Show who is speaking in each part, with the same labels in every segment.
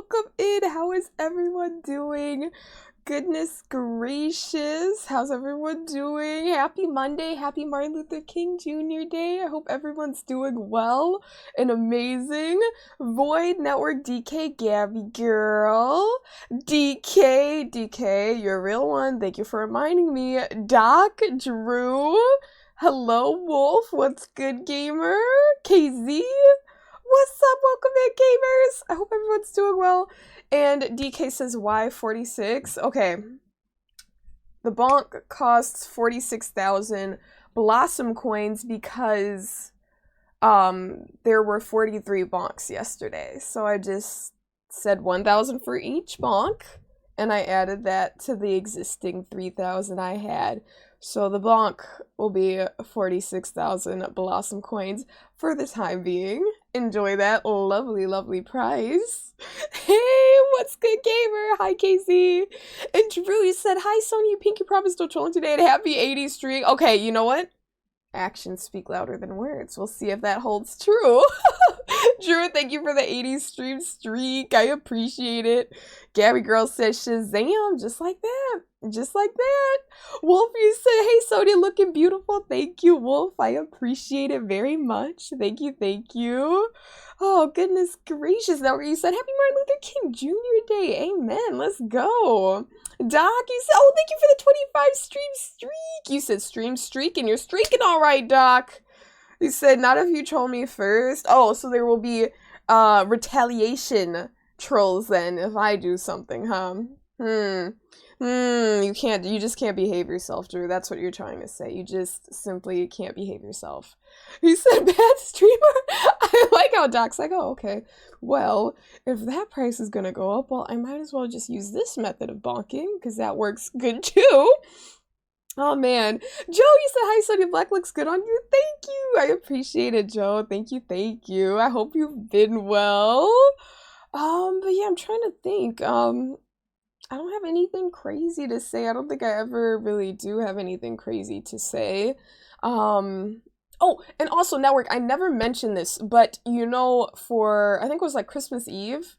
Speaker 1: welcome in. How is everyone doing? Goodness gracious, how's everyone doing? Happy Monday, happy Martin Luther King Jr. Day. I hope everyone's doing well and amazing. Void Network DK Gabby girl. DK, you're a real one. Thank you for reminding me. Doc Drew. Hello Wolf, what's good gamer? KZ. What's up? Welcome in, gamers! I hope everyone's doing well. And DK says, why 46? Okay. The bonk costs 46,000 Blossom coins because there were 43 bonks yesterday. So I just said 1,000 for each bonk, and I added that to the existing 3,000 I had. So the bonk will be 46,000 Blossom coins for the time being. Enjoy that lovely, lovely prize. Hey, what's good, gamer? Hi, Casey. And Drew, you said, hi, Sonya, Pinky Promise, still trolling today, and happy 80s streak. Okay, you know what? Actions speak louder than words. We'll see if that holds true. Drew, thank you for the 80s stream streak. I appreciate it. Gabby Girl says Shazam, just like that. Just like that. Wolf, you said, hey, Sonia, looking beautiful. Thank you, Wolf. I appreciate it very much. Thank you, thank you. Oh, goodness gracious. Now, you said, happy Martin Luther King Jr. Day. Amen. Let's go. Doc, you said, oh, thank you for the 25 stream streak. You said stream streak, and you're streaking all right, Doc. You said, not if you troll me first. Oh, so there will be retaliation trolls then if I do something, huh? You just can't behave yourself, Drew. That's what you're trying to say. You just simply can't behave yourself. You said bad streamer? I like how Doc's like, oh, okay. Well, if that price is gonna go up, well, I might as well just use this method of bonking, because that works good too. Oh man. Joe, you said hi, Sonia Black looks good on you. Thank you. I appreciate it, Joe. Thank you, thank you. I hope you've been well. But yeah, I'm trying to think. I don't have anything crazy to say. I don't think I ever really do have anything crazy to say. Oh, and also Network, I never mentioned this, but you know, for I think it was like Christmas Eve.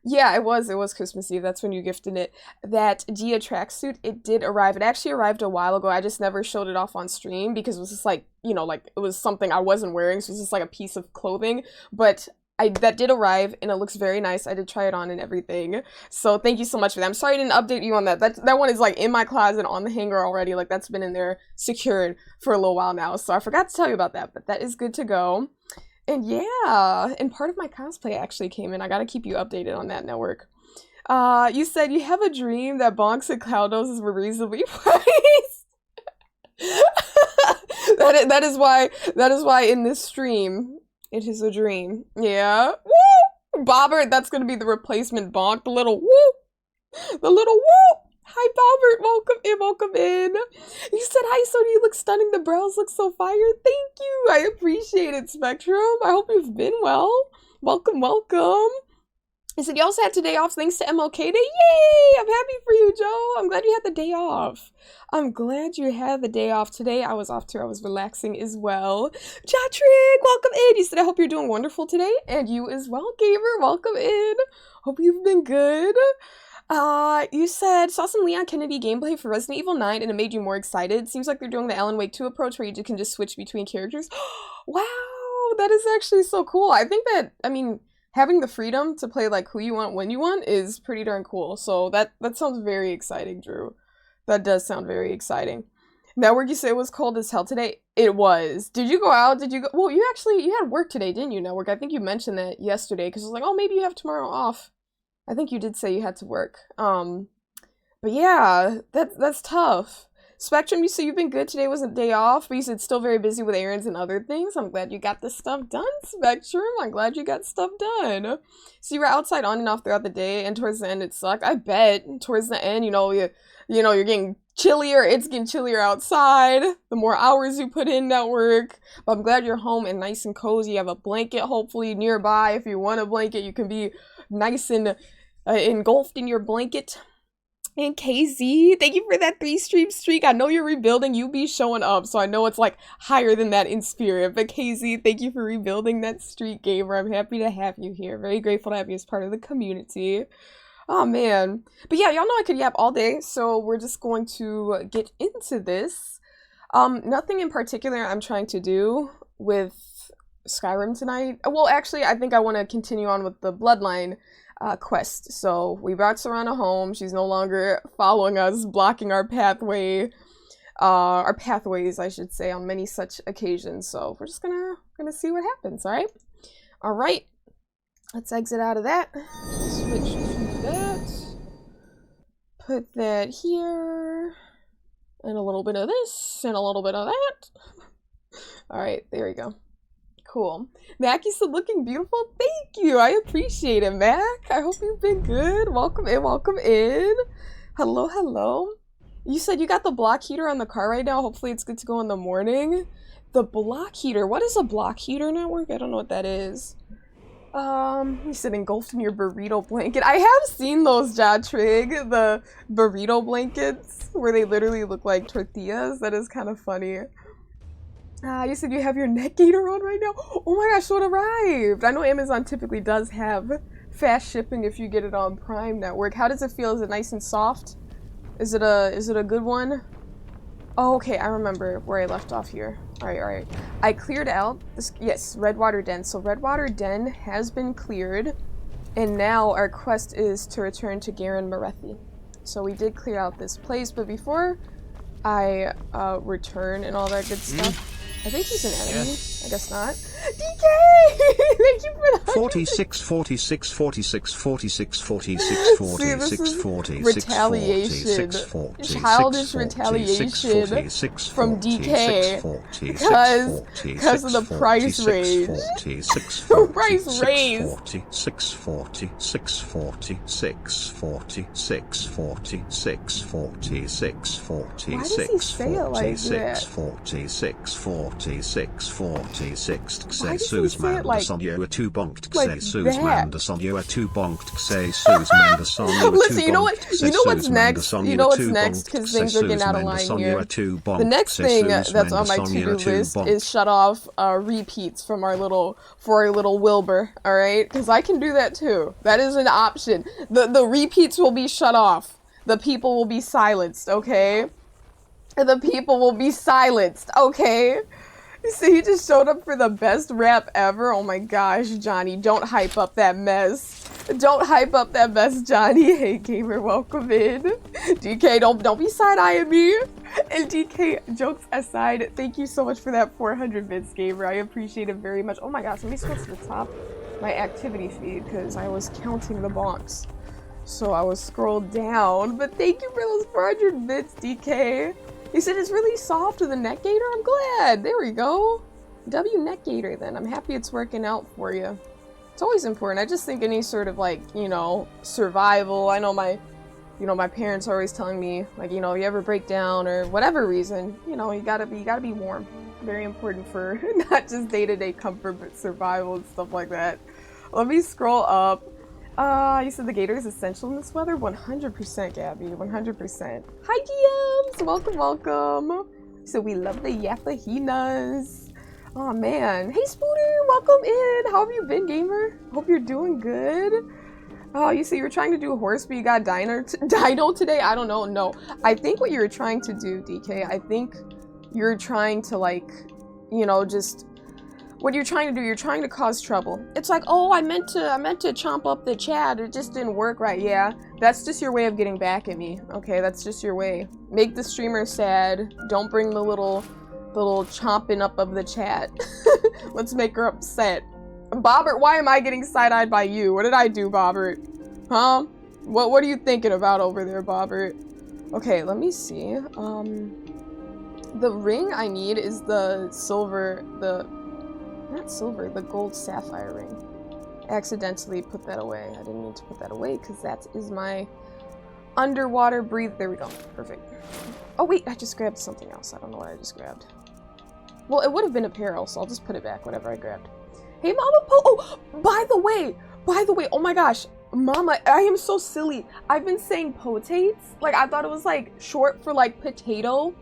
Speaker 1: Yeah, it was Christmas Eve. That's when you gifted it. That Dia tracksuit, it did arrive. It actually arrived a while ago. I just never showed it off on stream because it was just like, you know, like it was something I wasn't wearing, so it was just like a piece of clothing. But that did arrive, and it looks very nice. I did try it on and everything. So thank you so much for that. I'm sorry I didn't update you on that. That one is like in my closet on the hanger already. Like that's been in there secured for a little while now. So I forgot to tell you about that, but that is good to go. And yeah, and part of my cosplay actually came in. I gotta keep you updated on that, Network. You said you have a dream that bonks and cloud noses were reasonably priced. that is why in this stream it is a dream. Yeah. Woo! Bobbert, that's gonna be the replacement bonk. The little woo! The little woo! Hi, Bobbert. Welcome in, welcome in. You said, hi, Sonia. You look stunning. The brows look so fire. Thank you. I appreciate it, Spectrum. I hope you've been well. Welcome, welcome. I said, you also had today off thanks to MLK Day. Yay! I'm happy for you, Joe. I'm glad you had the day off. I'm glad you had the day off today. I was off too. I was relaxing as well. Jatrig, welcome in. You said, I hope you're doing wonderful today. And you as well, gamer. Welcome in. Hope you've been good. You said, saw some Leon Kennedy gameplay for Resident Evil 9 and it made you more excited. Seems like they're doing the Alan Wake 2 approach where you can just switch between characters. Wow, that is actually so cool. I think that, I mean, having the freedom to play like who you want when you want is pretty darn cool. So that sounds very exciting, Drew. That does sound very exciting. Network, you say it was cold as hell today? It was. Did you go out? Did you go? Well, you had work today, didn't you, Network? I think you mentioned that yesterday because I was like, oh, maybe you have tomorrow off. I think you did say you had to work. But yeah, that's tough. Spectrum, you said you've been good. Today was a day off, but you said still very busy with errands and other things. I'm glad you got this stuff done, Spectrum. I'm glad you got stuff done. So you were outside on and off throughout the day, and towards the end it sucked. I bet towards the end, you're getting chillier. It's getting chillier outside. The more hours you put in at work. But I'm glad you're home and nice and cozy. You have a blanket hopefully nearby. If you want a blanket, you can be nice and engulfed in your blanket. And KZ, thank you for that 3-stream streak. I know you're rebuilding. You be showing up, so I know it's like higher than that in spirit. But KZ, thank you for rebuilding that streak, gamer. I'm happy to have you here. Very grateful to have you as part of the community. Oh man. But yeah, y'all know I could yap all day, so we're just going to get into this. Nothing in particular I'm trying to do with Skyrim tonight. Well, actually, I think I want to continue on with the Bloodline quest. So we brought Serana home. She's no longer following us, blocking our pathways, I should say, on many such occasions. So we're just gonna see what happens. All right. Let's exit out of that. Switch to that. Put that here, and a little bit of this, and a little bit of that. All right, there we go. Cool. Mac, you still looking beautiful? Thank you. I appreciate it, Mac. I hope you've been good. Welcome in, welcome in. Hello, hello. You said you got the block heater on the car right now. Hopefully it's good to go in the morning. The block heater. What is a block heater network? I don't know what that is. You said engulfed in your burrito blanket. I have seen those, Jatrig, the burrito blankets, where they literally look like tortillas. That is kind of funny. You said you have your neck gaiter on right now? Oh my gosh, so it arrived! I know Amazon typically does have fast shipping if you get it on Prime Network. How does it feel? Is it nice and soft? Is it a good one? Oh, okay, I remember where I left off here. Alright. I cleared out this, yes, Redwater Den. So Redwater Den has been cleared, and now our quest is to return to Garen Marethi. So we did clear out this place, but before I return and all that good stuff, I think he's an enemy. Yes. I guess not. DK! Thank you for the
Speaker 2: 46, 46, 46, 46, 46, 46, 46,
Speaker 1: retaliation.
Speaker 2: 46,
Speaker 1: childish retaliation from DK. Because of the price range. Price raise.
Speaker 2: 640, 640, 640, 640, 640, 640,
Speaker 1: why does he say it like that?
Speaker 2: 640, 640, 640,
Speaker 1: Why does he say it like
Speaker 2: too bonked
Speaker 1: like
Speaker 2: that?
Speaker 1: Listen, you know what? You know what's next? You know what's next? Because things are getting out of line here. The next thing that's on my to-do list is shut off repeats from our little Wilbur. All right, because I can do that too. That is an option. The repeats will be shut off. The people will be silenced. Okay. The people will be silenced. Okay. See, he just showed up for the best rap ever. Oh my gosh, Johnny, don't hype up that mess. Don't hype up that mess, Johnny. Hey, gamer, welcome in. DK, don't be side-eyeing me. And DK, jokes aside, thank you so much for that 400 bits, gamer. I appreciate it very much. Oh my gosh, let me switch to the top my activity feed because I was counting the bonks. So I was scrolled down, but thank you for those 400 bits, DK. He said it's really soft with a neck gaiter. I'm glad. There we go. W neck gaiter then. I'm happy it's working out for you. It's always important. I just think any sort of like, you know, survival. I know my parents are always telling me like, you know, you ever break down or whatever reason, you know, you gotta be warm. Very important for not just day-to-day comfort, but survival and stuff like that. Let me scroll up. You said the gator is essential in this weather? 100%, Gabby. 100%. Hi, DMs! Welcome, welcome. So we love the Yafahinas. Oh, man. Hey, Spooter! Welcome in! How have you been, gamer? Hope you're doing good. Oh, you say you were trying to do a horse, but you got Dino today? I don't know. No. I think what you were trying to do, DK, I think you're trying to, like, you know, just... What you're trying to do, you're trying to cause trouble. It's like, oh, I meant to chomp up the chat. It just didn't work right. Yeah, that's just your way of getting back at me. Okay, that's just your way. Make the streamer sad. Don't bring the little chomping up of the chat. Let's make her upset. Bobbert, why am I getting side-eyed by you? What did I do, Bobbert? Huh? What are you thinking about over there, Bobbert? Okay, let me see. The ring I need is the silver, not silver, the gold sapphire ring. I accidentally put that away. I didn't mean to put that away because that is my underwater breathe. There we go. Perfect. Oh wait, I just grabbed something else. I don't know what I just grabbed. Well, it would have been apparel, so I'll just put it back, whatever I grabbed. Hey, Mama Po! Oh, by the way, oh my gosh, Mama, I am so silly. I've been saying potates. Like, I thought it was like short for like potato,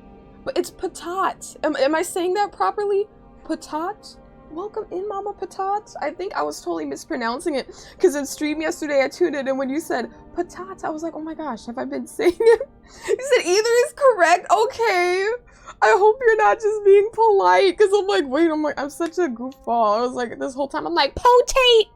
Speaker 1: but it's patat. Am I saying that properly? Patat? Welcome in, Mama Patat. I think I was totally mispronouncing it because in stream yesterday I tuned in and when you said patat, I was like, oh my gosh, have I been saying it? You said either is correct. Okay. I hope you're not just being polite because I'm like, wait, I'm such a goofball. I was like, this whole time I'm like, potate.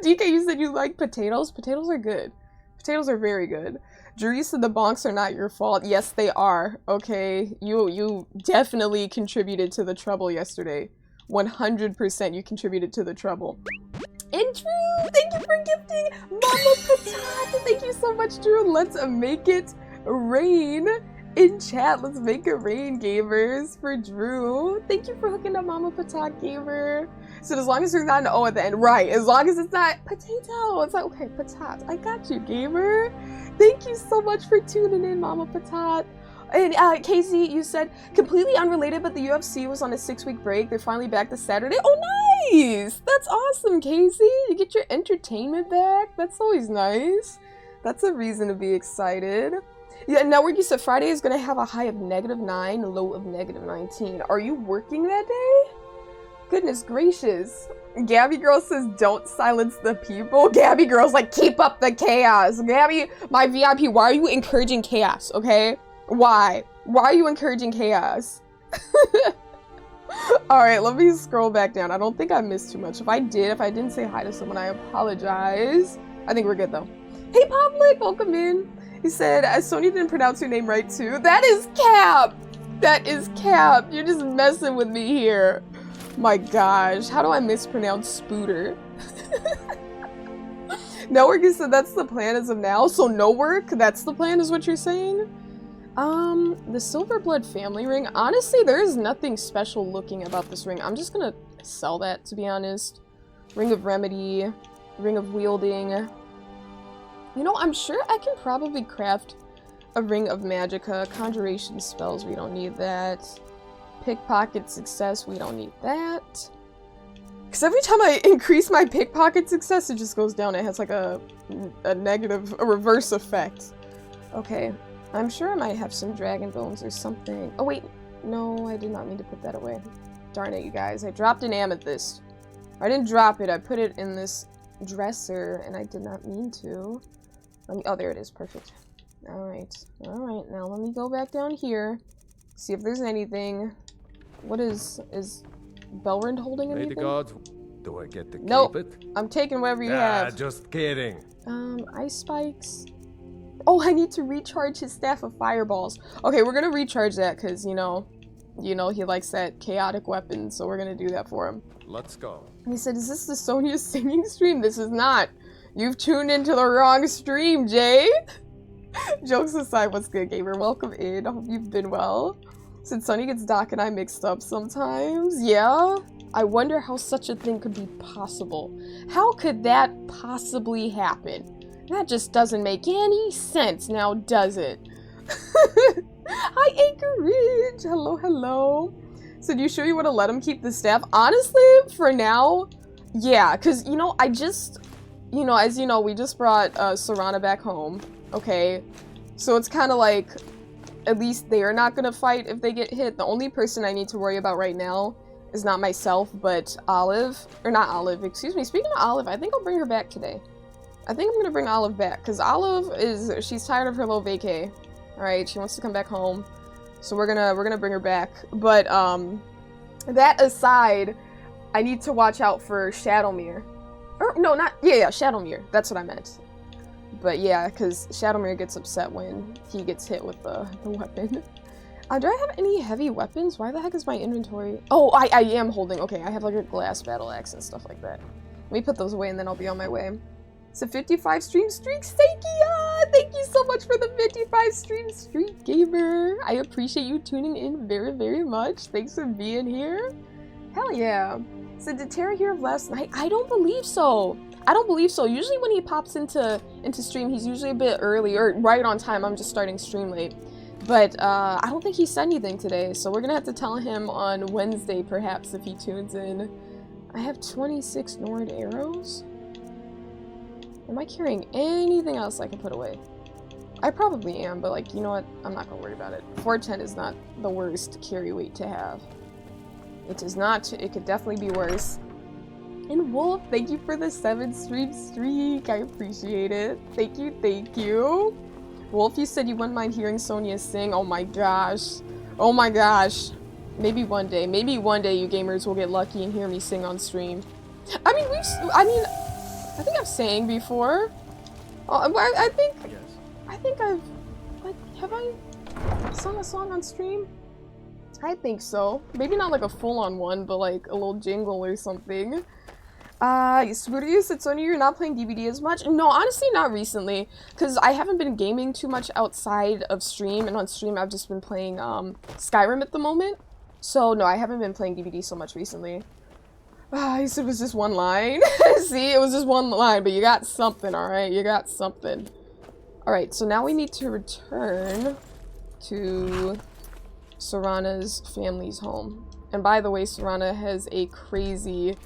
Speaker 1: DK, you said you like potatoes. Potatoes are good. Potatoes are very good. Drew said the bonks are not your fault. Yes, they are. Okay, you definitely contributed to the trouble yesterday. 100% you contributed to the trouble. And Drew, thank you for gifting Mama Patat. Thank you so much, Drew. Let's make it rain in chat. Let's make it rain, gamers, for Drew. Thank you for hooking up Mama Patat, gamer. So as long as there's not an O at the end, right? As long as it's not potato, it's like, okay, patat. I got you, gamer. Thank you so much for tuning in, Mama Patat. And Casey, you said completely unrelated, but the UFC was on a 6-week break. They're finally back this Saturday. Oh, nice! That's awesome, Casey. You get your entertainment back. That's always nice. That's a reason to be excited. Yeah, Network, you said Friday is going to have a high of -9, a low of -19. Are you working that day? Goodness gracious. Gabby Girl says, don't silence the people. Gabby Girl's like, keep up the chaos. Gabby, my VIP, why are you encouraging chaos, okay? Why? Why are you encouraging chaos? Alright, let me scroll back down. I don't think I missed too much. If I didn't say hi to someone, I apologize. I think we're good, though. Hey, Public, welcome in. He said, Sonya didn't pronounce your name right, too. That is cap! That is cap. You're just messing with me here. My gosh, how do I mispronounce Spooter? No work, you said that's the plan as of now. So no work, that's the plan is what you're saying? The Silverblood family ring. Honestly, there is nothing special looking about this ring. I'm just gonna sell that, to be honest. Ring of Remedy, Ring of Wielding. You know, I'm sure I can probably craft a Ring of Magicka. Conjuration spells, we don't need that. Pickpocket success, we don't need that. Because every time I increase my pickpocket success, it just goes down. It has like a reverse effect. Okay, I'm sure I might have some dragon bones or something. Oh wait, no, I did not mean to put that away. Darn it, you guys. I dropped an amethyst. I didn't drop it, I put it in this dresser, and I did not mean to. Oh, there it is, perfect. Alright, now let me go back down here. See if there's anything. What is Belrind holding anything?
Speaker 3: May the gods, do I get to
Speaker 1: nope.
Speaker 3: keep it?
Speaker 1: I'm taking whatever you have.
Speaker 3: Just kidding.
Speaker 1: Ice spikes. Oh, I need to recharge his staff of fireballs. Okay, we're gonna recharge that because you know he likes that chaotic weapon, so we're gonna do that for him.
Speaker 3: Let's go.
Speaker 1: He said, "Is this the Sonya singing stream?" This is not. You've tuned into the wrong stream, Jay. Jokes aside, what's good, gamer? Welcome in. I hope you've been well. Since Sonya gets Doc and I mixed up sometimes. Yeah? I wonder how such a thing could be possible. How could that possibly happen? That just doesn't make any sense now, does it? Hi, Anchorage! Hello, hello. So do you sure you want to let him keep the staff? Honestly, for now, yeah. Because, I just... as you know, we just brought Serana back home. Okay? So it's kind of like... At least they're not gonna fight if they get hit. The only person I need to worry about right now is not myself, but Olive. Or not Olive, excuse me. Speaking of Olive, I think I'll bring her back today. I think I'm gonna bring Olive back, because Olive she's tired of her little vacay. Alright, she wants to come back home. So we're gonna bring her back. But, that aside, I need to watch out for Shadowmere. Or, no, not, yeah, Shadowmere. That's what I meant. But yeah, because Shadowmere gets upset when he gets hit with the weapon. Do I have any heavy weapons? Why the heck is my inventory? Oh, I am holding. Okay, I have like a glass battle axe and stuff like that. Let me put those away and then I'll be on my way. It's a 55 stream streak, Seikia! Thank you so much for the 55 stream streak, gamer. I appreciate you tuning in very, very much. Thanks for being here. Hell yeah. So did Tara hear of last night? I don't believe so. I don't believe so. Usually when he pops into stream, he's usually a bit early or right on time. I'm just starting stream late. But I don't think he said anything today, so we're gonna have to tell him on Wednesday perhaps if he tunes in. I have 26 Nord arrows. Am I carrying anything else I can put away? I probably am, but like, you know what? I'm not gonna worry about it. 410 is not the worst carry weight to have. It is not. It could definitely be worse. And Wolf, thank you for the 7-stream streak. I appreciate it. Thank you, thank you. Wolf, you said you wouldn't mind hearing Sonia sing. Oh my gosh. Oh my gosh. Maybe one day you gamers will get lucky and hear me sing on stream. I mean, I think I've sang before. I think I've, like, have I sung a song on stream? I think so. Maybe not like a full-on one, but like a little jingle or something. Spooty, said Sonia, you're not playing DBD as much? No, honestly, not recently. Because I haven't been gaming too much outside of stream, and on stream I've just been playing, Skyrim at the moment. So, no, I haven't been playing DBD so much recently. He said it was just one line. See, it was just one line, but you got something, alright? You got something. Alright, so now we need to return to Serana's family's home. And by the way, Serana has a crazy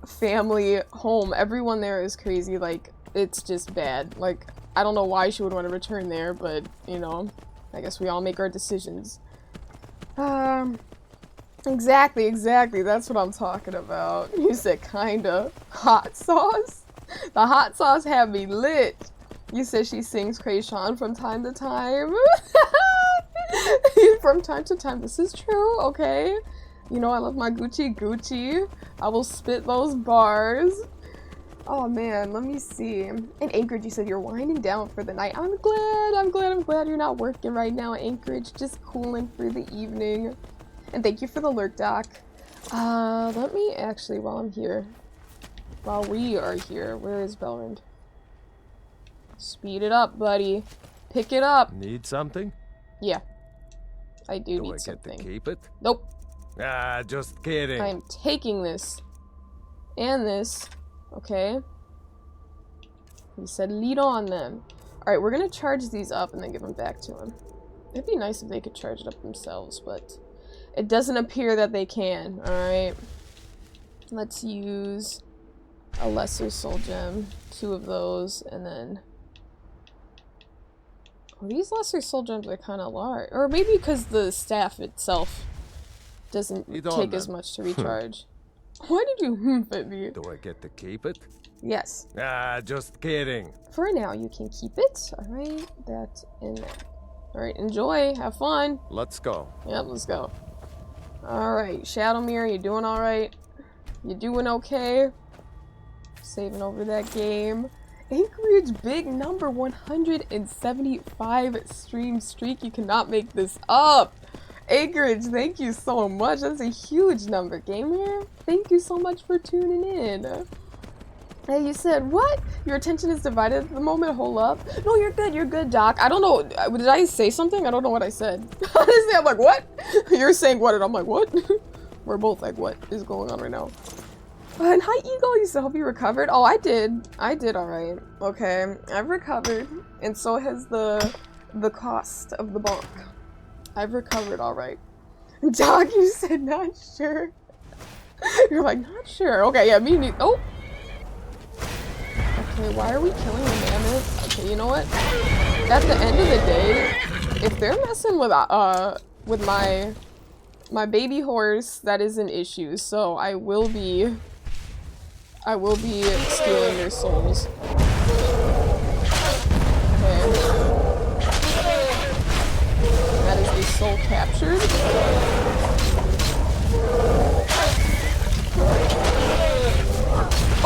Speaker 1: family home. Everyone there is crazy. Like, it's just bad. Like, I don't know why she would want to return there, but, you know, I guess we all make our decisions. Exactly. That's what I'm talking about. You said kinda. Hot sauce? The hot sauce had me lit. You said she sings Krayshawn from time to time. From time to time. This is true, okay? You know I love my Gucci. I will spit those bars. Oh man, let me see. In Anchorage, you said you're winding down for the night. I'm glad you're not working right now, Anchorage. Just cooling for the evening. And thank you for the lurk, Doc. Let me actually, while we are here, where is Belrand? Speed it up, buddy. Pick it up.
Speaker 3: Need something?
Speaker 1: Yeah. I do need
Speaker 3: I
Speaker 1: something.
Speaker 3: Get to keep it?
Speaker 1: Nope.
Speaker 3: Ah, just kidding.
Speaker 1: I'm taking this. And this. Okay. He said lead on them. Alright, we're gonna charge these up and then give them back to him. It'd be nice if they could charge it up themselves, but it doesn't appear that they can. Alright. Let's use a lesser soul gem. 2 of those, and then... Oh, these lesser soul gems are kind of large. Or maybe because the staff itself doesn't take as much to recharge. Why did you at me?
Speaker 3: Do I get to keep it?
Speaker 1: Yes.
Speaker 3: Ah, just kidding.
Speaker 1: For now, you can keep it. Alright, that's in there. Alright, enjoy. Have fun.
Speaker 3: Let's go.
Speaker 1: Yep, let's go. Alright, Shadowmere, you doing alright? You doing okay? Saving over that game. Anchorage, big number, 175 stream streak. You cannot make this up. Anchorage, thank you so much. That's a huge number, gamer. Thank you so much for tuning in. Hey, you said, what? Your attention is divided at the moment? Hold up. No, you're good, Doc. I don't know. Did I say something? I don't know what I said. Honestly, I'm like, what? You're saying what? And I'm like, what? We're both like, what is going on right now? And hi, Eagle. You said, hope you recovered. Oh, I did. I did all right. Okay, I've recovered. And so has the cost of the bonk. I've recovered all right. Doc, you said not sure. You're like, not sure. Okay, yeah, me neither. Oh. Okay, why are we killing the mammoth? Okay, you know what? At the end of the day, if they're messing with my baby horse, that is an issue. So I will be stealing their souls. Okay. That is a soul captured.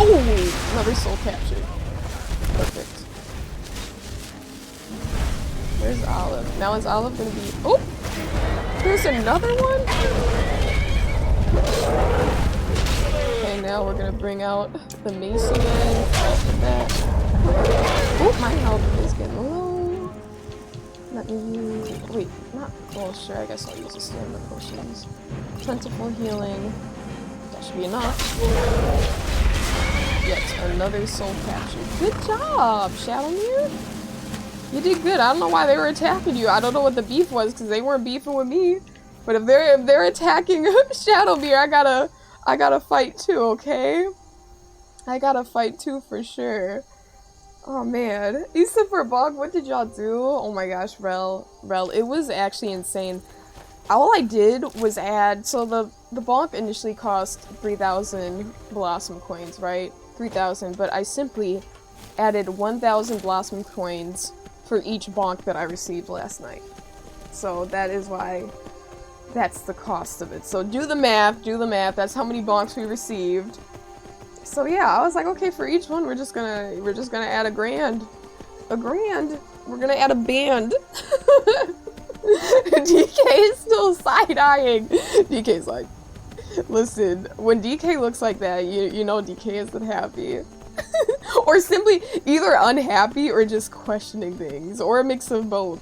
Speaker 1: Oh, another soul captured. Perfect. Where's Olive? Now is Olive gonna be... Oh! There's another one? Okay, now we're gonna bring out the mace again. Oh, my health is getting low. Let me use... Wait, not... Oh, sure, I guess I'll use the stamina potions. Plentiful healing. That should be enough. Yet another soul captured. Good job, Shadowmere. You did good. I don't know why they were attacking you. I don't know what the beef was because they weren't beefing with me. But if they're attacking Shadowmere, I gotta fight too. Okay, I gotta fight too for sure. Oh man, you said for a bonk, what did y'all do? Oh my gosh, Rel, it was actually insane. All I did was add, so the bonk initially cost 3,000 Blossom coins, right? 3,000, but I simply added 1,000 Blossom coins for each bonk that I received last night. So that is why that's the cost of it. So do the math, that's how many bonks we received. So yeah, I was like, okay, for each one we're just gonna add a grand. A grand. We're gonna add a band. DK is still side-eyeing. DK's like, listen, when DK looks like that, you know DK isn't happy. Or simply either unhappy or just questioning things, or a mix of both.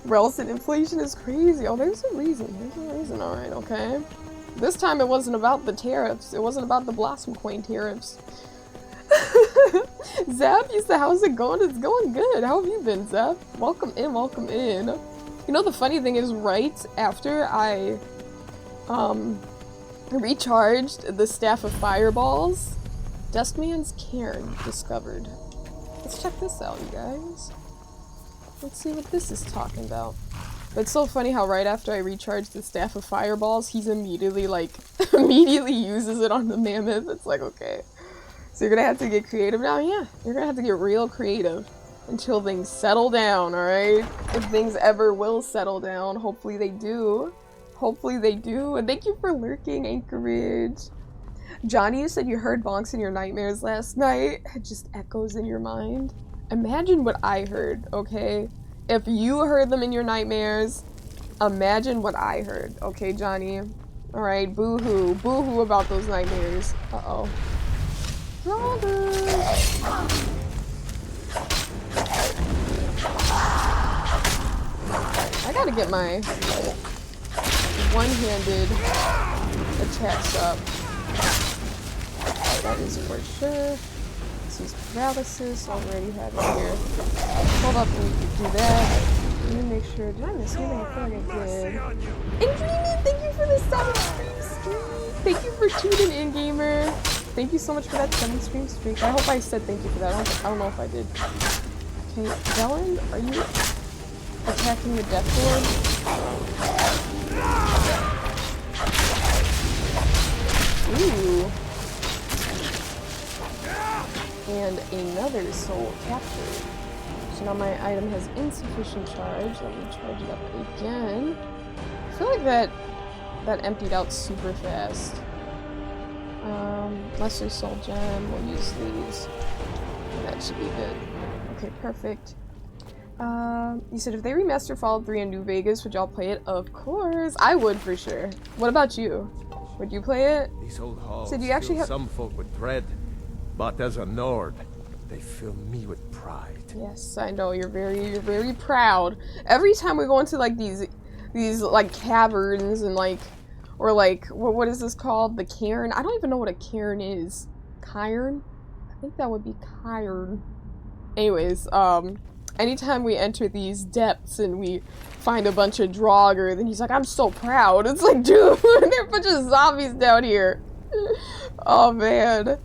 Speaker 1: Relson, inflation is crazy. Oh, there's a reason. Alright, okay. This time it wasn't about the tariffs. It wasn't about the Blossom Coin tariffs. Zep, you said, how's it going? It's going good. How have you been, Zep? Welcome in, welcome in. You know, the funny thing is, right after I, recharged the Staff of Fireballs, Duskman's Cairn discovered. Let's check this out, you guys. Let's see what this is talking about. But it's so funny how right after I recharged the Staff of Fireballs, he's immediately, like, immediately uses it on the Mammoth. It's like, okay. So you're gonna have to get creative now? Yeah, you're gonna have to get real creative until things settle down, alright? If things ever will settle down. Hopefully they do. Hopefully they do. And thank you for lurking, Anchorage. Johnny, you said you heard bonks in your nightmares last night. It just echoes in your mind. Imagine what I heard, okay? If you heard them in your nightmares, imagine what I heard, okay, Johnny? Alright, boo-hoo. Boo-hoo about those nightmares. Uh-oh. I gotta get my one-handed attacks up. That is for sure. Let's use paralysis. Already have it here. Hold up, we can do that. Let me make sure. Did I miss anything? I feel like I did. And Dreamy, thank you for the 7 stream. Thank you for tuning in, gamer. Thank you so much for that 7 stream streak. I hope I said thank you for that. I don't know if I did. Okay, Velen, are you attacking the Death Lord? Ooh. And another soul captured. So now my item has insufficient charge. Let me charge it up again. I feel like that emptied out super fast. Lesser soul gem, we'll use these. That should be good. Okay, perfect. You said if they remaster Fallout 3 in New Vegas, would y'all play it? Of course, I would for sure. What about you? Would you play it?
Speaker 3: These old halls
Speaker 1: So do you actually
Speaker 3: fill
Speaker 1: have
Speaker 3: some folk with dread, but as a Nord, they fill me with pride.
Speaker 1: Yes, I know you're very proud. Every time we go into like these like caverns and like, or like what is this called? The cairn? I don't even know what a cairn is. Cairn? I think that would be cairn. Anyways, anytime we enter these depths and we find a bunch of Draugr, then he's like, I'm so proud. It's like, dude, there are a bunch of zombies down here. Oh man.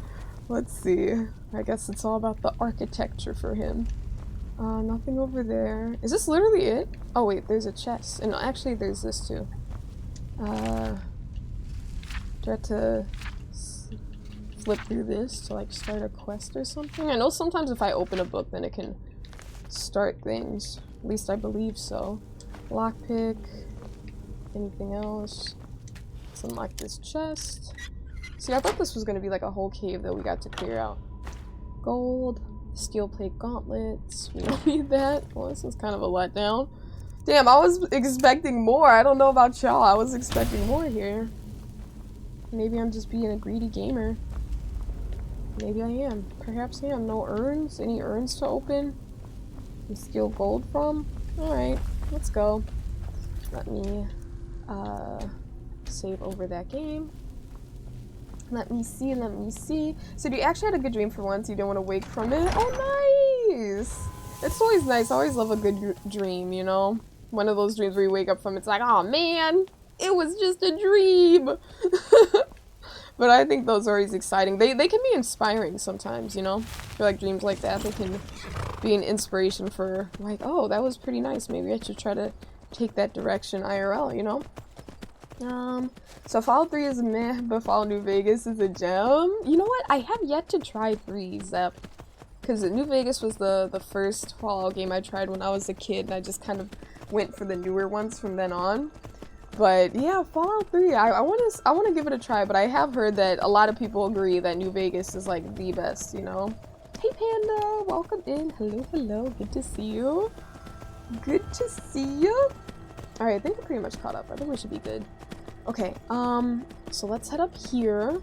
Speaker 1: Let's see. I guess it's all about the architecture for him. Nothing over there. Is this literally it? Oh wait, there's a chest. And actually there's this too. Do I have to flip through this to like start a quest or something? I know sometimes if I open a book then it can start things. At least I believe so. Lockpick. Anything else? Let's unlock this chest. See, I thought this was going to be like a whole cave that we got to clear out. Gold. Steel plate gauntlets. We don't need that. Well, this is kind of a letdown. Damn, I was expecting more. I don't know about y'all. I was expecting more here. Maybe I'm just being a greedy gamer. Maybe I am. Perhaps I am. No urns? Any urns to open? And steal gold from? Alright, let's go. Let me save over that game. Let me see. So you actually had a good dream for once. You didn't want to wake from it? Oh, nice! It's always nice. I always love a good dream, you know? One of those dreams where you wake up from it's like, oh man, it was just a dream! But I think those are always exciting. They can be inspiring sometimes, you know? I feel like dreams like that, they can be an inspiration for, like, oh, that was pretty nice. Maybe I should try to take that direction IRL, you know? So Fallout 3 is meh, but Fallout New Vegas is a gem. You know what? I have yet to try 3, Zep. Because New Vegas was the first Fallout game I tried when I was a kid, and I just kind of went for the newer ones from then on. But yeah, Fallout 3, I want to give it a try, but I have heard that a lot of people agree that New Vegas is like the best, you know? Hey Panda, welcome in. Hello, hello, good to see you. Good to see you. Alright, I think we're pretty much caught up. I think we should be good. Okay, so let's head up here.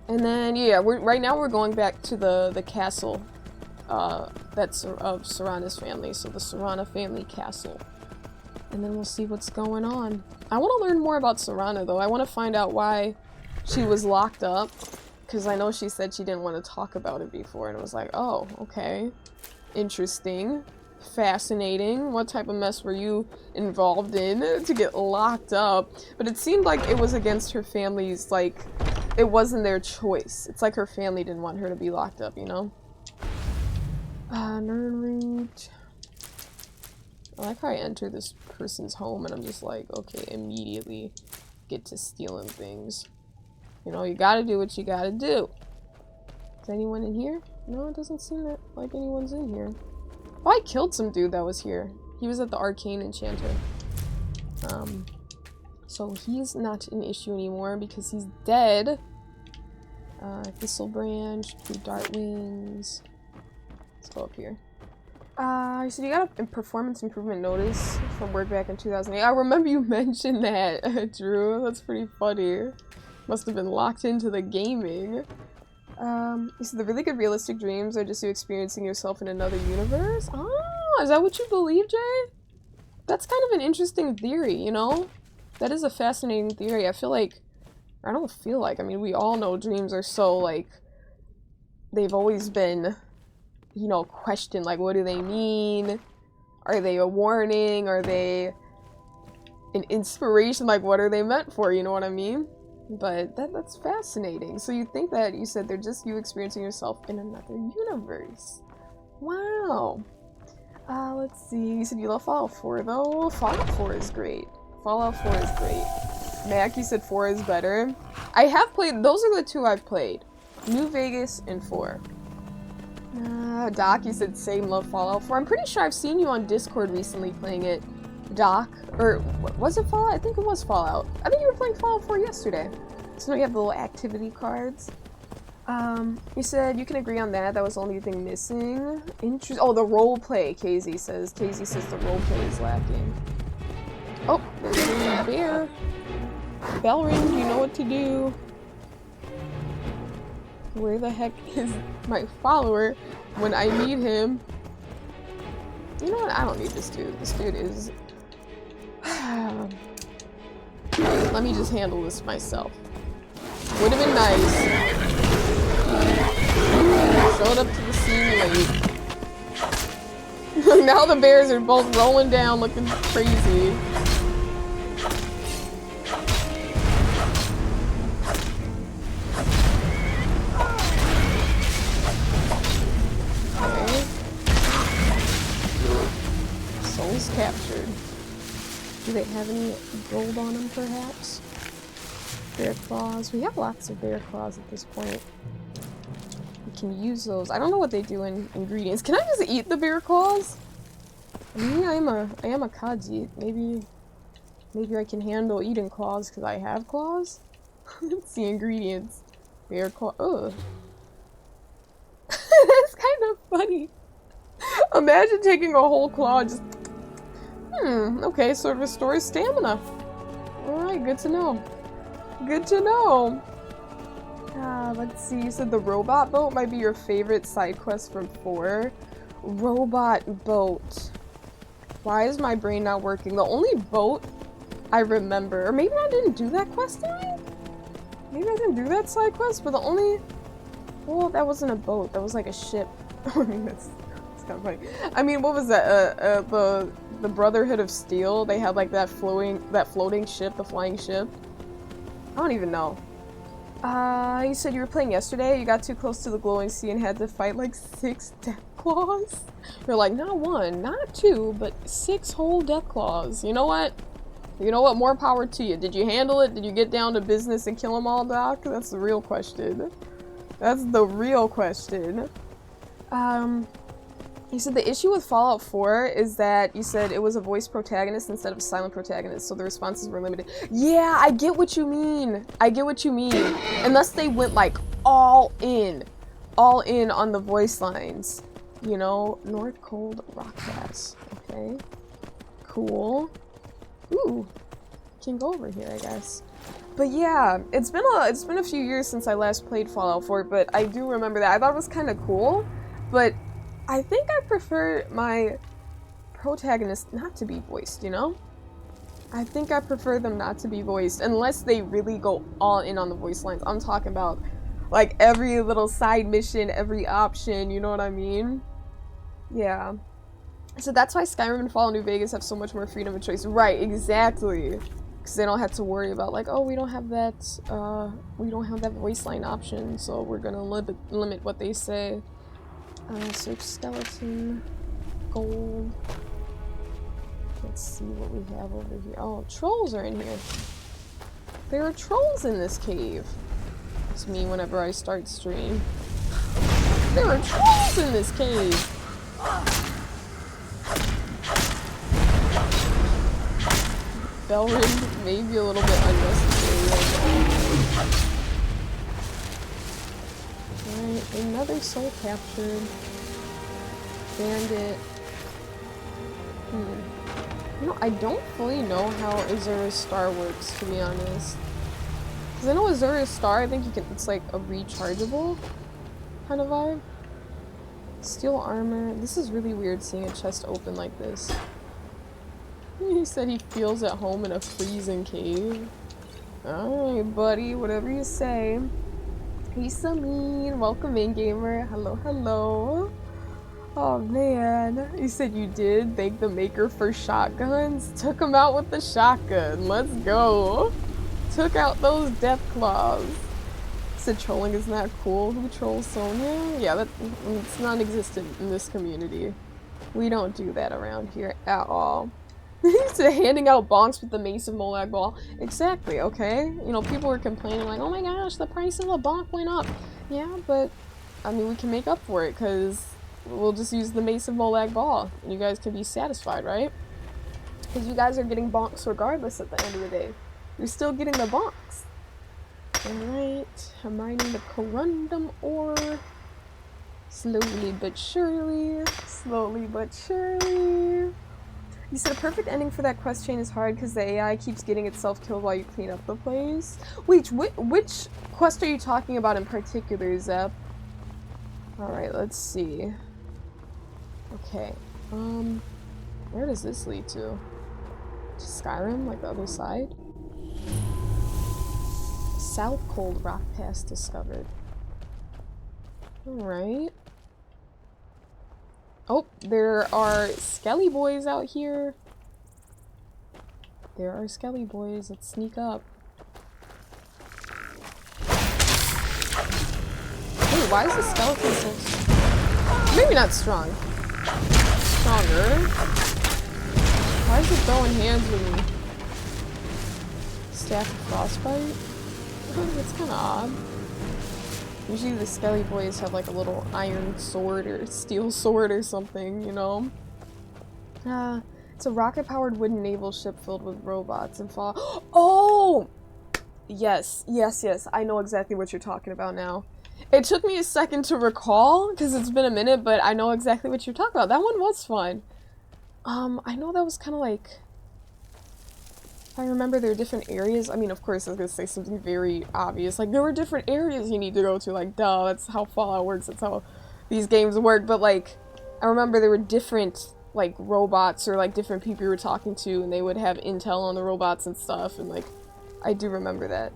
Speaker 1: And then, yeah, right now we're going back to the castle, that's of Serana's family, so the Serana family castle. And then we'll see what's going on. I want to learn more about Serana, though. I want to find out why she was locked up, because I know she said she didn't want to talk about it before, and it was like, oh, okay, interesting. Fascinating. What type of mess were you involved in to get locked up? But it seemed like it was against her family's, like, it wasn't their choice. It's like her family didn't want her to be locked up, you know? Nerd Root. I like how I enter this person's home and I'm just like, okay, immediately get to stealing things. You know, you gotta do what you gotta do. Is anyone in here? No, it doesn't seem like anyone's in here. Oh, I killed some dude that was here. He was at the Arcane Enchanter. So he's not an issue anymore because he's dead. Thistle Branch, two Dart Wings. Let's go up here. So you got a performance improvement notice from work back in 2008. I remember you mentioned that, Drew. That's pretty funny. Must have been locked into the gaming. You said the really good realistic dreams are just you experiencing yourself in another universe? Oh, is that what you believe, Jay? That's kind of an interesting theory, you know? That is a fascinating theory. I mean, we all know dreams are so, like, they've always been, you know, questioned, like, what do they mean? Are they a warning? Are they an inspiration? Like, what are they meant for? You know what I mean? But that's fascinating. So you think that, you said they're just you experiencing yourself in another universe. Wow. Let's see. You said you love Fallout 4, though. Fallout 4 is great. Fallout 4 is great. Mac, you said 4 is better. I have played, those are the two I've played. New Vegas and 4. Doc, you said same, love Fallout 4. I'm pretty sure I've seen you on Discord recently playing it. Doc, or was it Fallout? I think it was Fallout. I think you were playing Fallout 4 yesterday. So now you have the little activity cards. You said you can agree on that. That was the only thing missing. Oh, the role play, KZ says. KZ says the role play is lacking. Oh, there's a bear. Bell ring, you know what to do. Where the heck is my follower when I need him? You know what? I don't need this dude. This dude is... Let me just handle this myself. Would have been nice. Showed up to the scene late. Now the bears are both rolling down looking crazy. Okay. Souls captured. Do they have any gold on them, perhaps? Bear claws. We have lots of bear claws at this point. We can use those. I don't know what they do in ingredients. Can I just eat the bear claws? I mean, I am a Kaji. Maybe I can handle eating claws because I have claws. Let's see ingredients. Bear claw. Ugh. That's kind of funny. Imagine taking a whole claw and just. Okay, so it restores stamina. Alright, good to know. Good to know. Let's see, you said the robot boat might be your favorite side quest from 4. Robot boat. Why is my brain not working? The only boat I remember, or maybe I didn't do that quest line? Maybe I didn't do that side quest, but the only... Well, that wasn't a boat, that was like a ship. I mean, that's kind of funny. I mean, what was that? The Brotherhood of Steel, they had like that floating ship, the flying ship. I don't even know. You said you were playing yesterday, you got too close to the glowing sea and had to fight like 6 death claws? You're like, not 1, not 2, but 6 whole death claws. You know what? You know what? More power to you. Did you handle it? Did you get down to business and kill them all, Doc? That's the real question. That's the real question. You said the issue with Fallout 4 is that you said it was a voice protagonist instead of a silent protagonist, so the responses were limited. Yeah, I get what you mean. I get what you mean. Unless they went like all in on the voice lines. You know, North Cold Rock Pass. Okay. Cool. Ooh. Can go over here, I guess. But yeah, it's been a few years since I last played Fallout 4, but I do remember that. I thought it was kind of cool, but I think I prefer my protagonist not to be voiced, you know? I think I prefer them not to be voiced, unless they really go all in on the voice lines. I'm talking about, like, every little side mission, every option, you know what I mean? Yeah. So that's why Skyrim and Fallout New Vegas have so much more freedom of choice. Right, exactly. Because they don't have to worry about, like, oh, we don't have that voice line option, so we're gonna limit what they say. Search skeleton, gold. Let's see what we have over here. Oh, trolls are in here. There are trolls in this cave. It's me whenever I start stream. There are trolls in this cave. Bell ring may be a little bit unnecessary right now. Alright, another soul captured. Bandit. You know, I don't fully know how Azura's Star works, to be honest. Because I know Azura's Star, I think it's like a rechargeable kind of vibe. Steel armor. This is really weird seeing a chest open like this. He said he feels at home in a freezing cave. Alright, buddy, whatever you say. He's so mean. Welcome in, gamer. Hello, hello. Oh man. You said you did. Thank the maker for shotguns. Took him out with the shotgun. Let's go. Took out those death claws. Said trolling is not cool. Who trolls Sonya? Yeah, it's non-existent in this community. We don't do that around here at all. To handing out bonks with the Mace of Molag Ball. Exactly, okay? You know, people were complaining like, oh my gosh, the price of a bonk went up. Yeah, but, I mean, we can make up for it, because we'll just use the Mace of Molag Ball, and you guys can be satisfied, right? Because you guys are getting bonks regardless at the end of the day. You're still getting the bonks. Alright, I'm mining the corundum ore. Slowly but surely. Slowly but surely. You said a perfect ending for that quest chain is hard because the AI keeps getting itself killed while you clean up the place. Wait, which quest are you talking about in particular, Zep? Alright, let's see. Okay, where does this lead to? To Skyrim, like the other side? South Cold Rock Pass discovered. Alright. Oh, there are Skelly boys out here. There are Skelly boys. Let's sneak up. Wait, why is the skeleton so... Maybe not strong. Stronger. Why is it throwing hands with me? Staff of Frostbite? That's kind of odd. Usually the Skelly boys have like a little iron sword or steel sword or something, you know? It's a rocket-powered wooden naval ship filled with robots and fall. Oh! Yes, yes, yes. I know exactly what you're talking about now. It took me a second to recall, because it's been a minute, but I know exactly what you're talking about. That one was fun. I know that was kind of like... If I remember, there are different areas. I mean, of course, I was gonna say something very obvious. Like, there were different areas you need to go to. Like, duh, that's how Fallout works. That's how these games work. But, like, I remember there were different, like, robots or, like, different people you were talking to, and they would have intel on the robots and stuff. And, like, I do remember that.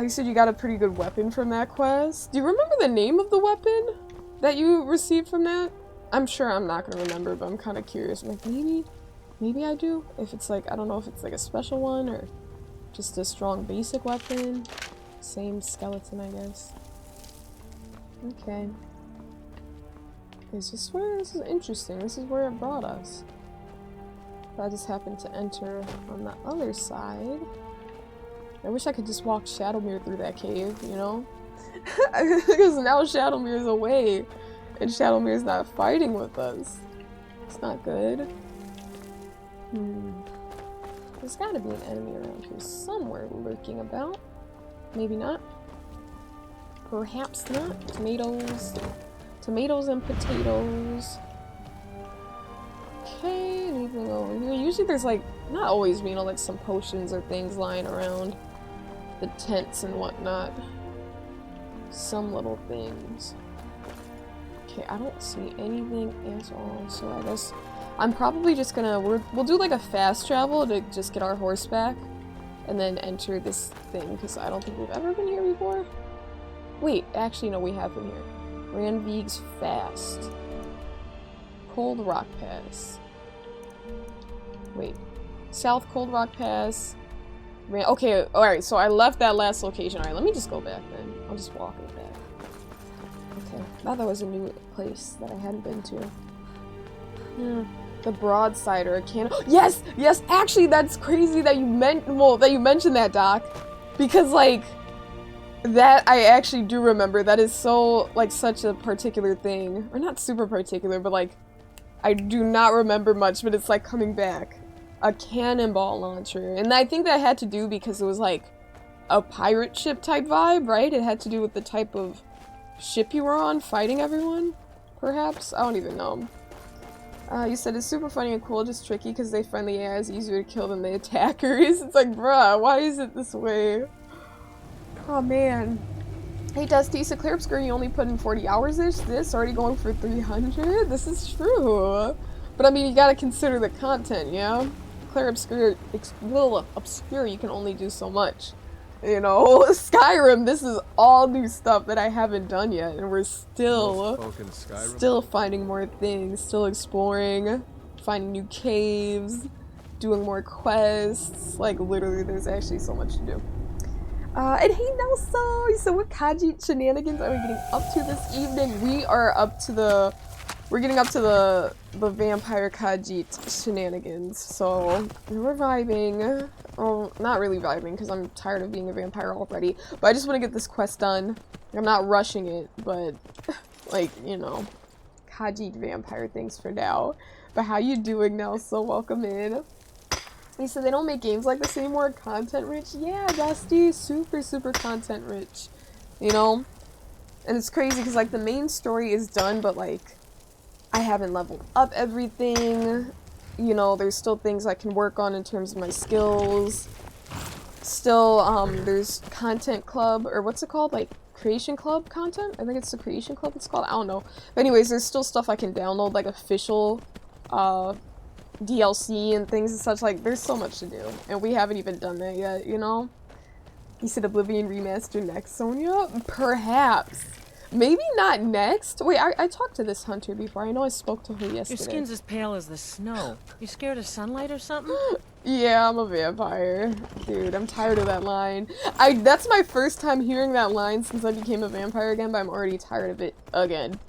Speaker 1: You said you got a pretty good weapon from that quest. Do you remember the name of the weapon that you received from that? I'm sure I'm not gonna remember, but I'm kind of curious. I'm like, maybe I do? If it's like, I don't know if it's like a special one or just a strong basic weapon. Same skeleton, I guess. Okay. Is this where? This is interesting. This is where it brought us. I just happened to enter on the other side. I wish I could just walk Shadowmere through that cave, you know? Because now Shadowmere's away, and Shadowmere's not fighting with us. It's not good. There's gotta be an enemy around here somewhere lurking about. Maybe not. Perhaps not. Tomatoes. Tomatoes and potatoes. Okay, anything over here? Usually there's like, not always, you know, like some potions or things lying around the tents and whatnot. Some little things. Okay, I don't see anything at all, so I guess I'm probably just gonna, we'll do like a fast travel to just get our horse back and then enter this thing, because I don't think we've ever been here before. Wait, actually no, we have been here. Ranvig's Fast. Cold Rock Pass. Wait. South Cold Rock Pass. Okay, alright, so I left that last location. Alright, let me just go back then. I'll just walk it back. Okay. I thought that was a new place that I hadn't been to. The Broadsider cannon. Yes! Yes! Actually, that's crazy that you mentioned that, Doc. Because, like, that I actually do remember. That is so, like, such a particular thing. Or not super particular, but, like, I do not remember much, but it's, like, coming back. A cannonball launcher. And I think that had to do because it was, like, a pirate ship type vibe, right? It had to do with the type of ship you were on, fighting everyone, perhaps? I don't even know. You said it's super funny and cool, just tricky because they find the AI is easier to kill than the attackers. It's like, bruh, why is it this way? Oh man. Hey Dusty, so Clear Obscure you only put in 40 hours-ish? This already going for 300? This is true. But I mean, you gotta consider the content, yeah? Clear Obscure, Obscure, you can only do so much. You know, Skyrim, this is all new stuff that I haven't done yet, and we're still finding more things, still exploring, finding new caves, doing more quests. Like, literally, there's actually so much to do. And hey Nelson, so what Khajiit shenanigans are we getting up to this evening? We're getting up to the vampire Khajiit shenanigans, so we're vibing. Well, not really vibing, because I'm tired of being a vampire already, but I just want to get this quest done. I'm not rushing it, but, like, you know, Khajiit vampire things for now. But how you doing, Nelson? Welcome in. He said they don't make games like this anymore, content-rich? Yeah, Dusty, super, super content-rich, you know? And it's crazy, because, like, the main story is done, but, like, I haven't leveled up everything. You know, there's still things I can work on in terms of my skills. Still, there's Content Club, or what's it called? Like, Creation Club content? I think it's the Creation Club it's called. I don't know. But anyways, there's still stuff I can download, like official, DLC and things and such. Like, there's so much to do. And we haven't even done that yet, you know? You said Oblivion Remaster next, Sonia? Perhaps. Maybe not next. Wait, I talked to this hunter before. I know I spoke to her yesterday.
Speaker 4: Your skin's as pale as the snow. You scared of sunlight or something?
Speaker 1: Yeah, I'm a vampire. Dude, I'm tired of that line. That's my first time hearing that line since I became a vampire again, but I'm already tired of it again.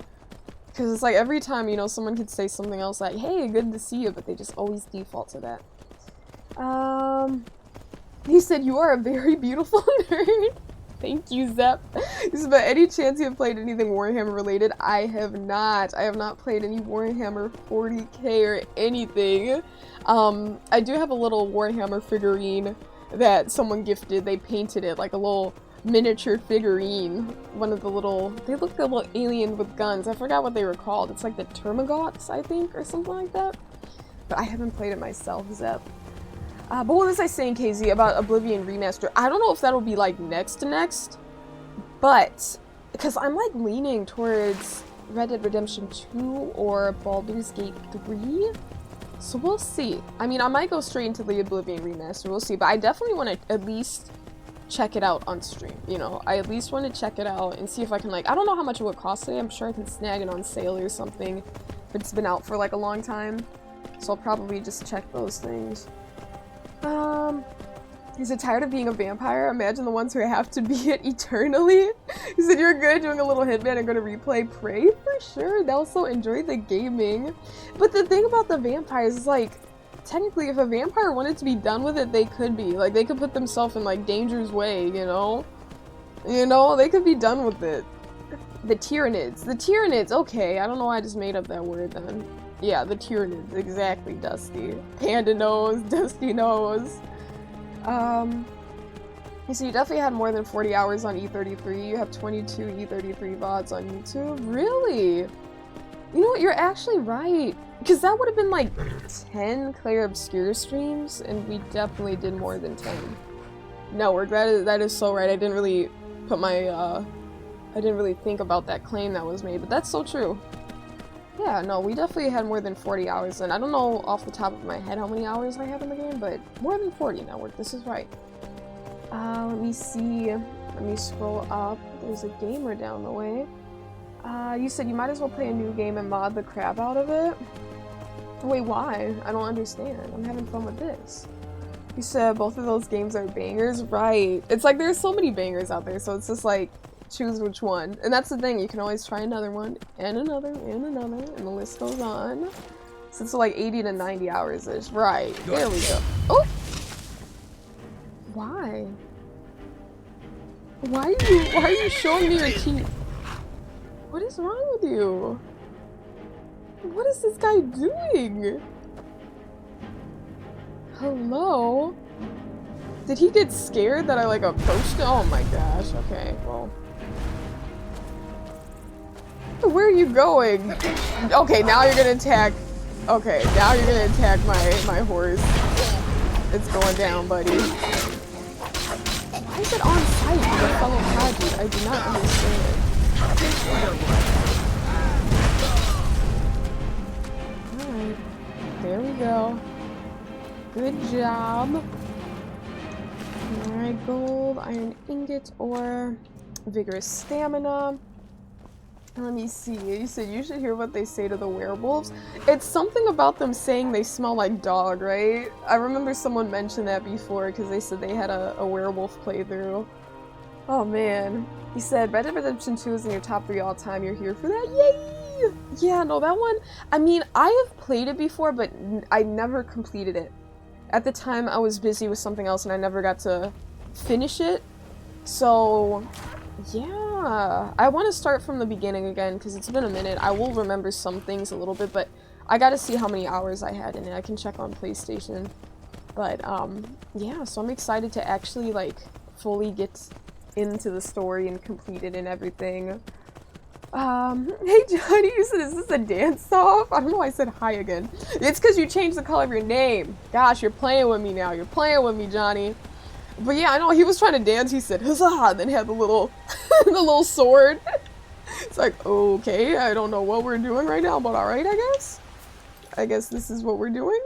Speaker 1: Because it's like every time, you know, someone could say something else like, hey, good to see you, but they just always default to that. He said, you are a very beautiful nerd. Thank you, Zep. But any chance you have played anything Warhammer related? I have not. I have not played any Warhammer 40k or anything. I do have a little Warhammer figurine that someone gifted. They painted it like a little miniature figurine. One of the little, they look like a little alien with guns. I forgot what they were called. It's like the Termagots, I think, or something like that. But I haven't played it myself, Zep. But what was I saying, KZ, about Oblivion Remaster? I don't know if that'll be, like, next, but, because I'm, like, leaning towards Red Dead Redemption 2 or Baldur's Gate 3, so we'll see. I mean, I might go straight into the Oblivion Remaster, we'll see, but I definitely want to at least check it out on stream, you know? I at least want to check it out and see if I can, like, I don't know how much it would cost today, I'm sure I can snag it on sale or something, but it's been out for, like, a long time, so I'll probably just check those things. He said, tired of being a vampire? Imagine the ones who have to be it eternally. He said, you're good doing a little Hitman and going to replay Prey? For sure. They also enjoy the gaming. But the thing about the vampires is, like, technically, if a vampire wanted to be done with it, they could be. Like, they could put themselves in, like, danger's way, you know? You know, they could be done with it. The Tyranids. The Tyranids, okay. I don't know why I just made up that word then. Yeah, the Tyranids. Exactly, Dusty. Panda nose, Dusty nose. So you definitely had more than 40 hours on E33. You have 22 E33 VODs on YouTube. Really? You know what? You're actually right. Because that would have been like 10 Claire Obscure streams, and we definitely did more than 10. No, that is so right. I didn't really put my, I didn't really think about that claim that was made, but that's so true. Yeah, no, we definitely had more than 40 hours, and I don't know off the top of my head how many hours I have in the game, but more than 40 Network, this is right. Let me see. Let me scroll up. There's a gamer down the way. You said you might as well play a new game and mod the crap out of it. Wait, why? I don't understand. I'm having fun with this. You said both of those games are bangers? Right. It's like there's so many bangers out there, so it's just like, choose which one. And that's the thing, you can always try another one, and another, and the list goes on. So it's like 80 to 90 hours-ish. Right. There we go. Oh! Why? Why are you showing me your teeth? What is wrong with you? What is this guy doing? Hello? Did he get scared that I like approached him? Oh my gosh, okay, well. Where are you going? Okay, now you're gonna attack. Okay, now you're gonna attack my horse. It's going down, buddy. Why is it on site with a fellow Kaji? I do not understand. Alright. There we go. Good job. Alright, gold, iron ingot, ore, vigorous stamina. Let me see. You said you should hear what they say to the werewolves. It's something about them saying they smell like dog, right? I remember someone mentioned that before because they said they had a werewolf playthrough. Oh man. He said Red Dead Redemption 2 is in your top 3 all time. You're here for that? Yay! Yeah, no, that one, I mean, I have played it before, but I never completed it. At the time, I was busy with something else and I never got to finish it. So, yeah. I want to start from the beginning again because it's been a minute. I will remember some things a little bit, but I got to see how many hours I had in it. I can check on PlayStation. But, yeah, so I'm excited to actually, like, fully get into the story and complete it and everything. Hey Johnny, you said, is this a dance-off? I don't know why I said hi again. It's because you changed the color of your name. Gosh, you're playing with me now. You're playing with me, Johnny. But yeah, I know, he was trying to dance. He said, huzzah, and then had the little, the little sword. It's like, okay, I don't know what we're doing right now, but alright, I guess. I guess this is what we're doing.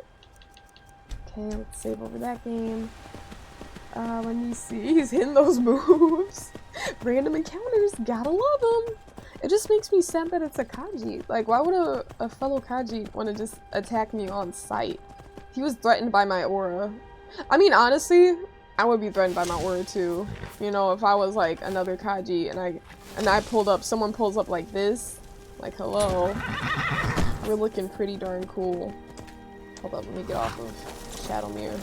Speaker 1: Okay, let's save over that game. Let me see. He's hitting those moves. Random encounters, gotta love them. It just makes me sad that it's a Kaji. Like, why would a fellow Kaji want to just attack me on sight? He was threatened by my aura. I mean, honestly, I would be threatened by my aura too. You know, if I was like another Kaji and I pulled up, someone pulls up like this, like, hello. We're looking pretty darn cool. Hold up, let me get off of Shadowmere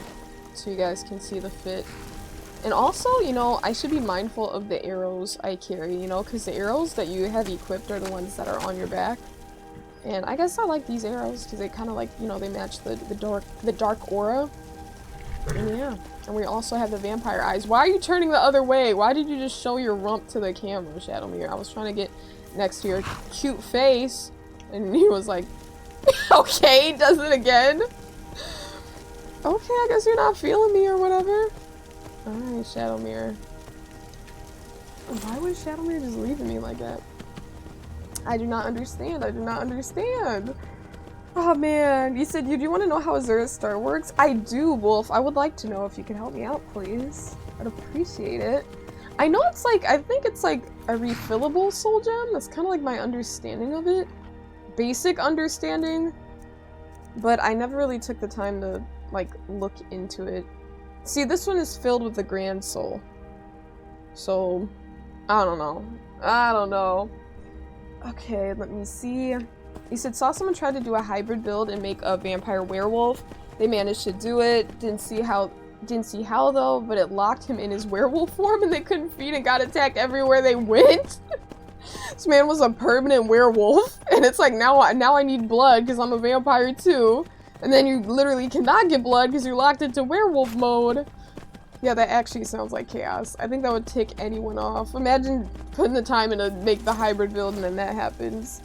Speaker 1: so you guys can see the fit. And also, you know, I should be mindful of the arrows I carry, you know, because the arrows that you have equipped are the ones that are on your back. And I guess I like these arrows because they kind of like, you know, they match the dark aura. And yeah, and we also have the vampire eyes. Why are you turning the other way? Why did you just show your rump to the camera, Shadowmere? I was trying to get next to your cute face, and he was like, okay, does it again. Okay, I guess you're not feeling me or whatever. Alright, Shadowmere. Why was Shadowmere just leaving me like that? I do not understand. I do not understand. Oh man, you said you do want to know how Azura's Star works? I do, Wolf. I would like to know if you could help me out, please. I'd appreciate it. I know it's like, I think it's like a refillable soul gem. That's kind of like my understanding of it. Basic understanding. But I never really took the time to like look into it See, this one is filled with the Grand Soul. So, I don't know. I don't know. Okay, let me see. He said, saw someone try to do a hybrid build and make a vampire werewolf. They managed to do it. Didn't see how though, but it locked him in his werewolf form and they couldn't feed and got attacked everywhere they went. This man was a permanent werewolf, and it's like, now I need blood because I'm a vampire too. And then you literally cannot get blood because you're locked into werewolf mode. Yeah, that actually sounds like chaos. I think that would tick anyone off. Imagine putting the time in to make the hybrid build and then that happens.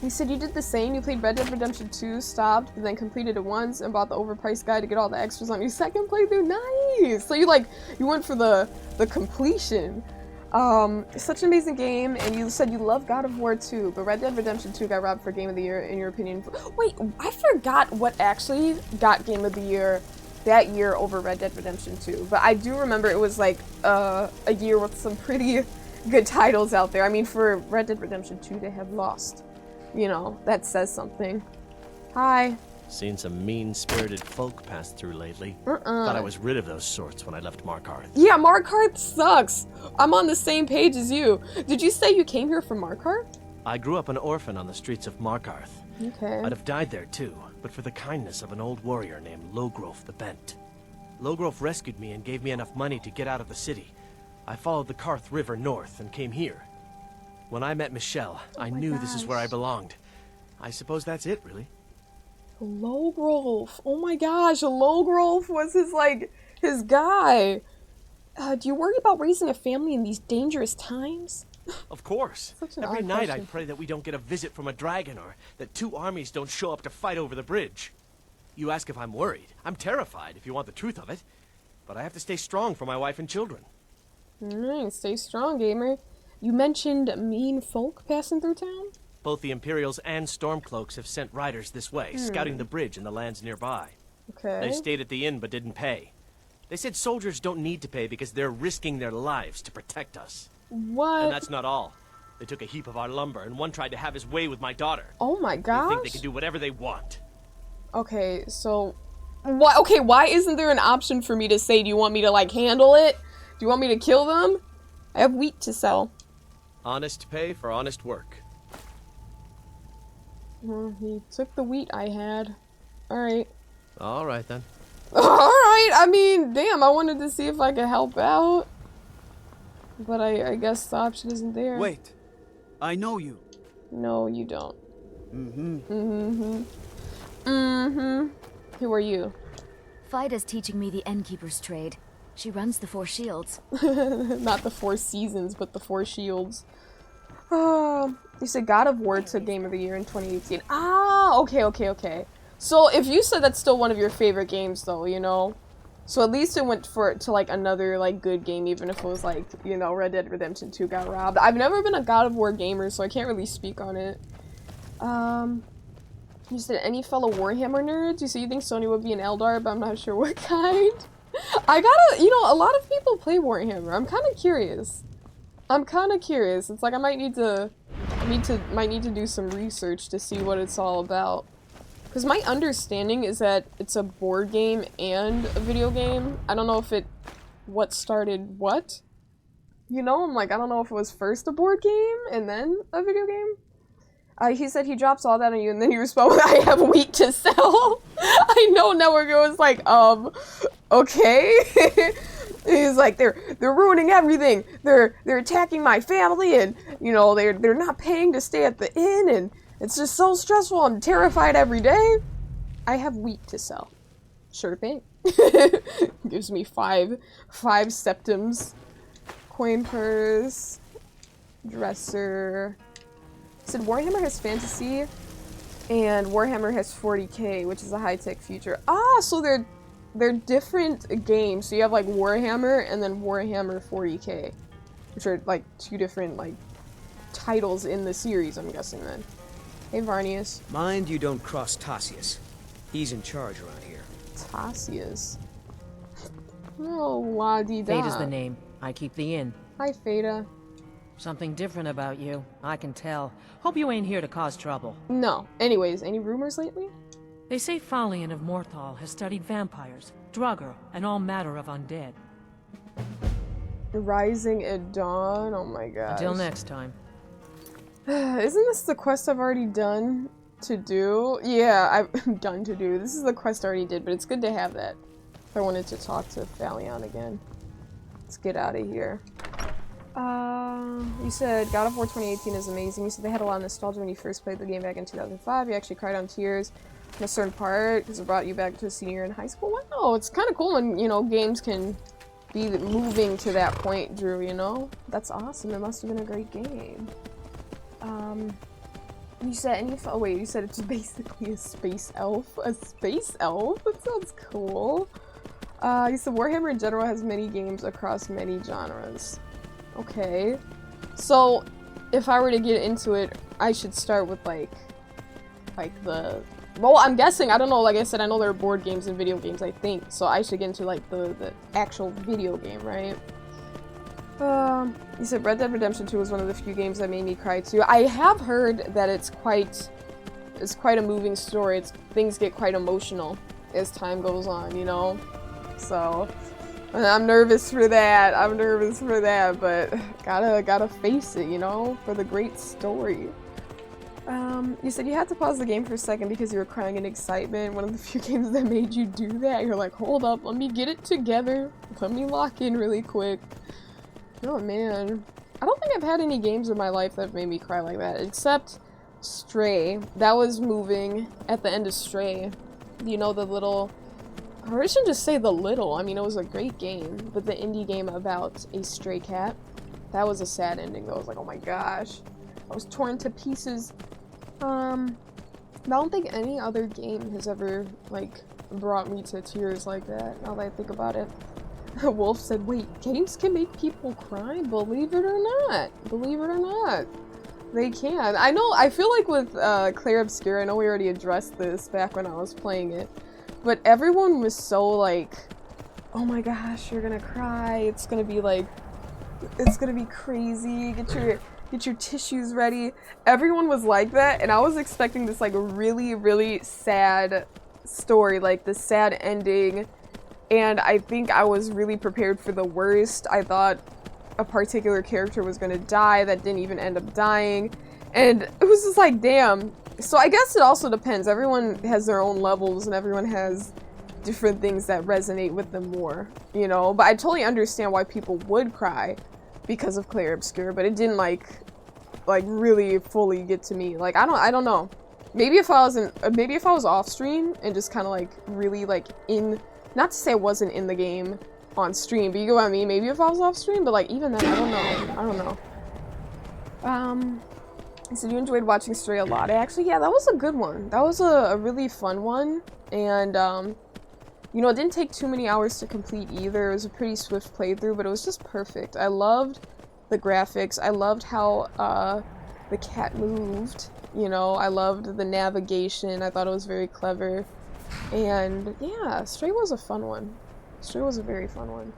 Speaker 1: He said you did the same. You played Red Dead Redemption 2, stopped, and then completed it once and bought the overpriced guide to get all the extras on your second playthrough. Nice! So you went for the completion. Such an amazing game, and you said you love God of War 2, but Red Dead Redemption 2 got robbed for Game of the Year, in your opinion. Wait, I forgot what actually got Game of the Year that year over Red Dead Redemption 2, but I do remember it was like a year with some pretty good titles out there. I mean, for Red Dead Redemption 2 to have lost, you know, that says something. Hi.
Speaker 5: Seen some mean-spirited folk pass through lately. Thought I was rid of those sorts when I left Markarth.
Speaker 1: Yeah, Markarth sucks. I'm on the same page as you. Did you say you came here from Markarth?
Speaker 5: I grew up an orphan on the streets of Markarth.
Speaker 1: Okay.
Speaker 5: I'd have died there too, but for the kindness of an old warrior named Logrolf the Bent. Logrolf rescued me and gave me enough money to get out of the city. I followed the Karth River north and came here. When I met Michelle, I knew this is where I belonged. I suppose that's it, really.
Speaker 1: Logrolf. Oh my gosh, Logrolf was his guy. Do you worry about raising a family in these dangerous times?
Speaker 5: Of course. Every night I pray that we don't get a visit from a dragon or that two armies don't show up to fight over the bridge. You ask if I'm worried. I'm terrified, if you want the truth of it. But I have to stay strong for my wife and children.
Speaker 1: Alright, stay strong, gamer. You mentioned mean folk passing through town?
Speaker 5: Both the Imperials and Stormcloaks have sent riders this way, scouting the bridge and the lands nearby.
Speaker 1: Okay.
Speaker 5: They stayed at the inn but didn't pay. They said soldiers don't need to pay because they're risking their lives to protect us.
Speaker 1: What?
Speaker 5: And that's not all. They took a heap of our lumber, and one tried to have his way with my daughter.
Speaker 1: Oh my gosh.
Speaker 5: They think they can do whatever they want.
Speaker 1: Okay, so... why isn't there an option for me to say, do you want me to, handle it? Do you want me to kill them? I have wheat to sell.
Speaker 5: Honest pay for honest work.
Speaker 1: Well, he took the wheat I had. Alright.
Speaker 5: Alright then.
Speaker 1: Alright, I mean, damn, I wanted to see if I could help out. But I guess the option isn't there.
Speaker 6: Wait, I know you.
Speaker 1: No, you don't.
Speaker 6: Mm-hmm.
Speaker 1: Who are you?
Speaker 7: Fida's teaching me the Innkeeper's trade. She runs the Four Shields.
Speaker 1: Not the Four Seasons, but the Four Shields. You said God of War took Game of the Year in 2018. Ah, okay. So if you said that's still one of your favorite games, though, you know, so at least it went to another good game, even if it was Red Dead Redemption 2 got robbed. I've never been a God of War gamer, so I can't really speak on it. You said any fellow Warhammer nerds? You said you think Sony would be an Eldar, but I'm not sure what kind. I gotta, a lot of people play Warhammer. I'm kind of curious. It's like I might need to do some research to see what it's all about. Because my understanding is that it's a board game and a video game. I don't know if what started what. I'm I don't know if it was first a board game and then a video game. He said he drops all that on you and then you respond with, I have wheat to sell. I know Network was like, okay. He's like, they're ruining everything. They're attacking my family and, they're not paying to stay at the inn and it's just so stressful. I'm terrified every day. I have wheat to sell. Sure thing. Gives me five septums. Coin purse. Dresser. Said Warhammer has fantasy and Warhammer has 40k, which is a high-tech future. Ah, so they're different games. So you have Warhammer and then Warhammer 40k, which are two different titles in the series, I'm guessing then. Hey, Varnius.
Speaker 6: Mind you don't cross Tassius. He's in charge around here.
Speaker 1: Tassius. Oh, la-dee-da.
Speaker 4: Fate is the name. I keep the inn.
Speaker 1: Hi, Fada.
Speaker 4: Something different about you. I can tell. Hope you ain't here to cause trouble.
Speaker 1: No. Anyways, any rumors lately?
Speaker 4: They say Falion of Morthal has studied vampires, Draugr, and all matter of undead.
Speaker 1: Rising at dawn? Oh my god.
Speaker 4: Until next time.
Speaker 1: Isn't this the quest I've already done to do? Yeah, I've done to do. This is the quest I already did, but it's good to have that. If I wanted to talk to Falion again. Let's get out of here. You said God of War 2018 is amazing. You said they had a lot of nostalgia when you first played the game back in 2005. You actually cried on tears in a certain part because it brought you back to a senior year in high school. Wow, it's kind of cool when, you know, games can be moving to that point, Drew, you know? That's awesome. It must have been a great game. You said oh wait, you said it's basically a space elf. A space elf? That sounds cool. You said Warhammer in general has many games across many genres. Okay. So, if I were to get into it, I should start with like the... Well, I'm guessing, I don't know, like I said, I know there are board games and video games, I think. So I should get into like the actual video game, right? You said Red Dead Redemption 2 was one of the few games that made me cry too. I have heard that it's quite a moving story. Things get quite emotional as time goes on, you know? So, I'm nervous for that. But gotta face it, you know? For the great story. You said you had to pause the game for a second because you were crying in excitement. One of the few games that made you do that. You're like, hold up, let me get it together. Let me lock in really quick. Oh man. I don't think I've had any games in my life that made me cry like that, except Stray. That was moving at the end of Stray. You know, the little... Or I shouldn't just say the little. I mean, it was a great game, but the indie game about a stray cat. That was a sad ending though. I was like, oh my gosh. I was torn to pieces. I don't think any other game has ever, like, brought me to tears like that, now that I think about it. Wolf said, wait, games can make people cry? Believe it or not. Believe it or not. They can. I feel like with Claire Obscure, I know we already addressed this back when I was playing it, but everyone was so like, oh my gosh, you're gonna cry, it's gonna be like, it's gonna be crazy, get your tissues ready. Everyone was like that, and I was expecting this like really, really sad story, like the sad ending, and I think I was really prepared for the worst. I thought a particular character was gonna die that didn't even end up dying, and it was just like, damn. So I guess it also depends. Everyone has their own levels, and everyone has different things that resonate with them more, you know? But I totally understand why people would cry because of Claire Obscure, but it didn't like really fully get to me. Like, I don't know. Maybe if I was off stream and just kind of like really like in, not to say I wasn't in the game on stream, but you get what I mean? Maybe if I was off stream, but like even then, I don't know. So you enjoyed watching Stray a lot. Actually, yeah, that was a good one. That was a really fun one, and you know, it didn't take too many hours to complete either. It was a pretty swift playthrough, but it was just perfect. I loved the graphics. I loved how the cat moved. You know, I loved the navigation. I thought it was very clever, and yeah, Stray was a fun one. Stray was a very fun one.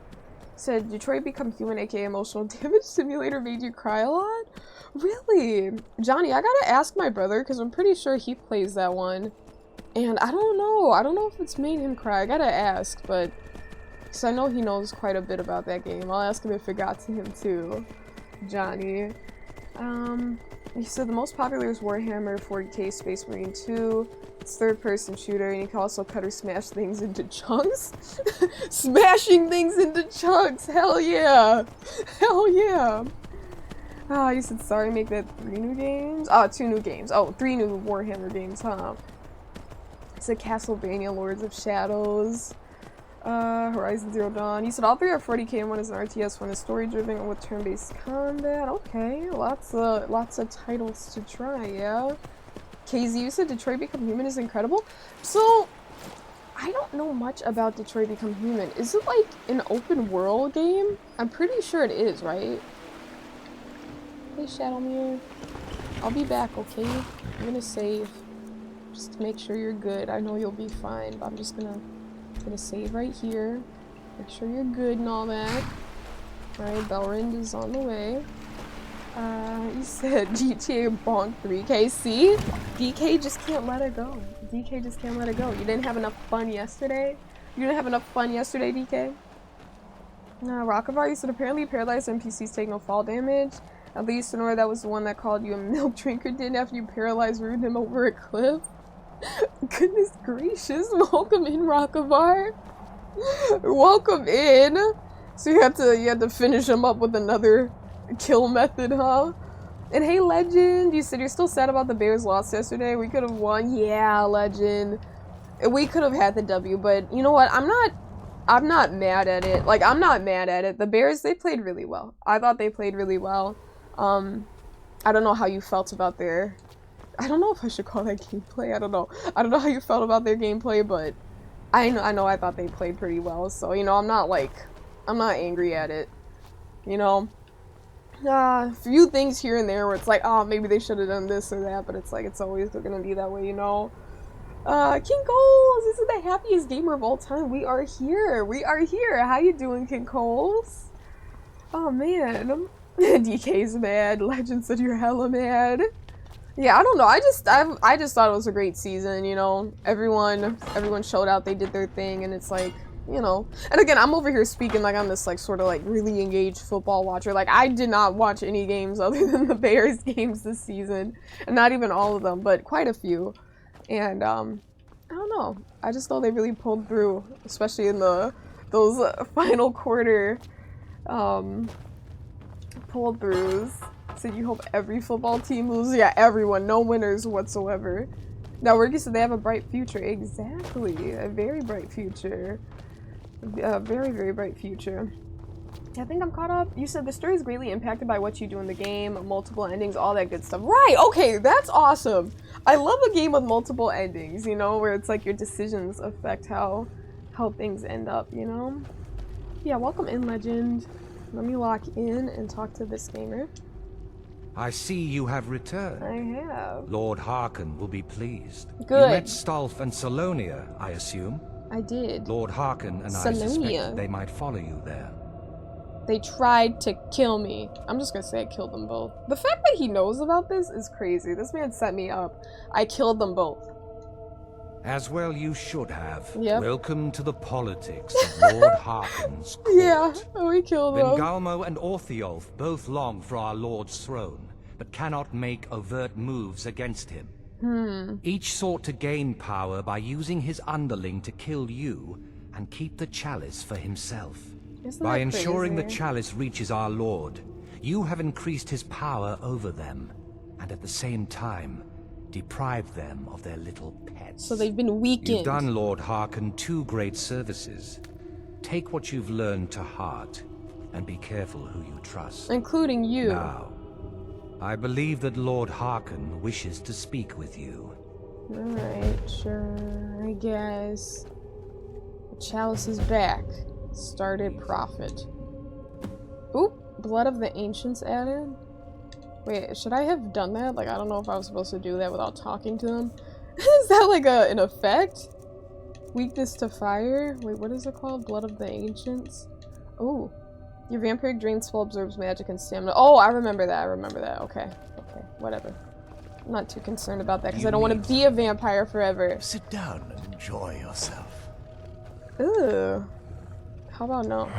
Speaker 1: Said Detroit Become Human, aka Emotional Damage Simulator, made you cry a lot? Really? Johnny, I gotta ask my brother, because I'm pretty sure he plays that one. And I don't know. I don't know if it's made him cry. I gotta ask, but... because I know he knows quite a bit about that game. I'll ask him if it got to him too. Johnny. He said the most popular is Warhammer 40k Space Marine 2. It's third-person shooter, and you can also cut or smash things into chunks. Smashing things into chunks! Hell yeah! Hell yeah! Ah, you said sorry, make that 3 new games? Oh, 2 new games. Oh, 3 new Warhammer games, huh? He said Castlevania, Lords of Shadows, Horizon Zero Dawn. You said all 3 are 40k and one is an RTS, one is story-driven and with turn-based combat. Okay, lots of titles to try, yeah? KZ, you said Detroit Become Human is incredible? So, I don't know much about Detroit Become Human. Is it like an open world game? I'm pretty sure it is, right? Hey Shadowmere. I'll be back, okay? I'm gonna save. Just to make sure you're good. I know you'll be fine, but I'm just gonna save right here. Make sure you're good and all that. Alright, Belrind is on the way. He said GTA Bonk 3K. See? DK just can't let it go. DK just can't let it go. You didn't have enough fun yesterday? You didn't have enough fun yesterday, DK? Rockabar, you said apparently paralyzed NPCs take no fall damage. At least Sonora, that was the one that called you a milk drinker, didn't after you paralyzed rooted him over a cliff. Goodness gracious, welcome in, Rockabar. Welcome in. So you had to finish him up with another kill method, huh? And hey, Legend, you said you're still sad about the Bears loss yesterday. We could have won. Yeah, Legend. We could have had the W, but you know what? I'm not mad at it. Like, I'm not mad at it. The Bears, they played really well. I thought they played really well. I don't know how you felt about their... I don't know if I should call that gameplay. I don't know. I don't know how you felt about their gameplay, but I know I thought they played pretty well. So, you know, I'm not angry at it. You know? A few things here and there where it's like, oh, maybe they should have done this or that, but it's like, it's always gonna be that way, you know? King Coles, this is the happiest gamer of all time. We are here. We are here. How you doing, King Coles? Oh, man. DK's mad. Legend said you're hella mad. Yeah, I don't know. I just thought it was a great season, you know? Everyone showed out. They did their thing, and it's like, you know. And again, I'm over here speaking like I'm this, like, sort of, like, really engaged football watcher. Like, I did not watch any games other than the Bears games this season. And not even all of them, but quite a few. And, I don't know. I just thought they really pulled through, especially in those final quarter, pull-throughs. So you hope every football team loses? Yeah, everyone. No winners whatsoever. Now, Ricky said they have a bright future. Exactly. A very bright future. A very, very bright future. I think I'm caught up. You said the story is greatly impacted by what you do in the game, multiple endings, all that good stuff. Right, okay, that's awesome. I love a game with multiple endings, you know, where it's like your decisions affect how things end up, you know? Yeah, welcome in, Legend. Let me lock in and talk to this gamer.
Speaker 8: I see you have returned.
Speaker 1: I have.
Speaker 8: Lord Harkon will be pleased.
Speaker 1: Good.
Speaker 8: You met Stolf and Salonia, I assume?
Speaker 1: I did.
Speaker 8: Lord Harkon and
Speaker 1: Salonia.
Speaker 8: I suspect they might follow you there.
Speaker 1: They tried to kill me. I'm just gonna say I killed them both. The fact that he knows about this is crazy. This man set me up. I killed them both.
Speaker 8: As well you should have.
Speaker 1: Yep.
Speaker 8: Welcome to the politics of Lord Harkon's court.
Speaker 1: Yeah, we killed them.
Speaker 8: Vengalmo and Orthiolf both long for our Lord's throne, but cannot make overt moves against him. Each sought to gain power by using his underling to kill you and keep the chalice for himself. By ensuring the chalice reaches our Lord, you have increased his power over them, and at the same time, deprived them of their little pets.
Speaker 1: So they've been weakened.
Speaker 8: You've done Lord Harkon 2 great services. Take what you've learned to heart, and be careful who you trust.
Speaker 1: Including you.
Speaker 8: Now, I believe that Lord Harkon wishes to speak with you.
Speaker 1: Alright, sure, I guess. The chalice is back. Started profit. Oop, blood of the ancients added. Wait, should I have done that? Like, I don't know if I was supposed to do that without talking to them. Is that like an effect? Weakness to fire? Wait, what is it called? Blood of the ancients? Oh, your vampiric drain spell absorbs magic and stamina. Oh, I remember that. Okay, whatever. I'm not too concerned about that because I don't want to be a vampire forever.
Speaker 3: Sit down and enjoy yourself.
Speaker 1: Ooh. How about no?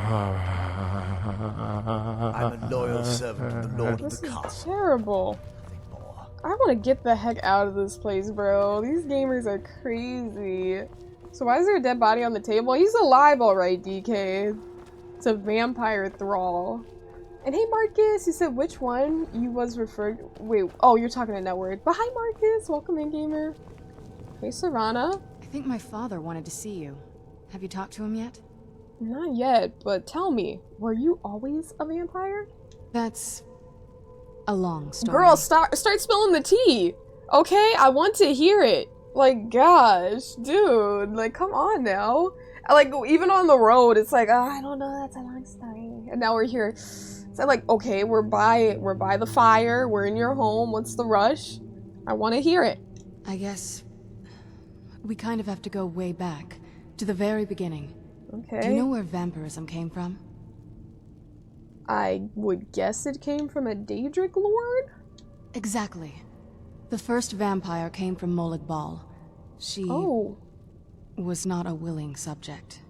Speaker 3: I'm a loyal servant of the Lord of
Speaker 1: This
Speaker 3: the
Speaker 1: is
Speaker 3: Castle.
Speaker 1: terrible.
Speaker 3: Nothing more.
Speaker 1: I want to get the heck out of this place, bro. These gamers are crazy. So why is there a dead body on the table? He's alive, alright, DK. It's a vampire thrall. And hey, Marcus, you said which one you was referred... Wait, oh, you're talking to Netword. But hi, Marcus. Welcome in, gamer. Hey, Serana.
Speaker 9: I think my father wanted to see you. Have you talked to him yet?
Speaker 1: Not yet, but tell me, were you always a vampire?
Speaker 9: That's a long story.
Speaker 1: Girl, start spilling the tea. Okay, I want to hear it. Like, gosh, dude, like, come on now. Like, even on the road, it's like, oh, I don't know, that's a long story. And now we're here. So like, okay, we're by the fire. We're in your home. What's the rush? I want to hear it.
Speaker 9: I guess we kind of have to go way back to the very beginning.
Speaker 1: Okay.
Speaker 9: Do you know where vampirism came from?
Speaker 1: I would guess it came from a Daedric lord?
Speaker 9: Exactly. The first vampire came from Molag Bal. She
Speaker 1: Oh.
Speaker 9: was not a willing subject,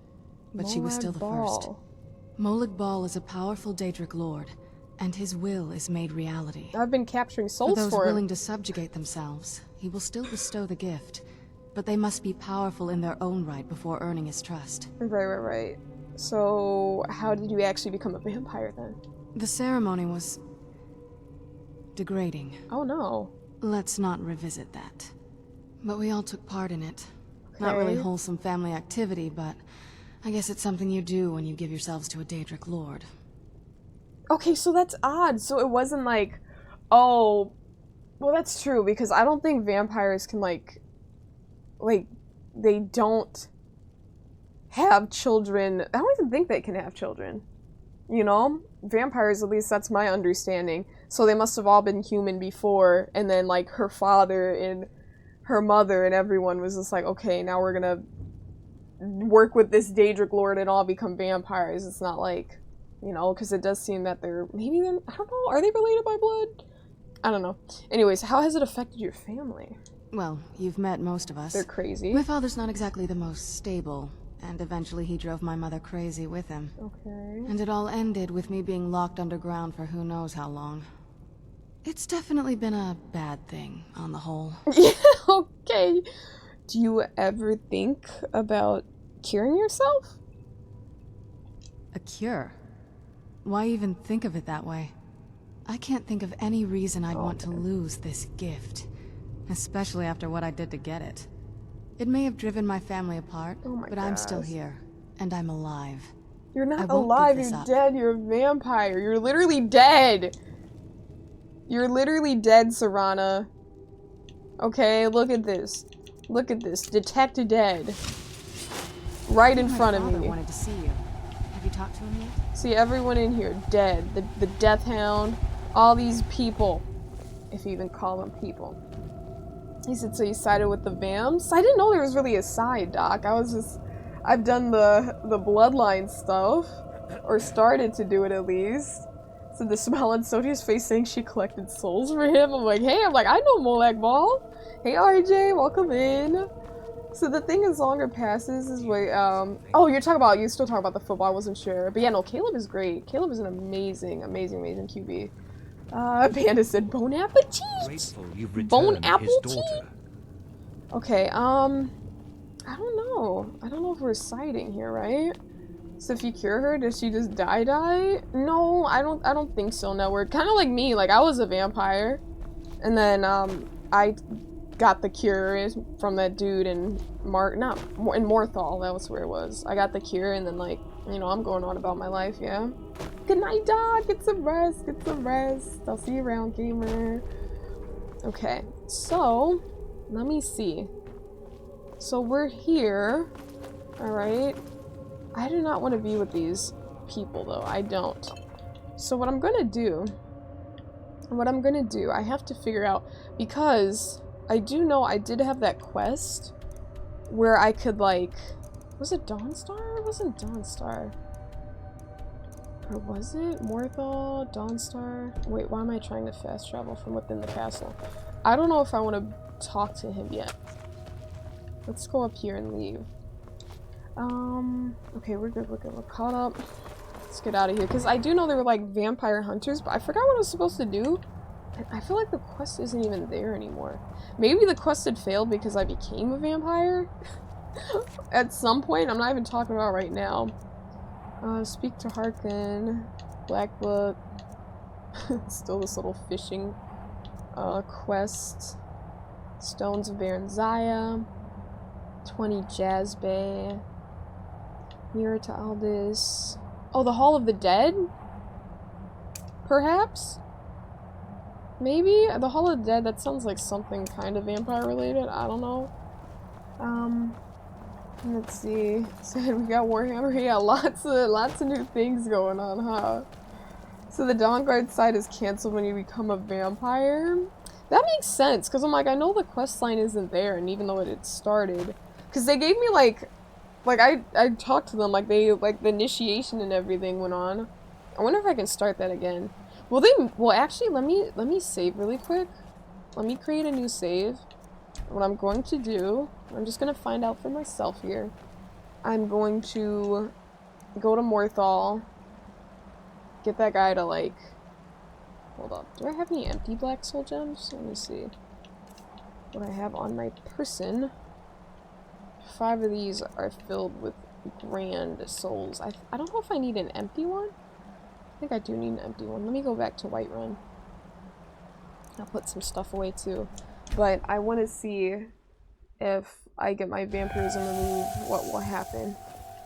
Speaker 9: but she was still the first.
Speaker 1: Ball.
Speaker 9: Molag Bal is a powerful Daedric lord, and his will is made reality.
Speaker 1: I've been capturing
Speaker 9: For
Speaker 1: souls
Speaker 9: those
Speaker 1: for him.
Speaker 9: willing to subjugate themselves, he will still bestow the gift, but they must be powerful in their own right before earning his trust.
Speaker 1: Right. So, how did you actually become a vampire then?
Speaker 9: The ceremony was degrading.
Speaker 1: Oh no.
Speaker 9: Let's not revisit that. But we all took part in it. Not really
Speaker 1: Okay.
Speaker 9: wholesome family activity, but I guess it's something you do when you give yourselves to a Daedric lord.
Speaker 1: Okay, so that's odd. So it wasn't like, oh, well, that's true because I don't think vampires can like they don't have children. I don't even think they can have children. You know, vampires, at least that's my understanding. So they must have all been human before, and then like her father and her mother and everyone was just like, okay, now we're gonna work with this Daedric lord and all become vampires. It's not like, you know, because it does seem that they're, maybe they're, I don't know, are they related by blood? I don't know. Anyways, how has it affected your family?
Speaker 9: Well, you've met most of us.
Speaker 1: They're crazy.
Speaker 9: My father's not exactly the most stable, and eventually he drove my mother crazy with him.
Speaker 1: Okay.
Speaker 9: And it all ended with me being locked underground for who knows how long. It's definitely been a bad thing, on the whole.
Speaker 1: Yeah, okay. Do you ever think about curing yourself?
Speaker 9: A cure? Why even think of it that way? I can't think of any reason I'd want to lose this gift. Especially after what I did to get it. It may have driven my family apart, but I'm still here. And I'm alive.
Speaker 1: You're
Speaker 9: I
Speaker 1: not
Speaker 9: won't
Speaker 1: alive,
Speaker 9: give this
Speaker 1: you're
Speaker 9: up.
Speaker 1: dead, you're a vampire. You're literally dead. You're literally dead, Serana. Okay, look at this. Look at this. Detect dead. Right in front of
Speaker 9: My father
Speaker 1: me.
Speaker 9: wanted to see you. Have you talked to him yet?
Speaker 1: See, everyone in here dead. The Death Hound. All these people. If you even call them people. He said, so you sided with the Vamps? I didn't know there was really a side, Doc. I've done the bloodline stuff. Or started to do it at least. So the smile on Sodia's face saying she collected souls for him. I'm like, I know Molag Bal. Hey RJ, welcome in. So the thing is, longer passes is wait, oh, you still talk about the football, I wasn't sure. But yeah, no, Caleb is great. Caleb is an amazing QB. Panda said, bon appetit!
Speaker 8: Grateful you've
Speaker 1: Bon
Speaker 8: returned his
Speaker 1: appetit!
Speaker 8: daughter.
Speaker 1: Okay, I don't know. I don't know if we're siding here, right? So if you cure her, does she just die? No, I don't think so. No, we're kind of like me. Like, I was a vampire. And then, I got the cure from that dude in Morthal. That was where it was. I got the cure and then, like, you know, I'm going on about my life, yeah? Good night, dog. Get some rest. Get some rest. I'll see you around, gamer. Okay, so, let me see. So we're here. Alright. I do not want to be with these people, though. I don't. So what I'm gonna do, I have to figure out, because I do know I did have that quest where I could, like, was it Dawnstar? It wasn't Dawnstar. Or was it Morthal, Dawnstar? Wait, why am I trying to fast travel from within the castle? I don't know if I want to talk to him yet. Let's go up here and leave. Okay, we're good, we're caught up. Let's get out of here, because I do know they were, like, vampire hunters, but I forgot what I was supposed to do. And I feel like the quest isn't even there anymore. Maybe the quest had failed because I became a vampire? At some point, I'm not even talking about right now. Speak to Harkin. Black Book. Still this little fishing, quest. Stones of Baron Zaya. 20 Jazz Bay. Mirror to Aldous. Oh, the Hall of the Dead? Perhaps? Maybe? The Hall of the Dead, that sounds like something kind of vampire related. I don't know. Let's see. So we got Warhammer. Yeah, lots of new things going on, huh? So the Dawnguard side is canceled when you become a vampire. That makes sense, because I'm like, I know the quest line isn't there, and even though it had started, because they gave me like I talked to them, like the initiation and everything went on. I wonder if I can start that again. Well, actually, let me save really quick. Let me create a new save. what I'm going to do, I'm just gonna find out for myself here. I'm going to go to Morthal, get that guy to, like, hold up. Do I have any empty black soul gems? Let me see what I have on my person. 5 of these are filled with grand souls. I don't know if I need an empty one. I think I do need an empty one. Let me go back to Whiterun. I'll put some stuff away too. But I want to see if I get my vampirism removed, what will happen.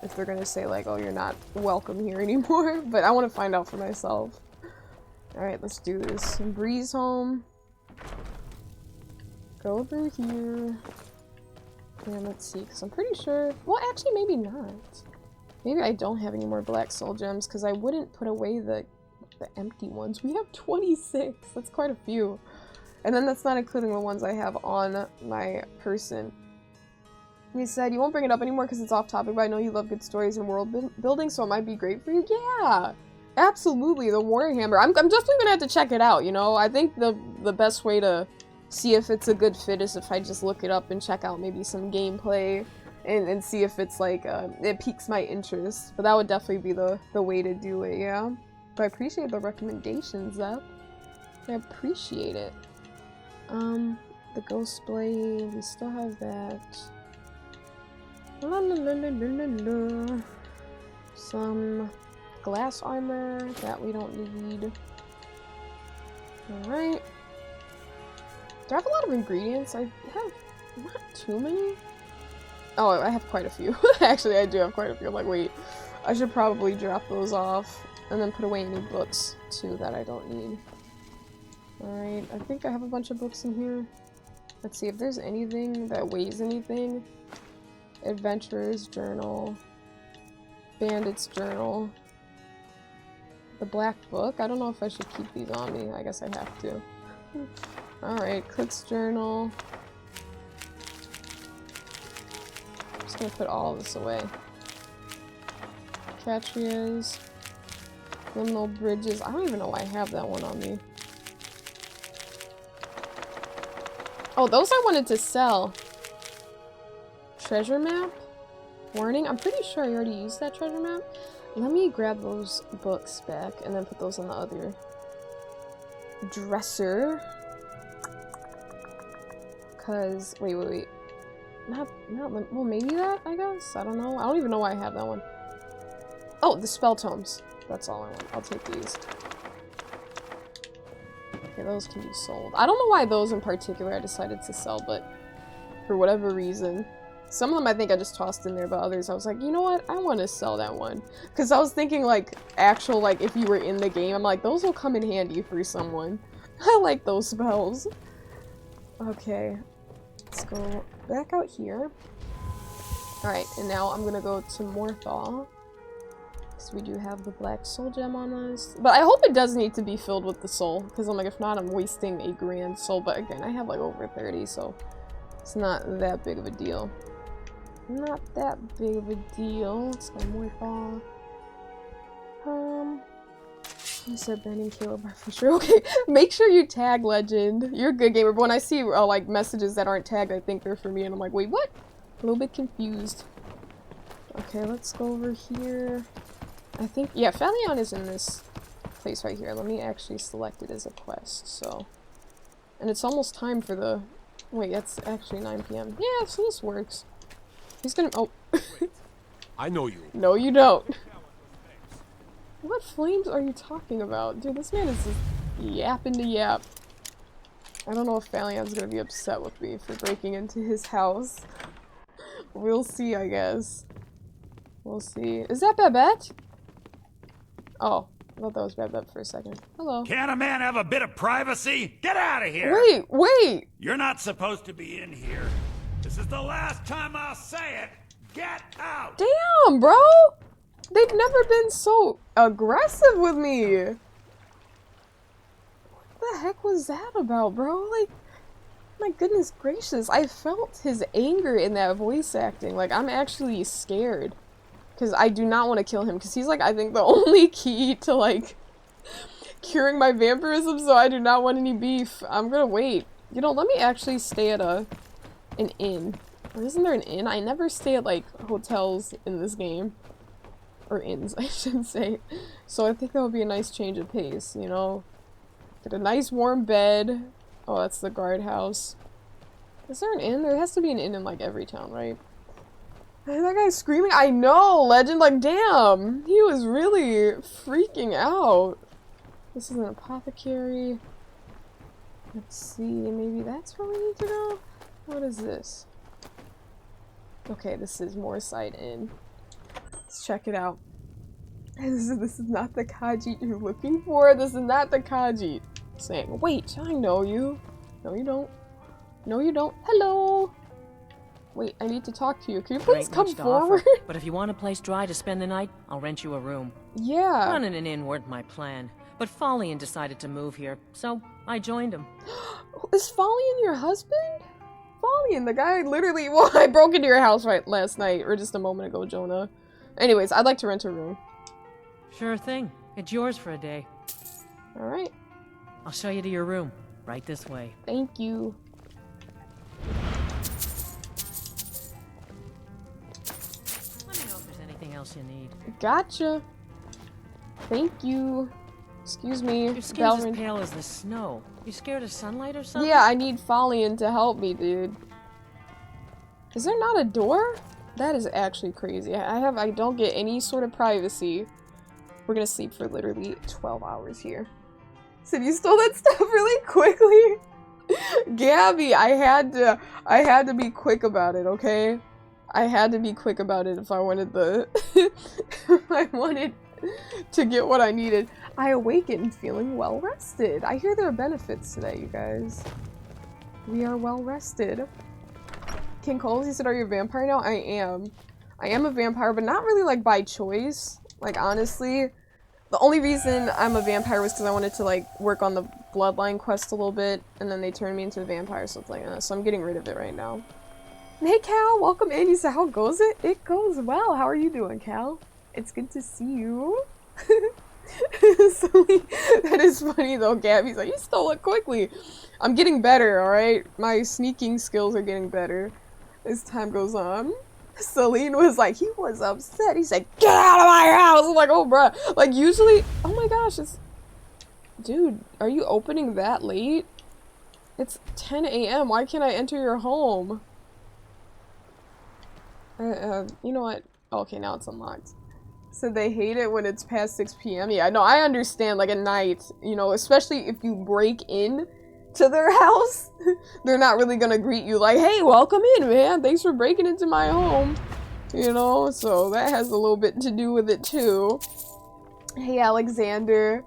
Speaker 1: If they're gonna say like, oh, you're not welcome here anymore. But I want to find out for myself. Alright, let's do this. Breeze home. Go over here. And let's see, because I'm pretty sure... Well, actually, maybe not. Maybe I don't have any more black soul gems, because I wouldn't put away the empty ones. We have 26! That's quite a few. And then that's not including the ones I have on my person. He said, you won't bring it up anymore because it's off topic, but I know you love good stories and world building, so it might be great for you. Yeah! Absolutely, the Warhammer. I'm definitely gonna have to check it out, you know? I think the best way to see if it's a good fit is if I just look it up and check out maybe some gameplay and see if it's like, it piques my interest. But that would definitely be the way to do it, yeah? But I appreciate the recommendations, Zep. I appreciate it. The Ghost Blade, we still have that. La, la, la, la, la, la. Some glass armor that we don't need. Alright. Do I have a lot of ingredients? I have not too many. Oh, I have quite a few. Actually, I do have quite a few. I'm like, wait, I should probably drop those off and then put away any books, too, that I don't need. Alright, I think I have a bunch of books in here. Let's see if there's anything that weighs anything. Adventurer's Journal. Bandit's Journal. The Black Book. I don't know if I should keep these on me. I guess I have to. Alright, Cook's Journal. I'm just gonna put all of this away. Catrias. Liminal Bridges. I don't even know why I have that one on me. Oh, those I wanted to sell. Treasure map? Warning? I'm pretty sure I already used that treasure map. Let me grab those books back and then put those in the other dresser. Cause, wait. Not, well, maybe that, I guess? I don't know. I don't even know why I have that one. Oh, the spell tomes. That's all I want. I'll take these. Okay, those can be sold. I don't know why those in particular I decided to sell, but for whatever reason. Some of them I think I just tossed in there, but others I was like, you know what? I want to sell that one. Because I was thinking like, actual, like, if you were in the game, I'm like, those will come in handy for someone. I like those spells. Okay. Let's go back out here. Alright, and now I'm gonna go to Morthal. Because we do have the black soul gem on us. But I hope it does need to be filled with the soul. Because I'm like, if not, I'm wasting a grand soul. But again, I have like over 30, so it's not that big of a deal. Not that big of a deal. Let's go Morthal. You said Ben and Caleb are for sure. Okay, make sure you tag Legend. You're a good gamer, but when I see like messages that aren't tagged, I think they're for me, and I'm like, wait, what? A little bit confused. Okay, let's go over here. I think, yeah, Falion is in this place right here. Let me actually select it as a quest, so. And it's almost time for the, wait, that's actually 9 p.m. Yeah, so this works. He's gonna, oh.
Speaker 3: I know you.
Speaker 1: No, you don't. What flames are you talking about? Dude, this man is just yapping to yap. I don't know if Falion's gonna be upset with me for breaking into his house. We'll see, I guess. We'll see. Is that Babette? Oh, I thought that was Babette for a second. Hello.
Speaker 10: Can't a man have a bit of privacy? Get out of here!
Speaker 1: Wait!
Speaker 10: You're not supposed to be in here. This is the last time I'll say it. Get out!
Speaker 1: Damn, bro! They've never been so aggressive with me. What the heck was that about, bro? Like, my goodness gracious. I felt his anger in that voice acting. Like, I'm actually scared. Because I do not want to kill him. Because he's, like, I think the only key to, like, curing my vampirism. So I do not want any beef. I'm gonna wait. You know, let me actually stay at a An inn. Or isn't there an inn? I never stay at, like, hotels in this game. Or inns, I should say. So I think that would be a nice change of pace, you know? Get a nice warm bed. Oh, that's the guardhouse. Is there an inn? There has to be an inn in, like, every town, right? That guy's screaming. I know! Legend, like, damn! He was really freaking out. This is an apothecary. Let's see, maybe that's where we need to go? What is this? Okay, this is Moorside Inn. Let's check it out. This is not the Khajiit you're looking for. This is not the Khajiit. Saying, wait, I know you. No, you don't. No, you don't. Hello! Wait, I need to talk to you. Can you please come forward?
Speaker 4: But if you want a place dry to spend the night, I'll rent you a room.
Speaker 1: Yeah.
Speaker 4: Running an inn weren't my plan, but Falian decided to move here, so I joined him.
Speaker 1: Is Falian your husband? Falian, the guy literally, well, I broke into your house right last night, or just a moment ago, Jonah. Anyways, I'd like to rent a room.
Speaker 4: Sure thing. It's yours for a day.
Speaker 1: Alright.
Speaker 4: I'll show you to your room. Right this way.
Speaker 1: Thank you.
Speaker 4: Let me know if there's anything else you need.
Speaker 1: Gotcha. Thank you. Excuse me.
Speaker 4: Your skin's as pale as the snow. You scared of sunlight or something?
Speaker 1: Yeah, I need Falian to help me, dude. Is there not a door? That is actually crazy. I don't get any sort of privacy. We're gonna sleep for literally 12 hours here. So you stole that stuff really quickly? Gabby, I had to be quick about it, okay? I had to be quick about it if I wanted the if I wanted to get what I needed. I awakened feeling well rested. I hear there are benefits to that, you guys. We are well rested. King Coles, he said, are you a vampire now? I am. I am a vampire, but not really like by choice. Like honestly, the only reason I'm a vampire was because I wanted to like work on the bloodline quest a little bit, and then they turned me into a vampire, something like that. So I'm getting rid of it right now. Hey Cal, welcome in. You said, how goes it? It goes well. How are you doing, Cal? It's good to see you. That is funny though, Gabby's like, you stole it quickly. I'm getting better, alright? My sneaking skills are getting better as time goes on. Celine was like, he was upset. He said, get out of my house! I'm like, oh bruh. Like usually, oh my gosh, it's... Dude, are you opening that late? It's 10 a.m. Why can't I enter your home? You know what? Okay, now it's unlocked. So they hate it when it's past 6 p.m. Yeah, no, I understand, like at night, you know, especially if you break in to their house, they're not really gonna greet you like, hey, welcome in, man. Thanks for breaking into my home. You know, so that has a little bit to do with it too. Hey, Alexander.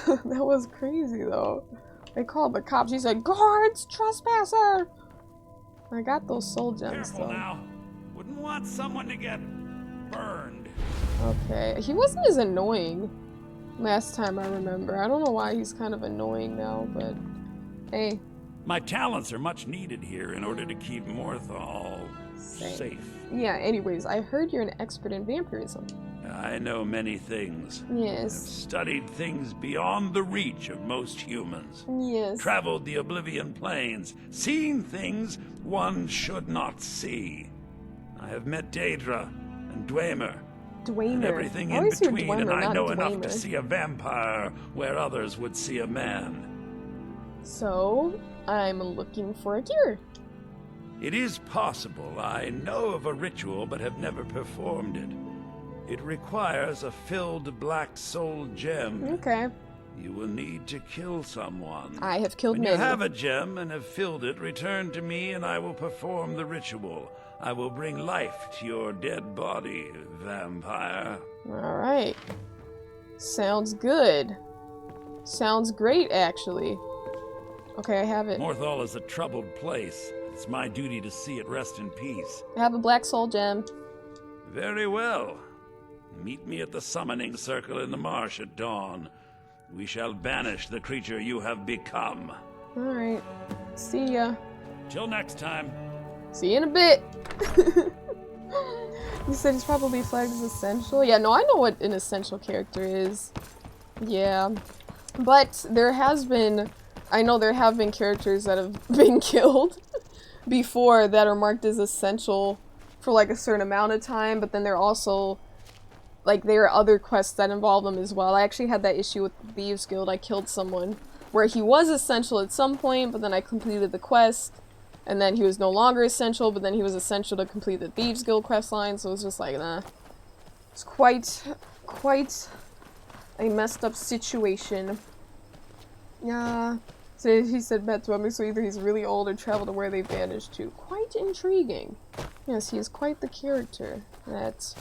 Speaker 1: That was crazy though. They called the cops. He said, guards, trespasser. I got those soul gems
Speaker 10: Careful
Speaker 1: though.
Speaker 10: now. Wouldn't want someone to get burned.
Speaker 1: Okay, he wasn't as annoying last time I remember. I don't know why he's kind of annoying now, but hey.
Speaker 10: My talents are much needed here in order to keep Morthal safe.
Speaker 1: Yeah, anyways, I heard you're an expert in vampirism.
Speaker 10: I know many things.
Speaker 1: Yes.
Speaker 10: I've studied things beyond the reach of most humans.
Speaker 1: Yes.
Speaker 10: Traveled the Oblivion Plains, seen things one should not see. I have met Daedra and Dwemer. And everything in between, and I know enough to see a vampire where others would see a man.
Speaker 1: So, I'm looking for a cure.
Speaker 10: It is possible. I know of a ritual, but have never performed it. It requires a filled black soul gem.
Speaker 1: Okay.
Speaker 10: You will need to kill someone.
Speaker 1: I have killed many.
Speaker 10: When you have a gem and have filled it, return to me and I will perform the ritual. I will bring life to your dead body, vampire.
Speaker 1: Alright. Sounds good. Sounds great, actually. Okay, I have it.
Speaker 10: Morthal is a troubled place. It's my duty to see it rest in peace.
Speaker 1: I have a black soul gem.
Speaker 10: Very well. Meet me at the summoning circle in the marsh at dawn. We shall banish the creature you have become.
Speaker 1: Alright. See ya.
Speaker 10: Till next time.
Speaker 1: See you in a bit. You said he's probably flagged as essential. Yeah, no, I know what an essential character is. Yeah. But there has been... I know there have been characters that have been killed. before that are marked as essential for like a certain amount of time, but then they're also like there are other quests that involve them as well. I actually had that issue with the Thieves Guild. I killed someone where he was essential at some point, but then I completed the quest, and then he was no longer essential, but then he was essential to complete the Thieves Guild quest line, so it was just like, nah. It's quite a messed up situation. Yeah. So he said met Dwemer, so either he's really old or traveled to where they vanished to. Quite intriguing. Yes, he is quite the character. That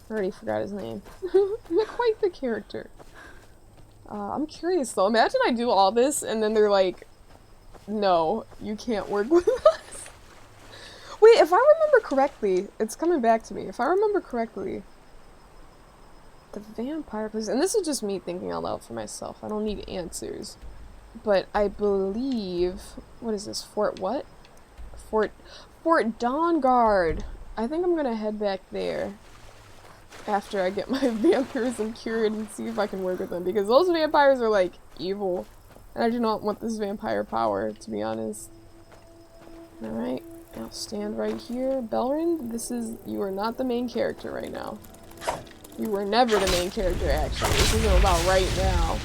Speaker 1: I already forgot his name. Quite the character. I'm curious though. Imagine I do all this and then they're like, no, you can't work with us. Wait, if I remember correctly, it's coming back to me. If I remember correctly, the vampire place, and this is just me thinking out loud for myself. I don't need answers. But I believe, what is this? Fort what? Fort Dawnguard. I think I'm gonna head back there after I get my vampirism cured and see if I can work with them, because those vampires are like evil and I do not want this vampire power, to be honest. Alright, I'll stand right here. Belrin, you are not the main character right now. You were never the main character, actually. This isn't about right now.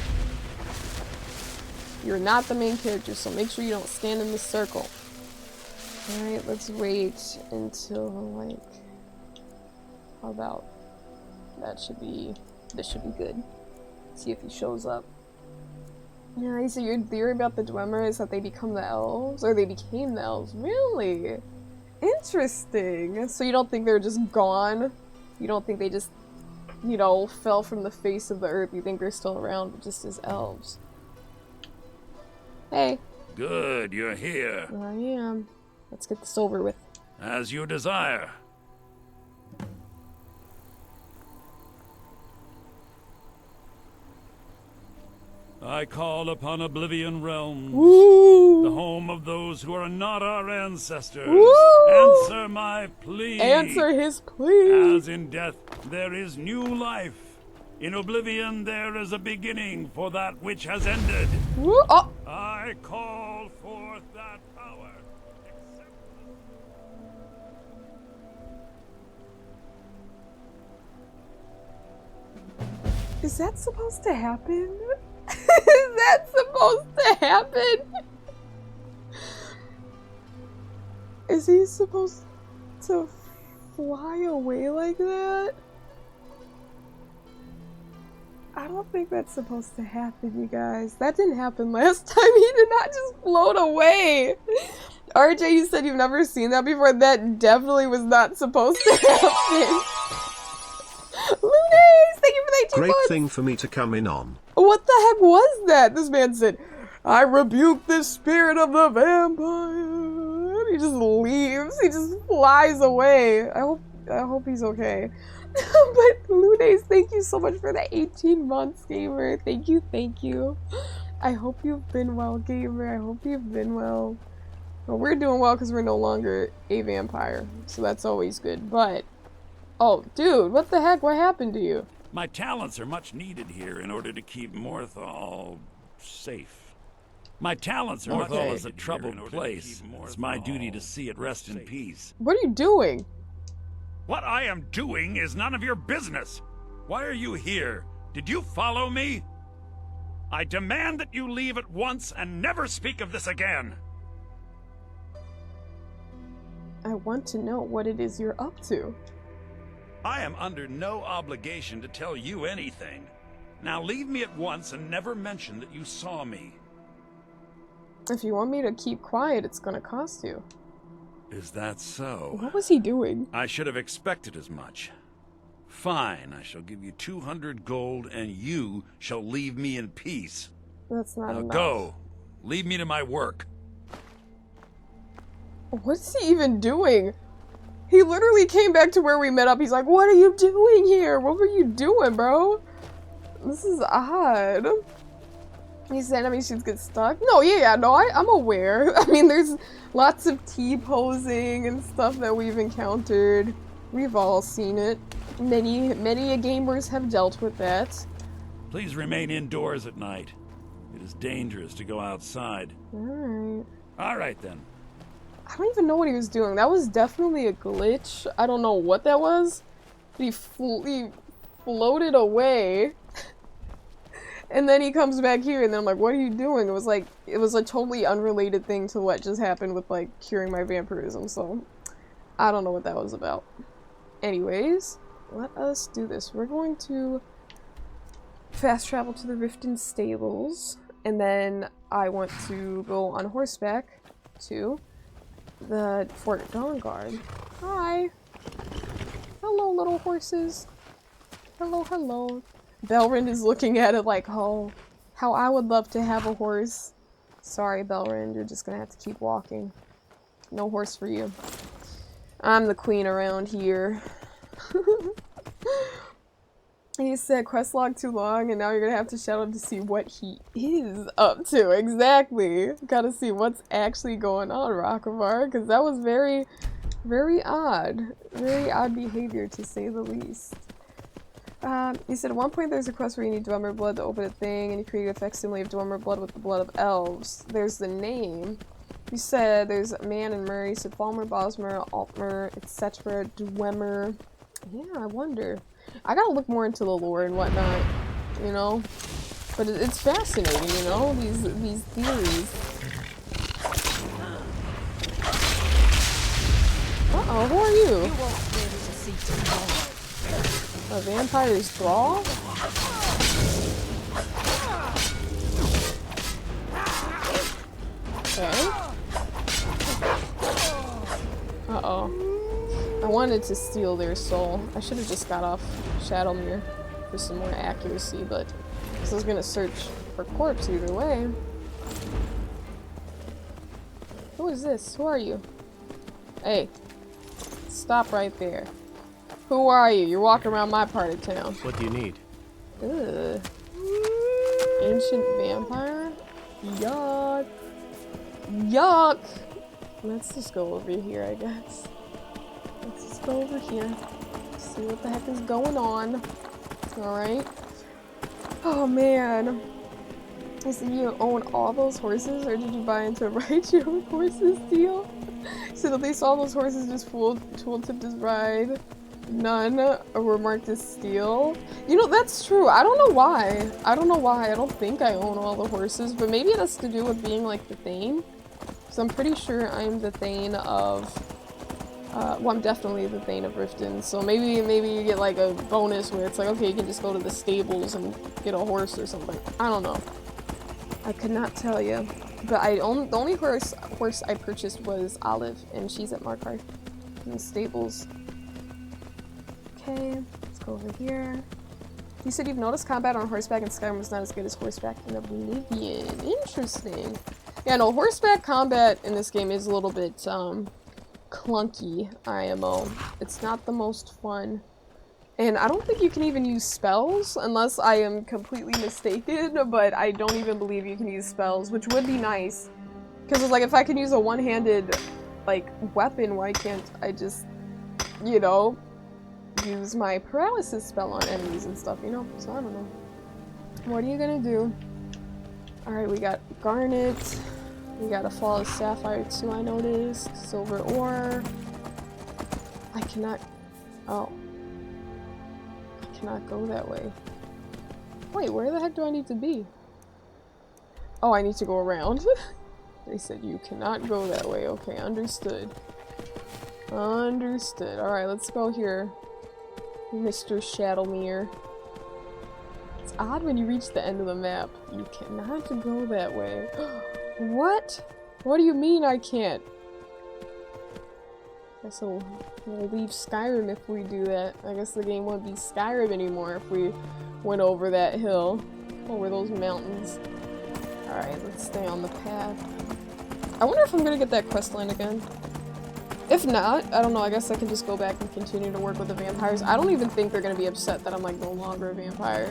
Speaker 1: You're not the main character, so make sure you don't stand in the circle. Alright, let's wait until, like, how about, this should be good. See if he shows up. Yeah, so your theory about the Dwemer is that they become the elves? Or they became the elves? Really? Interesting. So you don't think they're just gone? You don't think they just, you know, fell from the face of the earth? You think they're still around, but just as elves? Hey.
Speaker 10: Good, you're here.
Speaker 1: I am. Let's get this over with.
Speaker 10: As you desire. I call upon Oblivion Realms, the home of those who are not our ancestors. Answer my plea.
Speaker 1: Answer his plea.
Speaker 10: As in death there is new life, in Oblivion there is a beginning for that which has ended.
Speaker 1: Oh.
Speaker 10: I call forth that power.
Speaker 1: Is that supposed to happen? Is that supposed to happen? Is he supposed to fly away like that? I don't think that's supposed to happen, you guys. That didn't happen last time. He did not just float away. RJ, you said you've never seen that before. That definitely was not supposed to happen. Lunes, thank you for the 18
Speaker 2: Great
Speaker 1: months.
Speaker 2: thing for me to come in on.
Speaker 1: What the heck was that? This man said, I rebuke the spirit of the vampire. He just leaves. He just flies away. I hope he's okay. But Lunes, thank you so much for the 18 months, gamer. Thank you, thank you. I hope you've been well, gamer. I hope you've been well. Well, we're doing well because we're no longer a vampire, so that's always good. But, oh, dude, what the heck? What happened to you?
Speaker 10: My talents are much needed here in order to keep Morthal safe. My talents are Morthal is a troubled place. It's my duty to see it rest in peace.
Speaker 1: What are you doing?
Speaker 10: What I am doing is none of your business. Why are you here? Did you follow me? I demand that you leave at once and never speak of this again.
Speaker 1: I want to know what it is you're up to.
Speaker 10: I am under no obligation to tell you anything. Now leave me at once and never mention that you saw me.
Speaker 1: If you want me to keep quiet, it's gonna cost you.
Speaker 10: Is that so?
Speaker 1: What was he doing?
Speaker 10: I should have expected as much. Fine, I shall give you 200 gold and you shall leave me in peace.
Speaker 1: That's not enough.
Speaker 10: Go. Leave me to my work.
Speaker 1: What's he even doing? He literally came back to where we met up. He's like, what are you doing here? What were you doing, bro? This is odd. He said enemies get stuck. No, no, I'm aware. I mean, there's lots of T-posing and stuff that we've encountered. We've all seen it. Many gamers have dealt with that.
Speaker 10: Please remain indoors at night. It is dangerous to go outside.
Speaker 1: Alright.
Speaker 10: Alright then.
Speaker 1: I don't even know what he was doing. That was definitely a glitch. I don't know what that was. But he floated away. And then he comes back here and then I'm like, what are you doing? It was like, it was a totally unrelated thing to what just happened with like curing my vampirism, so I don't know what that was about. Anyways, let us do this. We're going to fast travel to the Riften stables, and then I want to go on horseback to the Fort Dawnguard. Hi! Hello, little horses. Hello, hello. Belrind is looking at it like, oh, how I would love to have a horse. Sorry, Belrind, you're just gonna have to keep walking. No horse for you. I'm the queen around here. He said quest log too long, and now you're gonna have to shout him to see what he is up to. Exactly. Gotta see what's actually going on, Rockavar, because that was very, very odd. Very odd behavior, to say the least. You said at one point there's a quest where you need Dwemer blood to open a thing, and you create a facsimile of Dwemer blood with the blood of elves. There's the name. You said there's Man and Murray, so Falmer, Bosmer, Altmer, etc. Dwemer. Yeah, I wonder. I gotta look more into the lore and whatnot, you know? But it's fascinating, you know? These theories. Uh-oh, who are you? A vampire's thrall? Okay. Uh-oh. I wanted to steal their soul. I should have just got off Shadowmere for some more accuracy, but I was gonna search for corpse either way. Who is this? Who are you? Hey. Stop right there. Who are you? You're walking around my part of town.
Speaker 5: What do you need?
Speaker 1: Ugh. Ancient vampire? Yuck. Yuck! Let's just go over here, I guess. Let's just go over here. See what the heck is going on. Alright. Oh man. I said you own all those horses, or did you buy into a ride your own horses deal? So at least all those horses just tool-tipped his ride. None were marked as steal. You know, that's true. I don't know why. I don't know why. I don't think I own all the horses, but maybe it has to do with being like the Thane. So I'm pretty sure I'm the Thane of... well, I'm definitely the Thane of Riften, so maybe you get like a bonus where it's like, okay, you can just go to the stables and get a horse or something. I don't know. I could not tell you. But the only horse I purchased was Olive, and she's at Markarth in the stables. Okay, let's go over here. You said you've noticed combat on horseback in Skyrim was not as good as horseback in Oblivion. Interesting. Yeah, no, horseback combat in this game is a little bit, clunky, IMO. It's not the most fun. And I don't think you can even use spells, unless I am completely mistaken, but I don't even believe you can use spells, which would be nice. Because it's like, if I can use a one-handed, like, weapon, why can't I just, you know, use my paralysis spell on enemies and stuff, you know? So I don't know. What are you gonna do? Alright, we got Garnet. We got a Flawless Sapphire too, I noticed. Silver Ore. I cannot... Oh. I cannot go that way. Wait, where the heck do I need to be? Oh, I need to go around. They said you cannot go that way. Okay, understood. Understood. Alright, let's go here. Mr. Shadowmere. It's odd when you reach the end of the map. You cannot go that way. What? What do you mean I can't? Guess we'll leave Skyrim if we do that. I guess the game won't be Skyrim anymore if we went over that hill. Over those mountains. Alright, let's stay on the path. I wonder if I'm gonna get that questline again. If not, I don't know, I guess I can just go back and continue to work with the vampires. I don't even think they're gonna be upset that I'm like no longer a vampire.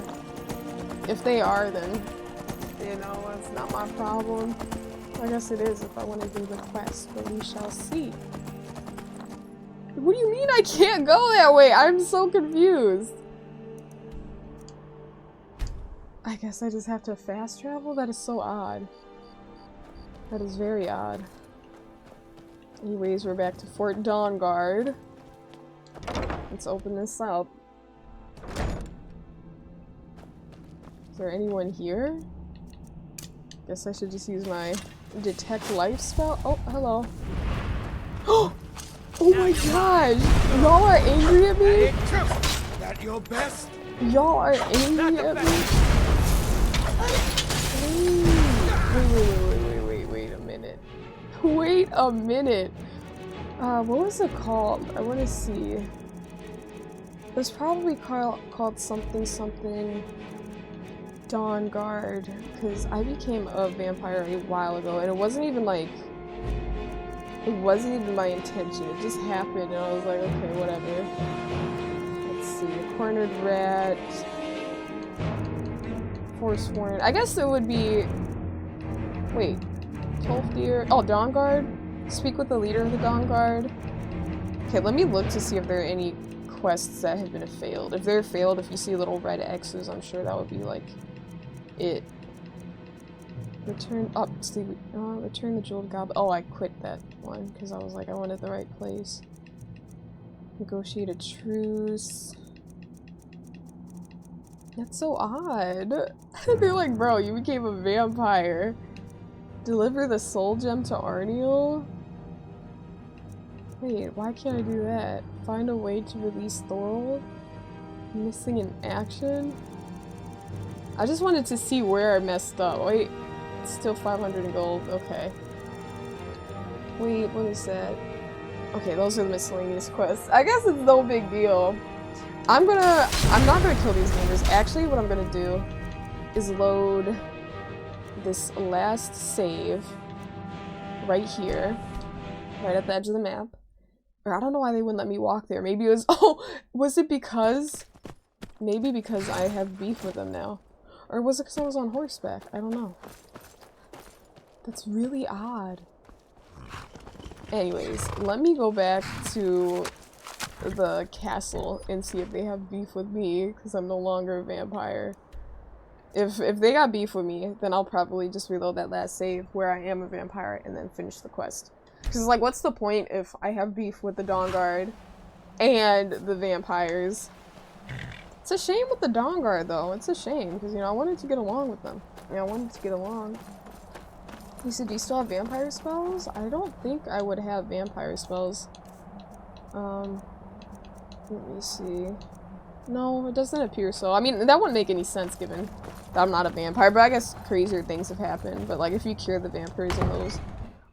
Speaker 1: If they are, then, you know, it's not my problem. I guess it is if I want to do the quest, but we shall see. What do you mean I can't go that way? I'm so confused. I guess I just have to fast travel? That is so odd. That is very odd. Anyways, we're back to Fort Dawnguard. Let's open this up. Is there anyone here? Guess I should just use my detect life spell. Oh, hello. Oh my gosh! Y'all are angry at me?
Speaker 3: That your best?
Speaker 1: Y'all are angry at me? Wait a minute. Wait a minute. What was it called? I want to see. It was probably called something Dawnguard, because I became a vampire a while ago, and it wasn't even my intention. It just happened, and I was like, okay, whatever. Let's see. Cornered rat. Forsworn. I guess it would be. Wait. Tolfdir. Oh, Dawnguard? Speak with the leader of the Dawnguard. Okay, let me look to see if there are any quests that have been failed. If they're failed, if you see little red X's, I'm sure that would be like it. Return up. Return the jeweled goblet. Oh, I quit that one because I was like, I wanted the right place. Negotiate a truce. That's so odd. They're like, bro, you became a vampire. Deliver the soul gem to Arniel? Wait, why can't I do that? Find a way to release Thorold? Missing in action? I just wanted to see where I messed up. Wait, it's still 500 in gold. Okay. Wait, what is that? Okay, those are the miscellaneous quests. I guess it's no big deal. I'm not gonna kill these gamers. Actually, what I'm gonna do is load this last save right here, right at the edge of the map. Or I don't know why they wouldn't let me walk there. Maybe it was, was it because, maybe because I have beef with them now. Or was it because I was on horseback? I don't know. That's really odd. Anyways, let me go back to the castle and see if they have beef with me, because I'm no longer a vampire. If they got beef with me, then I'll probably just reload that last save where I am a vampire and then finish the quest. Because, like, what's the point if I have beef with the Dawnguard and the vampires? It's a shame with the Dawnguard, though. It's a shame, because, you know, I wanted to get along with them. Yeah, I wanted to get along. You said, do you still have vampire spells? I don't think I would have vampire spells. Let me see. No, it doesn't appear so. I mean, that wouldn't make any sense given that I'm not a vampire, but I guess crazier things have happened. But, like, if you cure the vampirism, those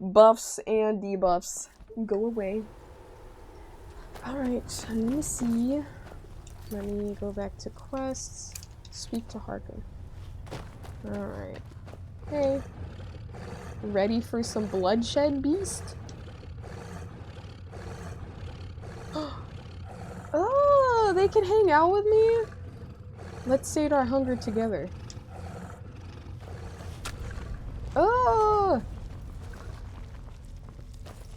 Speaker 1: buffs and debuffs go away. Alright, let me see. Let me go back to quests. Speak to Harkin. Alright. Hey. Ready for some bloodshed, beast? Oh, they can hang out with me? Let's sate our hunger together. Oh!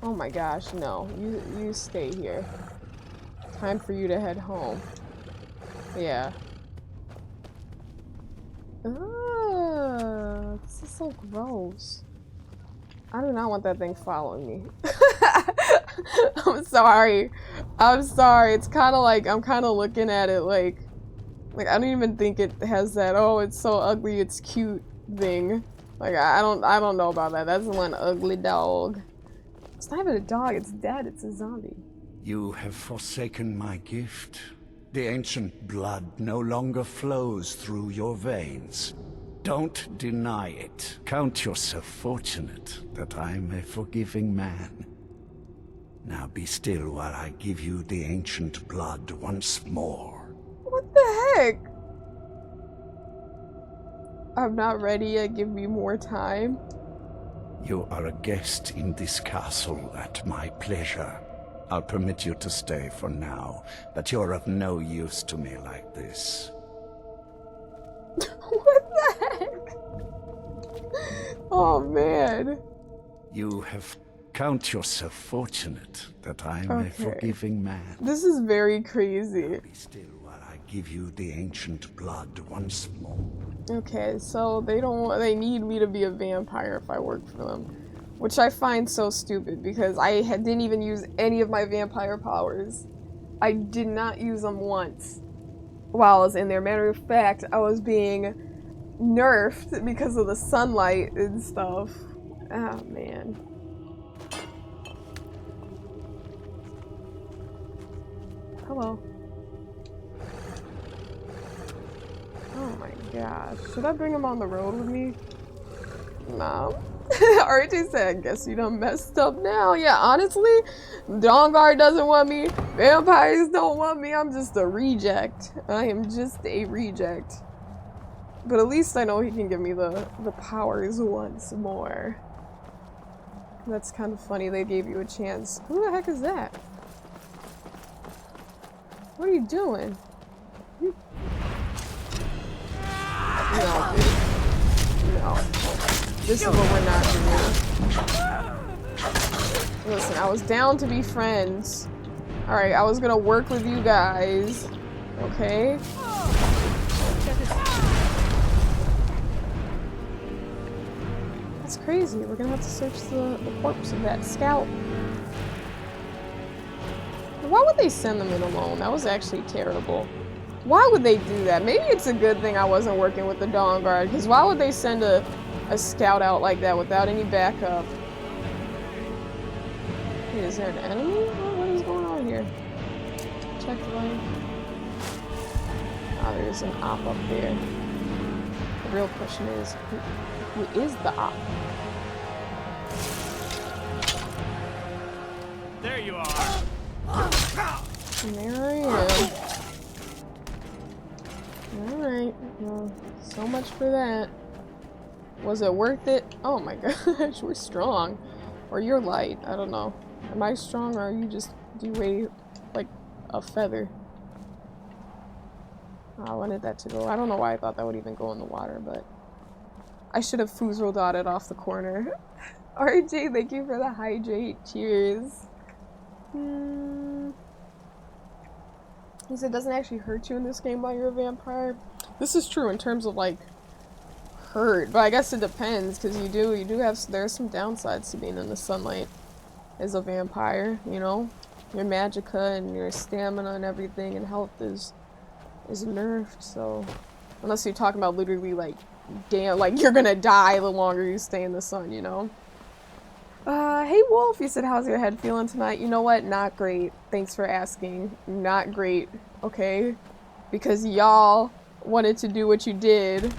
Speaker 1: Oh my gosh, no. You stay here. Time for you to head home. Yeah. Oh, this is so gross. I do not want that thing following me. I'm sorry. I'm sorry. It's kind of like, I'm kind of looking at it like I don't even think it has that, oh, it's so ugly, it's cute thing. Like, I don't know about that. That's one ugly dog. It's not even a dog, it's dead, it's a zombie.
Speaker 11: You have forsaken my gift. The ancient blood no longer flows through your veins. Don't deny it. Count yourself fortunate that I'm a forgiving man. Now be still while I give you the ancient blood once more.
Speaker 1: What the heck? I'm not ready yet, give me more time.
Speaker 11: You are a guest in this castle at my pleasure. I'll permit you to stay for now, but you're of no use to me like this.
Speaker 1: What the heck? Oh man.
Speaker 11: You have count yourself fortunate that I'm a forgiving man.
Speaker 1: This is very crazy.
Speaker 11: Be still while I give you the ancient blood once more.
Speaker 1: Okay, so they need me to be a vampire if I work for them. Which I find so stupid because I didn't even use any of my vampire powers. I did not use them once while I was in there. Matter of fact, I was being nerfed because of the sunlight and stuff. Oh, man. Hello. Oh my gosh. Should I bring him on the road with me? No. RJ said, I guess you done messed up now. Yeah, honestly, Dawnguard doesn't want me. Vampires don't want me. I'm just a reject. I am just a reject. But at least I know he can give me the powers once more. That's kind of funny they gave you a chance. Who the heck is that? What are you doing? No, dude. No. This is what we're not doing. Listen, I was down to be friends. Alright, I was gonna work with you guys. Okay? That's crazy. We're gonna have to search the corpse of that scout. Why would they send them in alone? That was actually terrible. Why would they do that? Maybe it's a good thing I wasn't working with the Dawnguard, because why would they send a scout out like that without any backup? Wait, is there an enemy? Oh, what is going on here? Check the light. Ah, there's an op up there. The real question is, who is the op?
Speaker 5: There you are.
Speaker 1: And there I am. Alright, well, so much for that. Was it worth it? Oh my gosh, we're strong. Or you're light, I don't know. Am I strong or are you just, do you weigh like a feather? Oh, I wanted that to go. I don't know why I thought that would even go in the water, but I should have foozle dotted off the corner. RJ, thank you for the hydrate. Cheers. He said it doesn't actually hurt you in this game while you're a vampire. This is true in terms of like hurt, but I guess it depends because you do have, there's some downsides to being in the sunlight as a vampire, you know? Your magicka and your stamina and everything and health is nerfed, so unless you're talking about literally like damn, like you're gonna die the longer you stay in the sun, you know? Hey Wolf, you said how's your head feeling tonight? You know what? Not great. Thanks for asking. Not great, okay? Because y'all wanted to do what you did.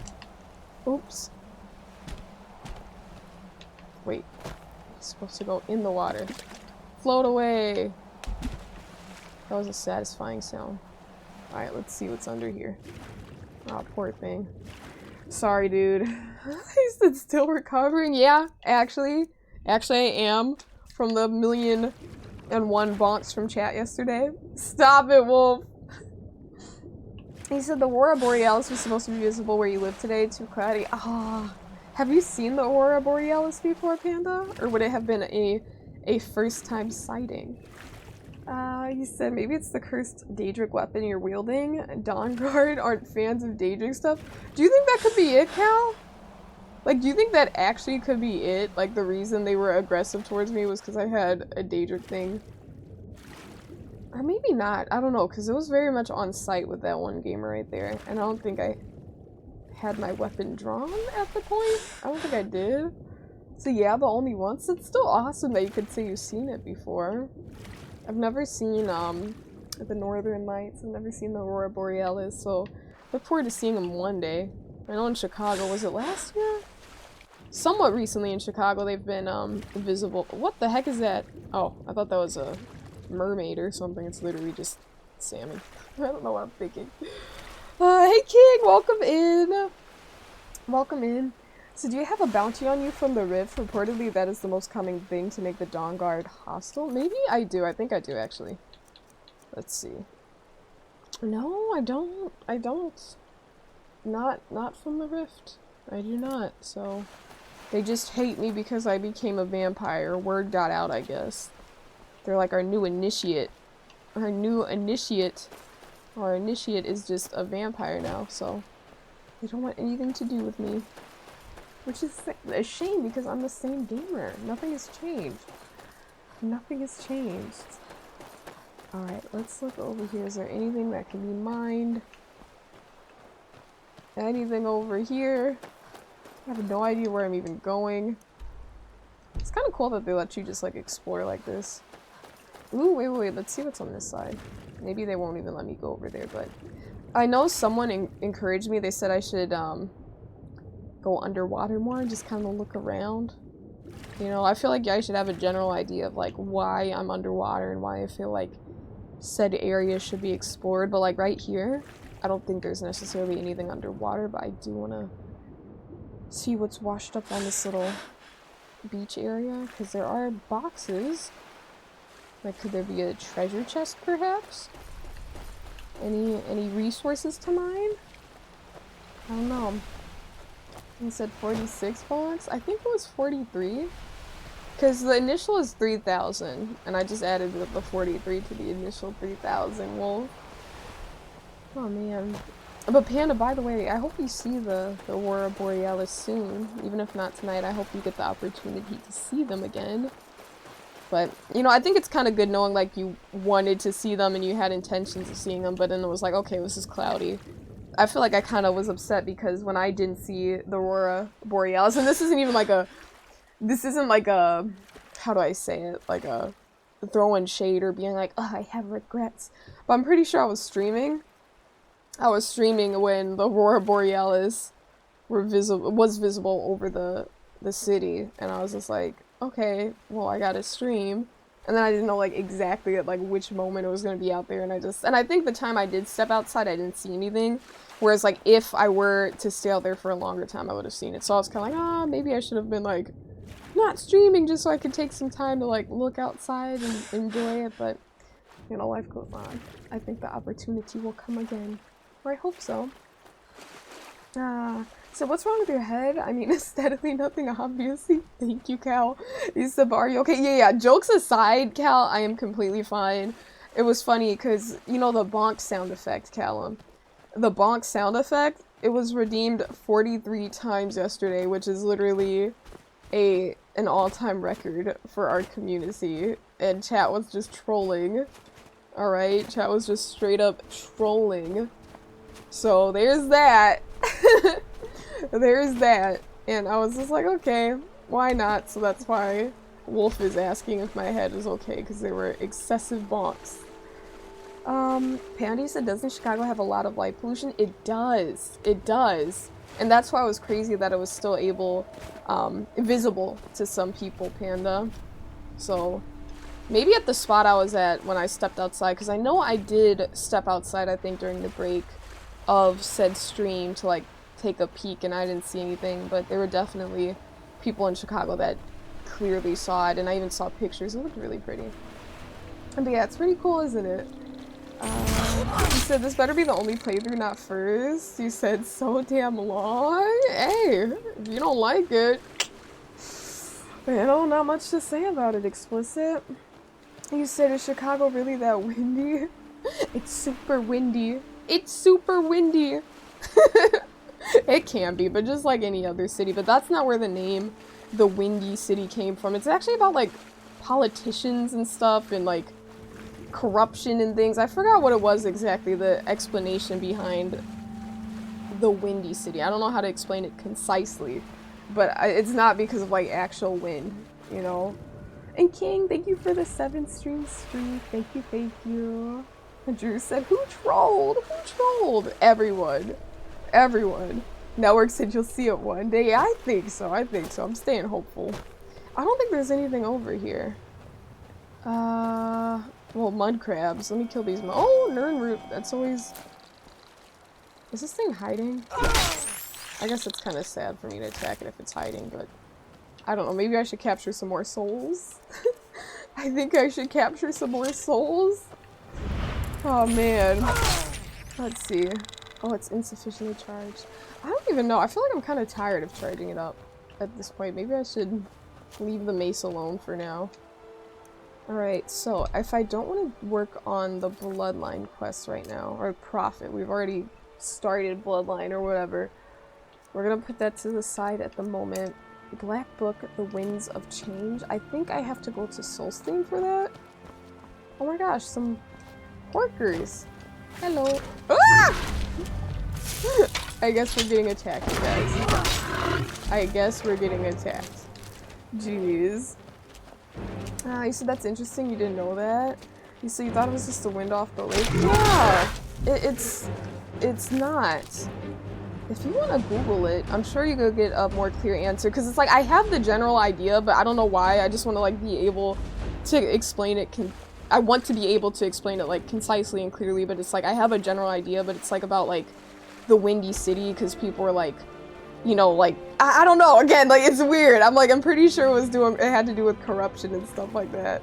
Speaker 1: Oops. Wait. It's supposed to go in the water. Float away. That was a satisfying sound. Alright, let's see what's under here. Oh, poor thing. Sorry, dude. He said still recovering? Yeah, actually I am from the 1,000,001 bonks from chat yesterday. Stop it, Wolf! He said the Aurora Borealis was supposed to be visible where you live today. Too cloudy. Ah, have you seen the Aurora Borealis before, Panda? Or would it have been a first-time sighting? He said maybe it's the cursed Daedric weapon you're wielding. Dawnguard aren't fans of Daedric stuff. Do you think that could be it, Cal? Like, do you think that actually could be it? Like, the reason they were aggressive towards me was because I had a Daedric thing? Or maybe not. I don't know, because it was very much on site with that one gamer right there. And I don't think I had my weapon drawn at the point. I don't think I did. So yeah, but only once. It's still awesome that you could say you've seen it before. I've never seen, the Northern Lights. I've never seen the Aurora Borealis, so look forward to seeing them one day. I know in Chicago, was it last year? Somewhat recently in Chicago, they've been, visible. What the heck is that? Oh, I thought that was a mermaid or something. It's literally just salmon. I don't know what I'm thinking. Hey King, welcome in. Welcome in. So do you have a bounty on you from the Rift? Reportedly that is the most common thing to make the Dawnguard hostile. Maybe I do. I think I do actually. Let's see. No, I don't. I don't. Not from the Rift. I do not. So they just hate me because I became a vampire. Word got out, I guess. They're like our new initiate. Our initiate is just a vampire now, so they don't want anything to do with me. Which is a shame because I'm the same gamer. Nothing has changed. Nothing has changed. Alright, let's look over here. Is there anything that can be mined? Anything over here? I have no idea where I'm even going. It's kind of cool that they let you just like explore like this. Ooh, wait, let's see what's on this side. Maybe they won't even let me go over there, but I know someone encouraged me. They said I should go underwater more and just kind of look around. You know, I feel like I should have a general idea of like why I'm underwater and why I feel like said area should be explored. But like right here, I don't think there's necessarily anything underwater, but I do want to see what's washed up on this little beach area because there are boxes. Like, could there be a treasure chest perhaps? Any resources to mine? I don't know. You said 46 bucks? I think it was 43. Because the initial is 3,000, and I just added the 43 to the initial 3,000. Well, oh man. But Panda, by the way, I hope you see the Aurora Borealis soon. Even if not tonight, I hope you get the opportunity to see them again. But, you know, I think it's kind of good knowing, like, you wanted to see them and you had intentions of seeing them, but then it was like, okay, this is cloudy. I feel like I kind of was upset because when I didn't see the Aurora Borealis, and this isn't even like a, how do I say it, like a throwing shade or being like, oh, I have regrets. But I'm pretty sure I was streaming. I was streaming when the Aurora Borealis was visible over the city, and I was just like, okay, well, I gotta stream. And then I didn't know like exactly at like which moment it was gonna be out there, and I think the time I did step outside I didn't see anything. Whereas like if I were to stay out there for a longer time I would have seen it. So I was kinda like, ah, maybe I should have been like not streaming just so I could take some time to like look outside and enjoy it, but you know, life goes on. I think the opportunity will come again. Or I hope so. So what's wrong with your head? I mean, aesthetically, nothing obviously. Thank you, Cal. You said, are you okay? Yeah. Jokes aside, Cal, I am completely fine. It was funny because, you know, the bonk sound effect, Callum. The bonk sound effect, it was redeemed 43 times yesterday, which is literally an all-time record for our community. And chat was just trolling. Alright? Chat was just straight up trolling. So there's that. There's that. And I was just like, okay, why not? So that's why Wolf is asking if my head is okay, because they were excessive bonks. Pandy said, doesn't Chicago have a lot of light pollution? It does. It does. And that's why it was crazy that it was still visible to some people, Panda. So maybe at the spot I was at when I stepped outside, because I know I did step outside, I think, during the break of said stream to like take a peek, and I didn't see anything, but there were definitely people in Chicago that clearly saw it, and I even saw pictures. It looked really pretty. But yeah, it's pretty cool, isn't it? You said this better be the only playthrough, not first. You said so damn long. Hey, if you don't like it, you know, not much to say about it. Explicit. You said, is Chicago really that windy? It's super windy. It's super windy. It can be, but just like any other city. But that's not where the name, the Windy City, came from. It's actually about like politicians and stuff and like corruption and things. I forgot what it was exactly, the explanation behind the Windy City. I don't know how to explain it concisely, but it's not because of like actual wind, you know. And King, thank you for the 7 stream streak. Thank you, thank you. Drew said, who trolled? Who trolled? Everyone. Everyone. Network said you'll see it one day. Yeah, I think so. I think so. I'm staying hopeful. I don't think there's anything over here. Well, mud crabs. Let me kill these. Oh, Nernroot. That's always... Is this thing hiding? I guess it's kind of sad for me to attack it if it's hiding, but... I don't know. Maybe I should capture some more souls. I think I should capture some more souls. Oh, man. Let's see. Oh, it's insufficiently charged. I don't even know. I feel like I'm kind of tired of charging it up at this point. Maybe I should leave the mace alone for now. Alright, so if I don't want to work on the Bloodline quest right now, or Prophet, we've already started Bloodline or whatever. We're gonna put that to the side at the moment. Black Book, The Winds of Change. I think I have to go to Solstheim for that. Oh my gosh, some porkers. Hello. Ah! I guess we're getting attacked, you guys. I guess we're getting attacked. Jeez. You said that's interesting, you didn't know that? You said you thought it was just the wind off the lake? Yeah! It's not. If you want to Google it, I'm sure you could get a more clear answer. Because it's like, I have the general idea, but I don't know why. I just want to like be able to explain it. I want to be able to explain it like concisely and clearly, but it's like, I have a general idea, but it's like about like the Windy City, because people were like, you know, like, I don't know, again, like, it's weird. I'm pretty sure it had to do with corruption and stuff like that.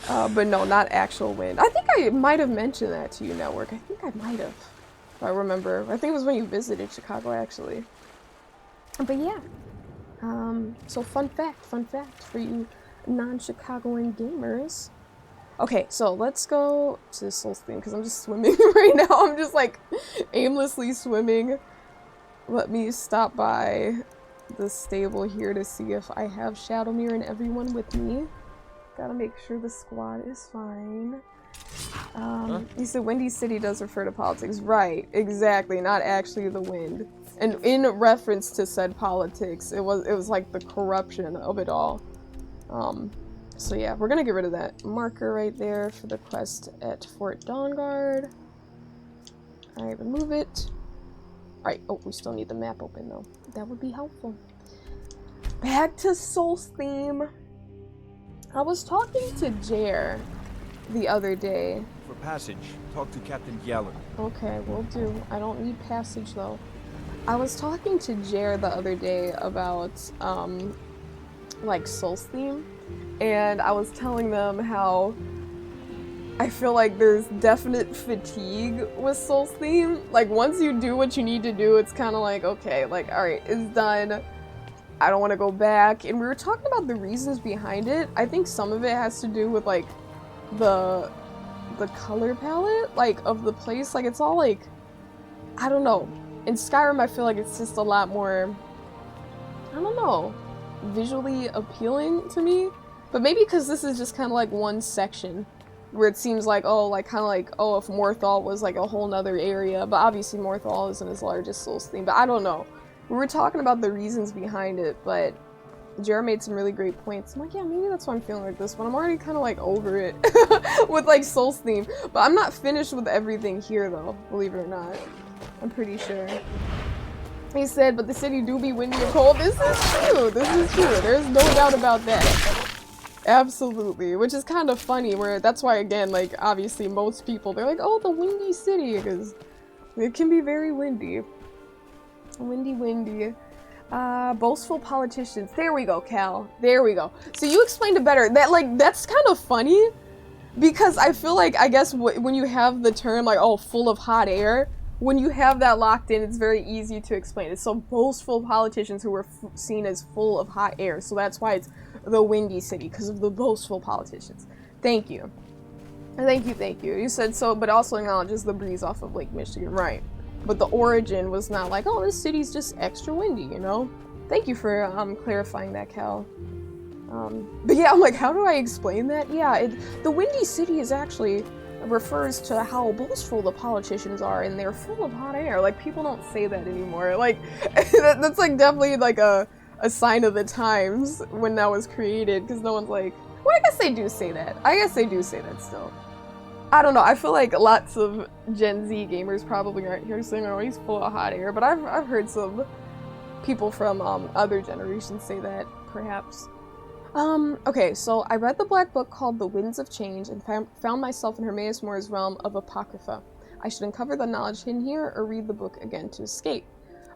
Speaker 1: But no, not actual wind. I think I might have mentioned that to you, Network. I think I might have. I remember. I think it was when you visited Chicago, actually. But yeah. So fun fact for you non-Chicagoan gamers. Okay, so let's go to Solstheim, because I'm just swimming right now. I'm just like aimlessly swimming. Let me stop by the stable here to see if I have Shadowmere and everyone with me. Gotta make sure the squad is fine. You said Windy City does refer to politics. Right, exactly, not actually the wind. And in reference to said politics, it was like the corruption of it all. So yeah, we're gonna get rid of that marker right there for the quest at Fort Dawnguard. Alright, remove it. Alright, oh, we still need the map open though. That would be helpful. Back to Solstheim. I was talking to Jer the other day.
Speaker 12: For passage, talk to Captain Yellen.
Speaker 1: Okay, will do. I don't need passage though. I was talking to Jer the other day about like Solstheim, and I was telling them how I feel like there's definite fatigue with Solstheim. Like once you do what you need to do, it's kind of like, okay, like alright, it's done. I don't want to go back. And we were talking about the reasons behind it. I think some of it has to do with like the color palette like of the place. Like it's all like, I don't know. In Skyrim I feel like it's just a lot more, I don't know, visually appealing to me. But maybe because this is just kind of like one section where it seems like, oh, like kind of like, oh, if Morthal was like a whole nother area. But obviously Morthal isn't as large as Solstheim. But I don't know. We were talking about the reasons behind it, but Jared made some really great points. I'm like, yeah, maybe that's why I'm feeling like this, but I'm already kind of like over it with like Solstheim. But I'm not finished with everything here though, believe it or not. I'm pretty sure. He said, but the city do be windy and cold. This is true. This is true. There's no doubt about that. Absolutely. Which is kind of funny, where that's why, again, like, obviously most people, they're like, oh, the Windy City, because it can be very windy. Windy. Boastful politicians. There we go, Cal. There we go. So you explained it better. That, like, that's kind of funny, because I feel like, I guess, when you have the term, like, oh, full of hot air, when you have that locked in, it's very easy to explain it. So boastful politicians who were seen as full of hot air. So that's why it's the Windy City, because of the boastful politicians. Thank you. Thank you. You said so, but also acknowledges the breeze off of Lake Michigan. Right. But the origin was not like, oh, this city's just extra windy, you know? Thank you for clarifying that, Cal. But yeah, I'm like, how do I explain that? Yeah, the Windy City is actually refers to how boastful the politicians are, and they're full of hot air. Like, people don't say that anymore. Like, that's like definitely like a sign of the times when that was created, because no one's like, well, I guess they do say that. I guess they do say that still. I don't know, I feel like lots of Gen Z gamers probably aren't here saying, oh, he's full of hot air, but I've heard some people from other generations say that, perhaps. Okay, so I read the Black Book called The Winds of Change and found myself in Hermaeus More's realm of Apocrypha. I should uncover the knowledge hidden here or read the book again to escape.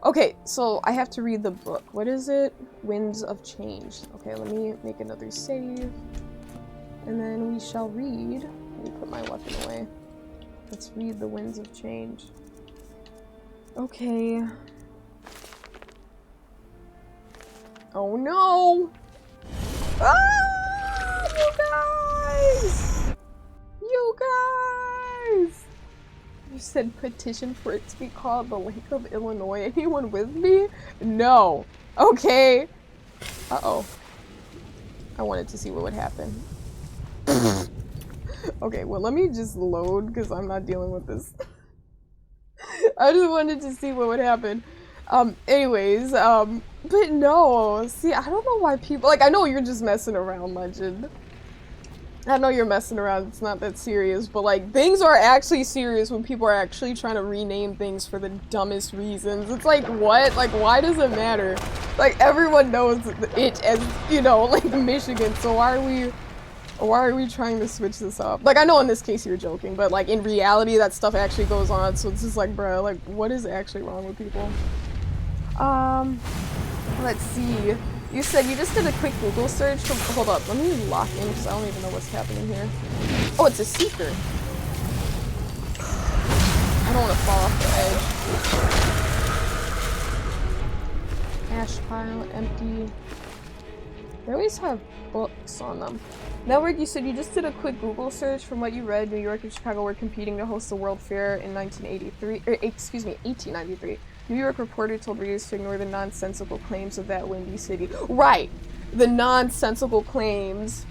Speaker 1: Okay, so I have to read the book. What is it? Winds of Change. Okay, let me make another save. And then we shall read. Let me put my weapon away. Let's read The Winds of Change. Okay. Oh no! Ah! You guys! You said petition for it to be called the Lake of Illinois. Anyone with me? No. Okay. Uh-oh. I wanted to see what would happen. Okay, well, let me just load because I'm not dealing with this. I just wanted to see what would happen. Anyways, but no. See, I don't know why people, like, I know you're just messing around, Legend. I know you're messing around, it's not that serious, but like, things are actually serious when people are actually trying to rename things for the dumbest reasons. It's like, what? Like, why does it matter? Like, everyone knows it as, you know, like, Michigan, so why are we trying to switch this up? Like, I know in this case you're joking, but like, in reality, that stuff actually goes on, so it's just like, bruh, like, what is actually wrong with people? Let's see. You said you just did a quick Google search. Hold up, let me lock in because I don't even know what's happening here. Oh, it's a seeker. I don't want to fall off the edge. Ash pile, empty. They always have books on them. Network, you said you just did a quick Google search. From what you read, New York and Chicago were competing to host the World Fair in 1893. New York reporter told readers to ignore the nonsensical claims of that windy city. Right! The nonsensical claims.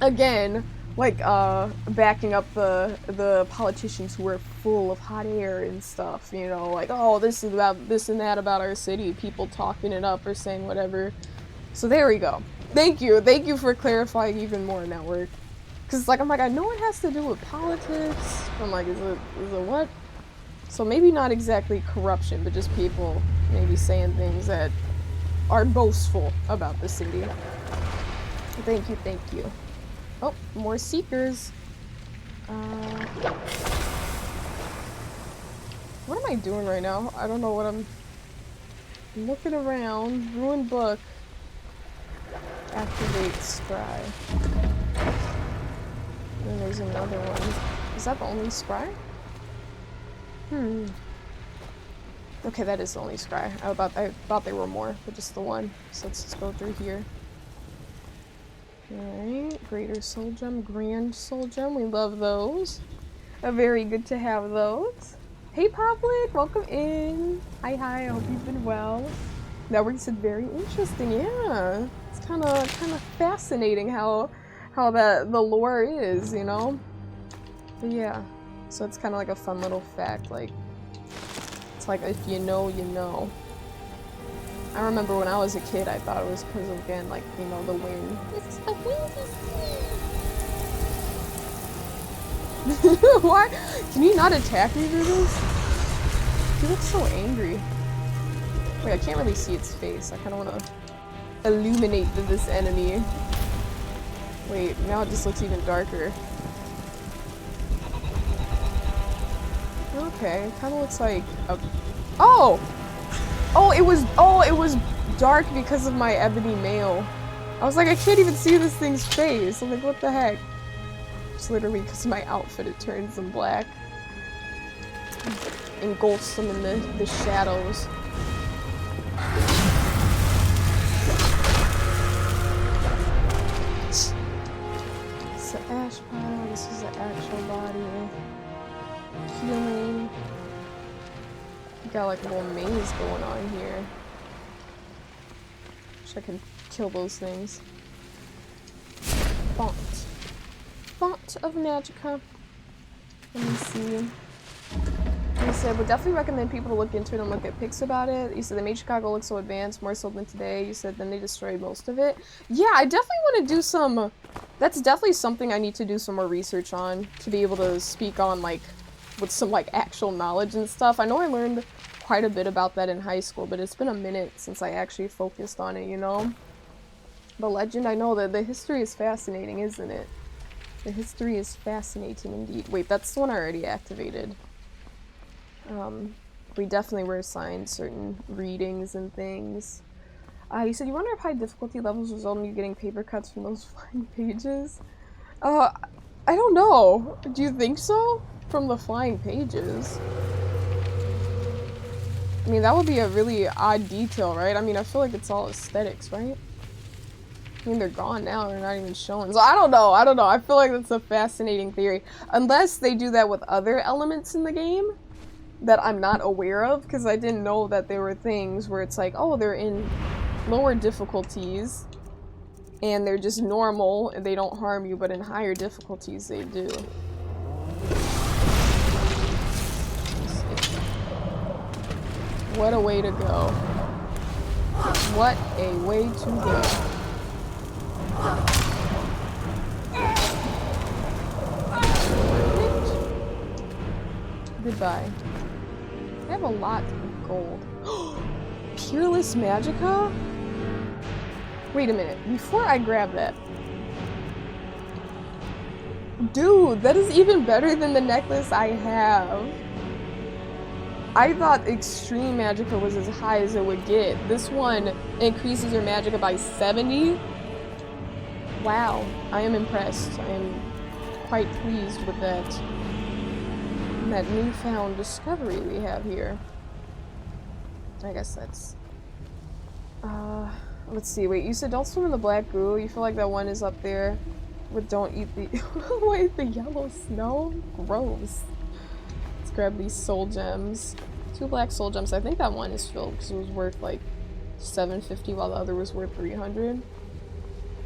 Speaker 1: Again, like, backing up the politicians who were full of hot air and stuff, you know, like, oh, this is about this and that about our city, people talking it up or saying whatever. So there we go. Thank you for clarifying even more, Network. Because, like, I'm like, I know it has to do with politics. I'm like, is it what? So maybe not exactly corruption, but just people maybe saying things that are boastful about the city. Thank you. Oh, more seekers. What am I doing right now? I don't know what I'm looking around. Ruined book. Activate scry. And then there's another one. Is that the only scry? Okay, that is the only scry. I thought there were more, but just the one. So let's just go through here. Alright, Greater Soul Gem, Grand Soul Gem, we love those. Very good to have those. Hey Poplet, welcome in. Hi, I hope you've been well. Network said very interesting, yeah. It's kinda fascinating how the lore is, you know? But yeah. So it's kind of like a fun little fact, like, it's like if you know, you know. I remember when I was a kid, I thought it was because of, again, like, you know, the wind. It's a windy sea. Why? Can you not attack me through this? He looks so angry. Wait, I can't really see its face. I kind of want to illuminate this enemy. Wait, now it just looks even darker. Okay, it kind of looks like a... Oh! It was dark because of my ebony mail. I was like, I can't even see this thing's face. I'm like, what the heck? It's literally because of my outfit, it turns them black. Engulfs them in the shadows. It's the ash pile, this is the actual body. Healing. Got like a little maze going on here. Wish I could kill those things. Font. Font of Magica. Let me see. You said, would definitely recommend people to look into it and look at pics about it. You said they made Chicago look so advanced, more so than today. You said then they destroyed most of it. Yeah, I definitely want to do some... That's definitely something I need to do some more research on to be able to speak on, like, with some, like, actual knowledge and stuff. I know I learned quite a bit about that in high school, but it's been a minute since I actually focused on it, you know? But Legend, I know that the history is fascinating, isn't it? The history is fascinating indeed. Wait, that's the one I already activated. We definitely were assigned certain readings and things. You said you wonder if high difficulty levels result in you getting paper cuts from those flying pages? I don't know. Do you think so? From the flying pages? I mean, that would be a really odd detail, right? I mean, I feel like it's all aesthetics, right? I mean, they're gone now. They're not even shown. So I don't know. I don't know. I feel like that's a fascinating theory. Unless they do that with other elements in the game that I'm not aware of, because I didn't know that there were things where it's like, oh, they're in lower difficulties and they're just normal and they don't harm you, but in higher difficulties they do. What a way to go. What a way to go. Goodbye. I have a lot of gold. Peerless Magica? Wait a minute. Before I grab that. Dude, that is even better than the necklace I have. I thought Extreme Magica was as high as it would get. This one increases your Magica by 70. Wow, I am impressed. I am quite pleased with that newfound discovery we have here. I guess that's... let's see, wait, you said don't swim in the black goo. You feel like that one is up there with don't eat the... Wait, the yellow snow? Gross. Let's grab these soul gems. 2 black soul gems. I think that one is filled because it was worth like $750 while the other was worth $300.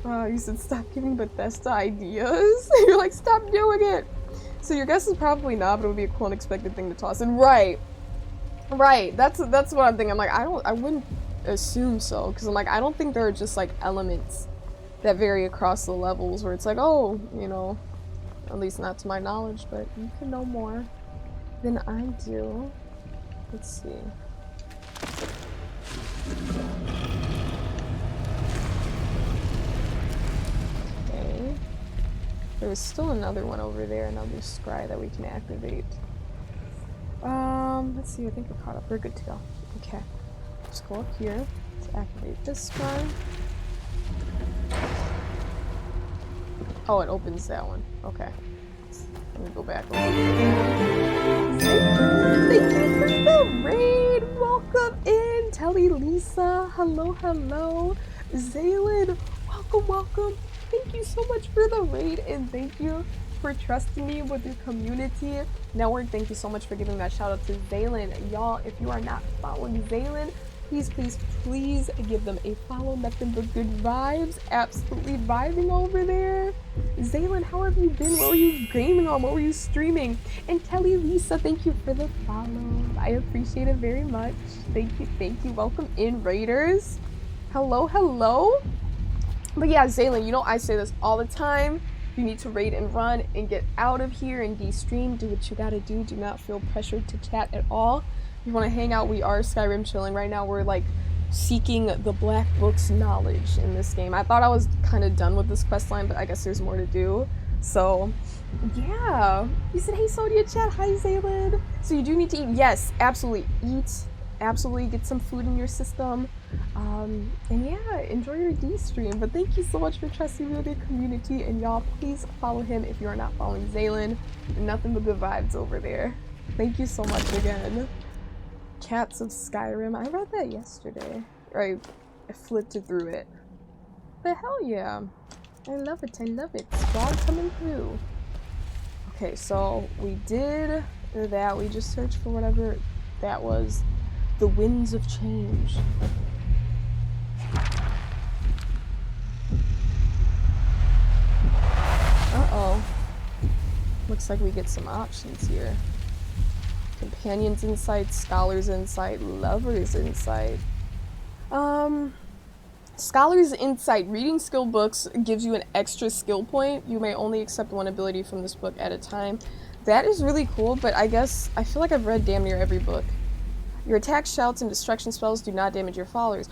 Speaker 1: You said stop giving Bethesda ideas. You're like, stop doing it. So your guess is probably not, but it would be a cool unexpected thing to toss in. Right. Right. That's what I'm thinking. I'm like, I wouldn't assume so, because I'm like, I don't think there are just like elements that vary across the levels where it's like, oh, you know, at least not to my knowledge, but you can know more than I do. Let's see. Okay. There was still another one over there, another scry that we can activate. Let's see, I think we're caught up. We're good to go. Okay. Let's go up here to activate this scry. Oh, it opens that one. Okay. Let me go back over here. Thank you for the raid! Welcome in! Telly Lisa, hello, hello. Zaylin, welcome, welcome. Thank you so much for the raid, and thank you for trusting me with your community network. Thank you so much for giving that shout out to Zaylin. Y'all, if you are not following Zaylin, please, please, please give them a follow. Nothing but good vibes. Absolutely vibing over there. Zaylin, how have you been? What were you gaming on? What were you streaming? And Telly Lisa, thank you for the follow. I appreciate it very much. Thank you, thank you. Welcome in, Raiders. Hello, hello. But yeah, Zaylin, you know I say this all the time. You need to raid and run and get out of here and de-stream. Do what you gotta do. Do not feel pressured to chat at all. If you want to hang out, we are Skyrim chilling right now. We're like seeking the Black Book's knowledge in this game. I thought I was kind of done with this quest line, but I guess there's more to do. So yeah, you said hey Sodia chat. Hi Zaylin. So you do need to eat. Yes, absolutely eat. Absolutely get some food in your system. And yeah, enjoy your D-stream. But thank you so much for trusting me with your community, and y'all please follow him if you are not following Zaylin. Nothing but good vibes over there. Thank you so much again. Cats of Skyrim. I read that yesterday. Or I flipped through it. But hell yeah. I love it. I love it. Squad coming through. Okay, so we did that. We just searched for whatever that was. The Winds of Change. Uh-oh. Looks like we get some options here. Companion's Insight, Scholar's Insight, Lover's Insight. Scholar's Insight. Reading skill books gives you an extra skill point. You may only accept one ability from this book at a time. That is really cool, but I guess I feel like I've read damn near every book. Your attack, shouts, and destruction spells do not damage your followers.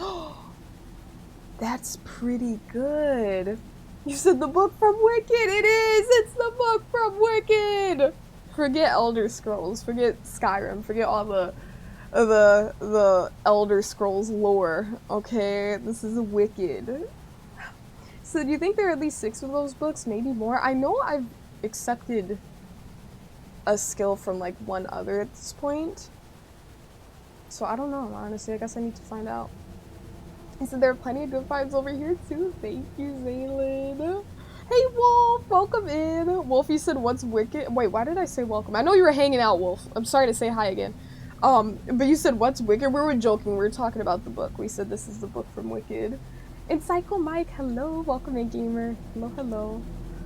Speaker 1: That's pretty good. You said the book from Wicked. It is! It's the book from Wicked! Forget Elder Scrolls. Forget Skyrim. Forget all the Elder Scrolls lore. Okay? This is Wicked. So do you think there are at least 6 of those books? Maybe more? I know I've accepted a skill from like one other at this point. So I don't know, honestly. I guess I need to find out. He said there are plenty of good vibes over here too. Thank you, Zaylin. Hey Wolf, welcome in. Wolf, you said what's wicked? Wait, why did I say welcome? I know you were hanging out, Wolf. I'm sorry to say hi again. But you said what's wicked? We were joking. We were talking about the book. We said this is the book from Wicked. And Psycho Mike, hello. Welcome in, gamer. Hello, hello.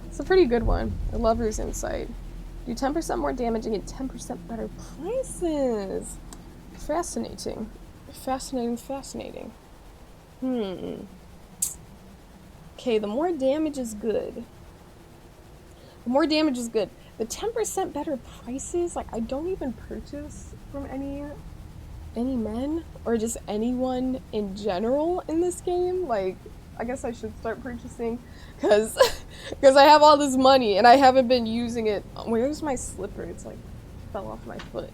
Speaker 1: It's a pretty good one. A Lover's Insight. Do 10% more damage and get 10% better prices. Fascinating. Fascinating, fascinating. Okay, the more damage is good. The more damage is good. The 10% better prices, like, I don't even purchase from any men or just anyone in general in this game. Like, I guess I should start purchasing because I have all this money and I haven't been using it. Where's my slipper? It's like fell off my foot.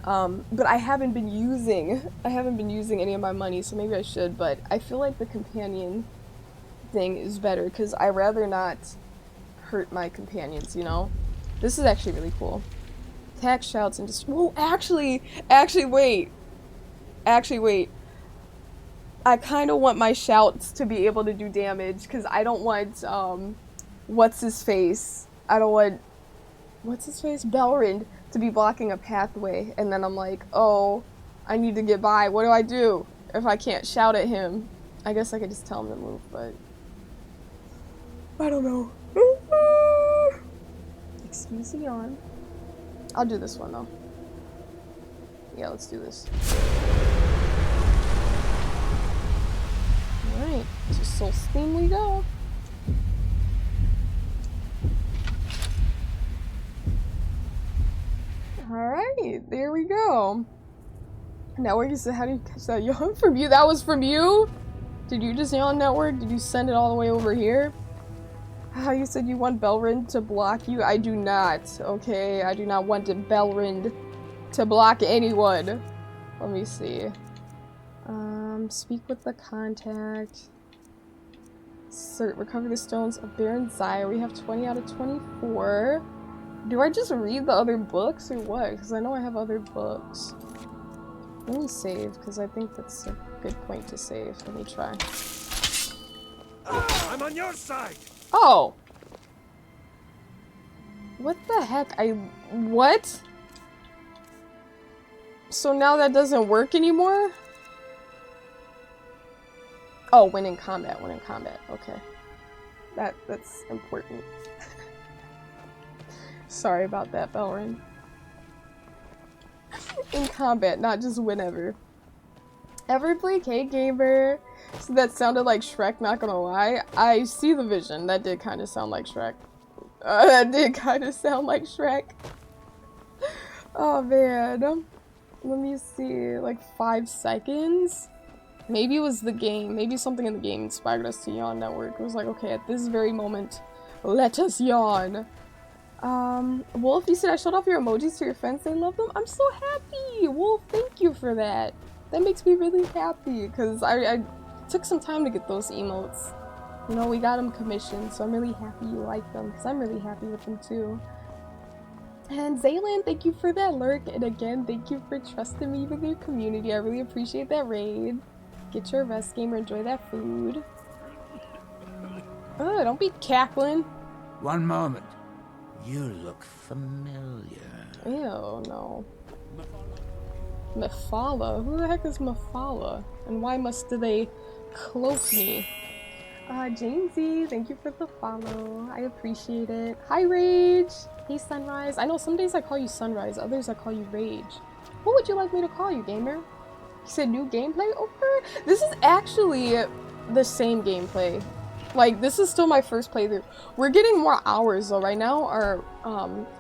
Speaker 1: But I haven't been using any of my money, so maybe I should, but I feel like the companion thing is better because I rather not hurt my companions, you know? This is actually really cool. Attack, shouts, and just whoa, actually wait. I kind of want my shouts to be able to do damage because I don't want what's his face Belrind to be blocking a pathway, and then I'm like, oh, I need to get by. What do I do if I can't shout at him? I guess I could just tell him to move, but I don't know. Excuse me on. I'll do this one though. Yeah, let's do this. Alright, to Soul Steam we go. Alright, there we go. Network, you said, how do you catch that yawn from you? That was from you? Did you just yawn, Network? Did you send it all the way over here? How you said you want Belrind to block you? I do not, okay? I do not want Belrind to block anyone. Let me see. Speak with the contact. Recover the stones of Baron Zaya. We have 20 out of 24. Do I just read the other books or what? Because I know I have other books. Let me save, because I think that's a good point to save. Let me try.
Speaker 3: I'm on your side!
Speaker 1: Oh! What the heck? What? So now that doesn't work anymore? Oh, when in combat, okay. That's important. Sorry about that, Belrin. In combat, not just whenever. Ever play K-Gamer? So that sounded like Shrek, not gonna lie. I see the vision. That did kind of sound like Shrek. Oh man. Let me see. Like 5 seconds? Maybe it was the game. Maybe something in the game inspired us to yawn. Network. It was like, okay, at this very moment, let us yawn. Wolf, you said I showed off your emojis to your friends. They love them. I'm so happy. Wolf, thank you for that. That makes me really happy because I took some time to get those emotes. You know, we got them commissioned, so I'm really happy you like them because I'm really happy with them too. And Zaylin, thank you for that lurk. And again, thank you for trusting me with your community. I really appreciate that raid. Get your rest, gamer. Enjoy that food. Oh, don't be cackling.
Speaker 11: One moment. You look familiar.
Speaker 1: Ew, no. Mephala? Who the heck is Mephala? And why must they cloak me? Jamesy, thank you for the follow. I appreciate it. Hi, Rage! Hey, Sunrise. I know some days I call you Sunrise, others I call you Rage. What would you like me to call you, gamer? You said new gameplay over? This is actually the same gameplay. Like, this is still my first playthrough. We're getting more hours though. Right now, our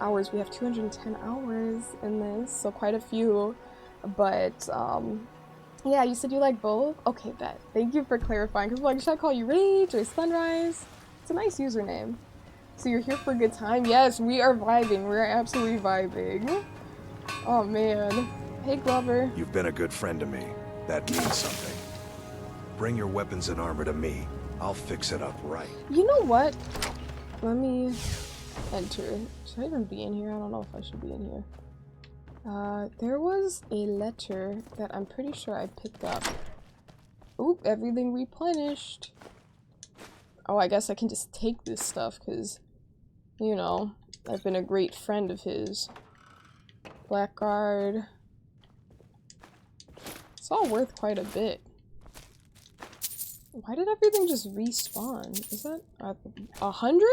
Speaker 1: hours, we have 210 hours in this, so quite a few. But, yeah, you said you like both? Okay, bet. Thank you for clarifying, because like, should I call you Rage or Sunrise? It's a nice username. So you're here for a good time? Yes, we are vibing. We're absolutely vibing. Oh, man. Hey, Glover.
Speaker 13: You've been a good friend to me. That means something. Bring your weapons and armor to me. I'll fix it up right.
Speaker 1: You know what? Let me enter. Should I even be in here? I don't know if I should be in here. There was a letter that I'm pretty sure I picked up. Oop. everything replenished. Oh, I guess I can just take this stuff because, you know, I've been a great friend of his. Blackguard. It's all worth quite a bit. Why did everything just respawn? Is that 100?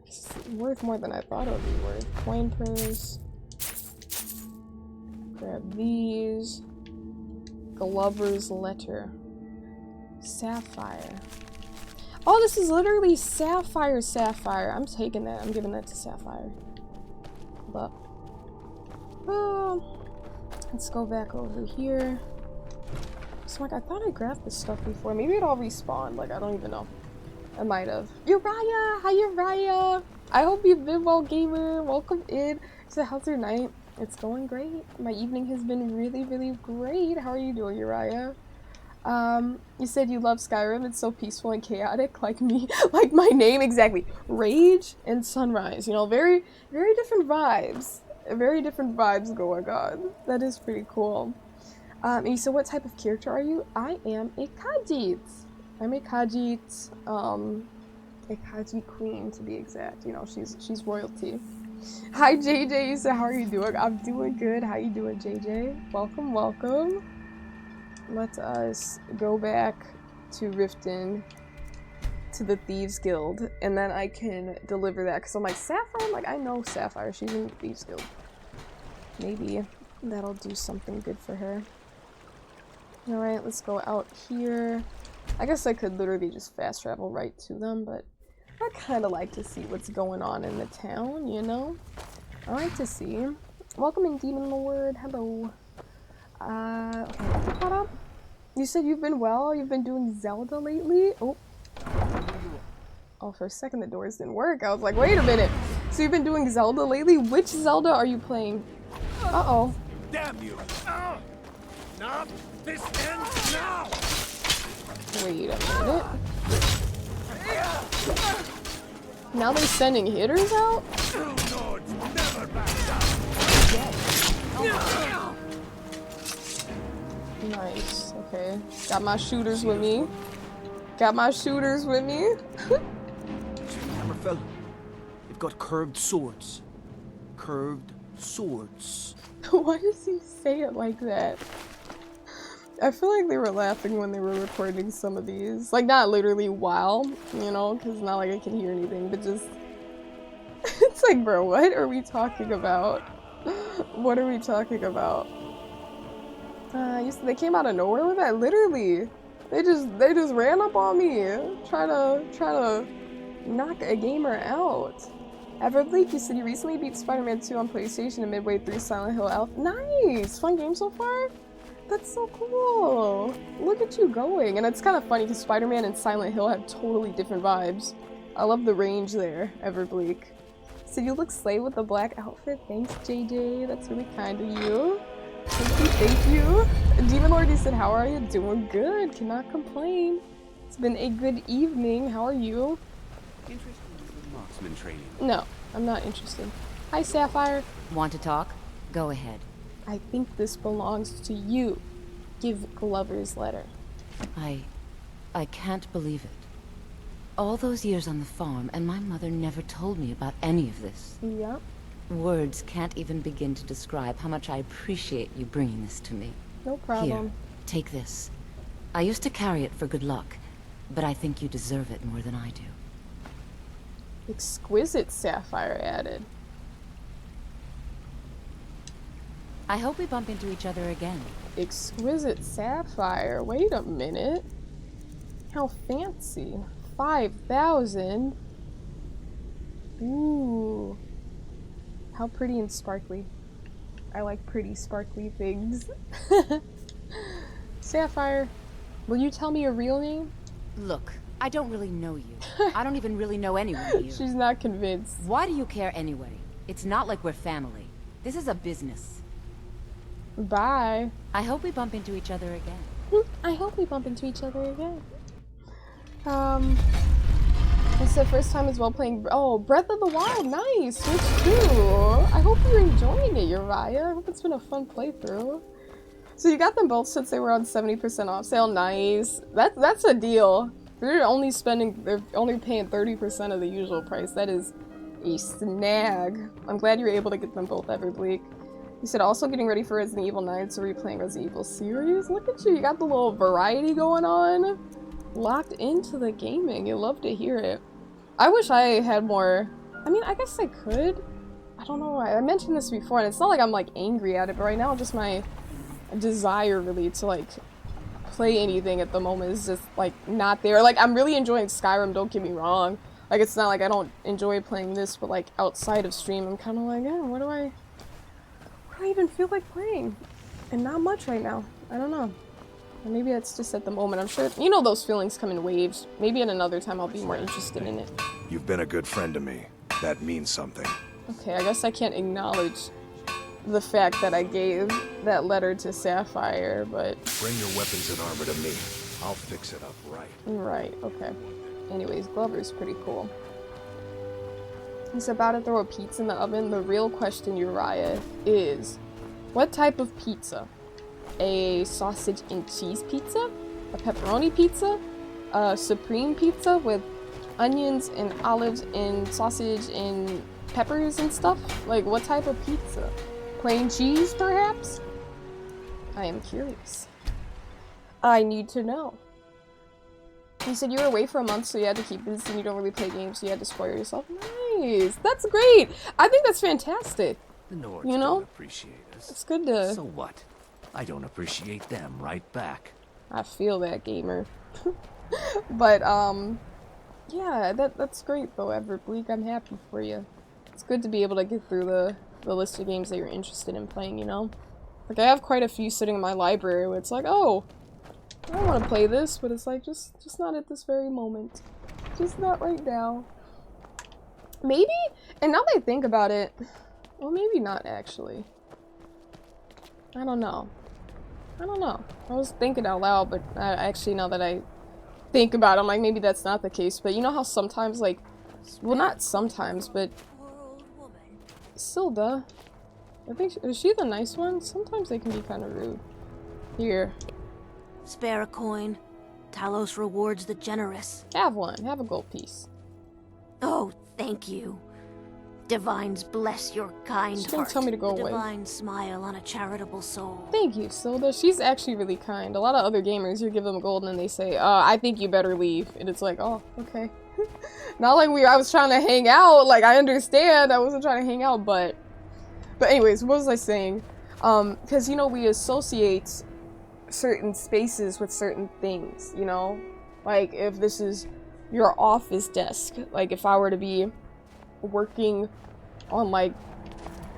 Speaker 1: It's worth more than I thought it would be worth. Coin purse. Grab these. Glover's letter. Sapphire. Oh, this is literally Sapphire. I'm taking that. I'm giving that to Sapphire. Hold up. Let's go back over here. So, like, I thought I grabbed this stuff before. Maybe it all respawned. Like, I don't even know. I might have. Uriah! Hi, Uriah! I hope you've been well, gamer. Welcome in. So, how's your night? It's going great. My evening has been really, really great. How are you doing, Uriah? You said you love Skyrim. It's so peaceful and chaotic, like me. Like my name, exactly. Rage and Sunrise. You know, very, very different vibes. Very different vibes going on. That is pretty cool. And you said, what type of character are you? I am a Khajiit. I'm a Khajiit, a Khajiit queen to be exact. You know, she's royalty. Hi JJ, you said, how are you doing? I'm doing good. How you doing, JJ? Welcome, welcome. Let us go back to Riften, to the Thieves Guild, and then I can deliver that. Because I'm like, Sapphire? I'm like, I know Sapphire. She's in the Thieves Guild. Maybe that'll do something good for her. Alright, let's go out here. I guess I could literally just fast travel right to them, but I kind of like to see what's going on in the town, you know? I like to see. Welcome in, Demon Lord. Hello. Okay, you caught up? You said you've been well? You've been doing Zelda lately? Oh. Oh, for a second the doors didn't work. I was like, wait a minute. So you've been doing Zelda lately? Which Zelda are you playing? Uh-oh.
Speaker 3: Damn you! Not this ends now!
Speaker 1: Wait a minute. Now they're sending hitters out? Nice. Okay. Got my shooters with me. Got my shooters with me.
Speaker 6: Hammerfell, they've got curved swords. Curved swords.
Speaker 1: Why does he say it like that? I feel like they were laughing when they were recording some of these. Like, not literally while, you know, because it's not like I can hear anything, but just... It's like, bro, what are we talking about? What are we talking about? They came out of nowhere with that? Literally. They just ran up on me. Try to knock a gamer out. Everbleak, you said you recently beat Spider-Man 2 on PlayStation and midway through Silent Hill Alpha. Nice! Fun game so far? That's so cool. Look at you going. And it's kind of funny because Spider-Man and Silent Hill have totally different vibes. I love the range there, Everbleak. So you look slay with the black outfit. Thanks, JJ. That's really kind of you. Thank you. Demon Lord, you said, how are you? Doing good. Cannot complain. It's been a good evening. How are you?
Speaker 14: Interested in marksman training?
Speaker 1: No, I'm not interested. Hi, Sapphire.
Speaker 15: Want to talk? Go ahead.
Speaker 1: I think this belongs to you. Give Glover's letter.
Speaker 15: I can't believe it. All those years on the farm, and my mother never told me about any of this.
Speaker 1: Yep.
Speaker 15: Words can't even begin to describe how much I appreciate you bringing this to me.
Speaker 1: No problem.
Speaker 15: Here, take this. I used to carry it for good luck, but I think you deserve it more than I do.
Speaker 1: Exquisite, Sapphire added.
Speaker 15: I hope we bump into each other again.
Speaker 1: Exquisite Sapphire. Wait a minute. How fancy. 5,000. Ooh. How pretty and sparkly. I like pretty sparkly things. Sapphire, will you tell me your real name?
Speaker 15: Look, I don't really know you. I don't even really know anyone here.
Speaker 1: She's not convinced.
Speaker 15: Why do you care anyway? It's not like we're family. This is a business.
Speaker 1: Bye.
Speaker 15: I hope we bump into each other again.
Speaker 1: I hope we bump into each other again. It's the first time as well playing. Oh, Breath of the Wild, nice. Switch 2. I hope you're enjoying it, Uriah. I hope it's been a fun playthrough. So you got them both since they were on 70% off sale. Nice. That's a deal. They're only paying 30% of the usual price. That is a snag. I'm glad you were able to get them both, Everbleak. You said also getting ready for Resident Evil 9, so replaying Resident Evil series. Look at you. You got the little variety going on. Locked into the gaming. You love to hear it. I wish I had more. I mean, I guess I could. I don't know why. I mentioned this before, and it's not like I'm like angry at it, but right now just my desire really to like play anything at the moment is just like not there. Like I'm really enjoying Skyrim, don't get me wrong. Like it's not like I don't enjoy playing this, but like outside of stream I'm kind of like, yeah, what do I even feel like playing? And not much right now. I don't know. Or maybe that's just at the moment. I'm sure, you know, those feelings come in waves. Maybe at another time I'll be more interested in it.
Speaker 13: You've been a good friend to me. That means something.
Speaker 1: Okay, I guess I can't acknowledge the fact that I gave that letter to Sapphire, but...
Speaker 13: Bring your weapons and armor to me. I'll fix it up right.
Speaker 1: Right, okay. Anyways, Glover's pretty cool. He's about to throw a pizza in the oven. The real question, Uriah, is what type of pizza? A sausage and cheese pizza? A pepperoni pizza? A supreme pizza with onions and olives and sausage and peppers and stuff? Like, what type of pizza? Plain cheese, perhaps? I am curious. I need to know. You said you were away for a month, so you had to keep busy and you don't really play games, so you had to spoil yourself. Nice! That's great! I think that's fantastic.
Speaker 16: The Nords
Speaker 1: you know?
Speaker 16: don't appreciate us.
Speaker 1: It's good to...
Speaker 16: So what? I don't appreciate them right back.
Speaker 1: I feel that, gamer. But, yeah, that's great, though, Everbleak. I'm happy for you. It's good to be able to get through the list of games that you're interested in playing, you know? Like, I have quite a few sitting in my library where it's like, oh, I want to play this, but it's like, just not at this very moment. Just not right now. Maybe? And now that I think about it, well, maybe not, actually. I don't know. I don't know. I was thinking out loud, but actually, now that I think about it, I'm like, maybe that's not the case. But you know how sometimes, like, well, not sometimes, but Silda, I think, is she the nice one? Sometimes they can be kind of rude. Here.
Speaker 17: Spare a coin. Talos rewards the generous.
Speaker 1: Have one. Have a gold piece.
Speaker 17: Oh, thank you. Divines bless your kind
Speaker 1: She didn't
Speaker 17: heart.
Speaker 1: tell me to go
Speaker 17: the
Speaker 1: away.
Speaker 17: divine smile on a charitable soul.
Speaker 1: Thank you, Silda. She's actually really kind. A lot of other gamers, you give them gold and then they say, I think you better leave. And it's like, oh, okay. Not like I was trying to hang out. Like, I understand. I wasn't trying to hang out, but anyways, what was I saying? Because, you know, we associate certain spaces with certain things, you know? Like, if this is your office desk, like, if I were to be working on, like,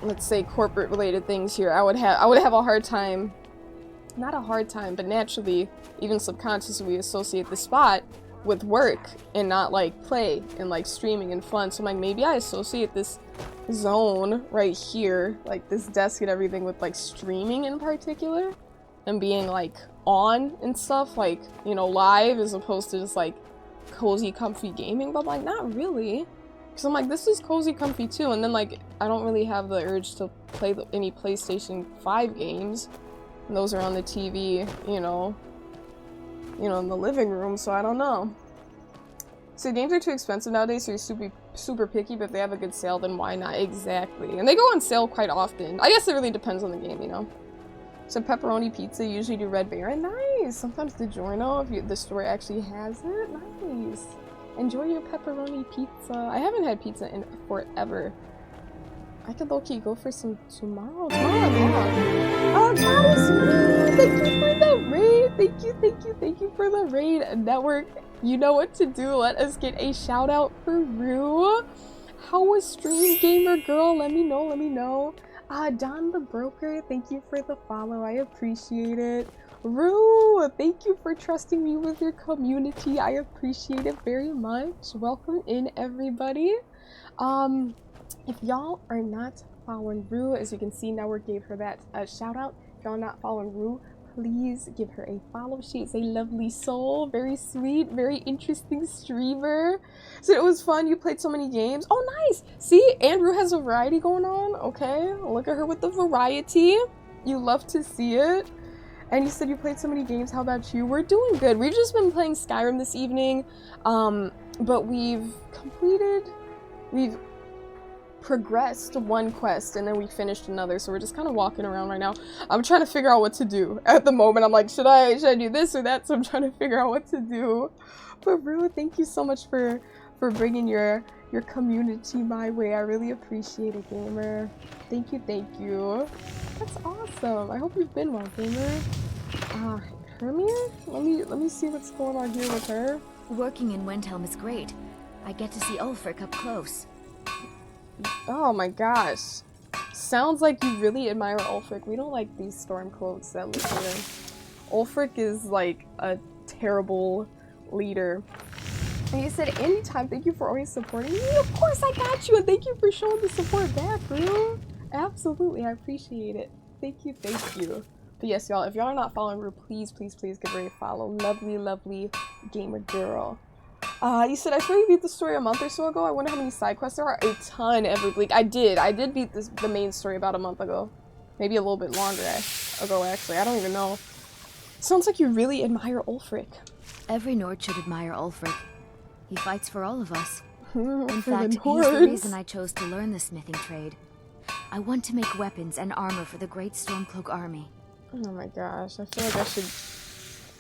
Speaker 1: let's say corporate related things here, I would have a hard time, not a hard time, but naturally, even subconsciously, we associate the spot with work and not like play and like streaming and fun. So I'm like, maybe I associate this zone right here, like this desk and everything, with like streaming in particular and being like on and stuff, like, you know, live, as opposed to just like cozy comfy gaming. But I'm like, not really, because I'm like, this is cozy comfy too. And then like, I don't really have the urge to play any PlayStation 5 games, and those are on the TV, you know, in the living room, so I don't know. So games are too expensive nowadays, so you're super picky, but if they have a good sale, then why not? Exactly. And they go on sale quite often. I guess it really depends on the game, you know? So pepperoni pizza, usually do Red Baron. Nice! Sometimes DiGiorno, if the store actually has it. Nice! Enjoy your pepperoni pizza. I haven't had pizza in forever. I could low-key go for some tomorrow. Oh, that is me! Thank you for the raid! Thank you for the raid, network. You know what to do. Let us get a shout out for Rue. How was stream, gamer girl? Let me know. Don the Broker, thank you for the follow. I appreciate it. Rue, thank you for trusting me with your community. I appreciate it very much. Welcome in, everybody. If y'all are not following Rue, as you can see, Network gave her that shout out. If y'all are not following Rue, please give her a follow. She is a lovely soul, very sweet, very interesting streamer. So it was fun. You played so many games. Oh, nice. See, Andrew has a variety going on. Okay, look at her with the variety. You love to see it. And you said you played so many games. How about you? We're doing good. We've just been playing Skyrim this evening. But we've progressed one quest and then we finished another, so we're just kind of walking around right now. I'm trying to figure out what to do at the moment. I'm like, should I do this or that? So I'm trying to figure out what to do. But Rue, thank you so much for bringing your community my way. I really appreciate it, gamer. Thank you. That's awesome. I hope you've been well, gamer. Hermia? Let me see what's going on here with her.
Speaker 7: Working in Windhelm is great. I get to see Ulfric up close.
Speaker 1: Oh my gosh. Sounds like you really admire Ulfric. We don't like these stormcloaks that live here. Ulfric is like a terrible leader. And you said anytime, thank you for always supporting me. Of course I got you, and thank you for showing the support back, bro. Absolutely, I appreciate it. Thank you. But yes, y'all, if y'all are not following Rue, please give her a follow. Lovely gamer girl. You said I swear you beat the story a month or so ago. I wonder how many side quests there are. A ton, Everbleak. I did beat the main story about a month ago. Maybe a little bit longer ago, actually. I don't even know. Sounds like you really admire Ulfric.
Speaker 7: Every Nord should admire Ulfric. He fights for all of us. In
Speaker 1: For
Speaker 7: fact,
Speaker 1: the
Speaker 7: he's the
Speaker 1: Nords.
Speaker 7: reason I chose to learn the smithing trade. I want to make weapons and armor for the great Stormcloak army.
Speaker 1: Oh my gosh, I feel like I should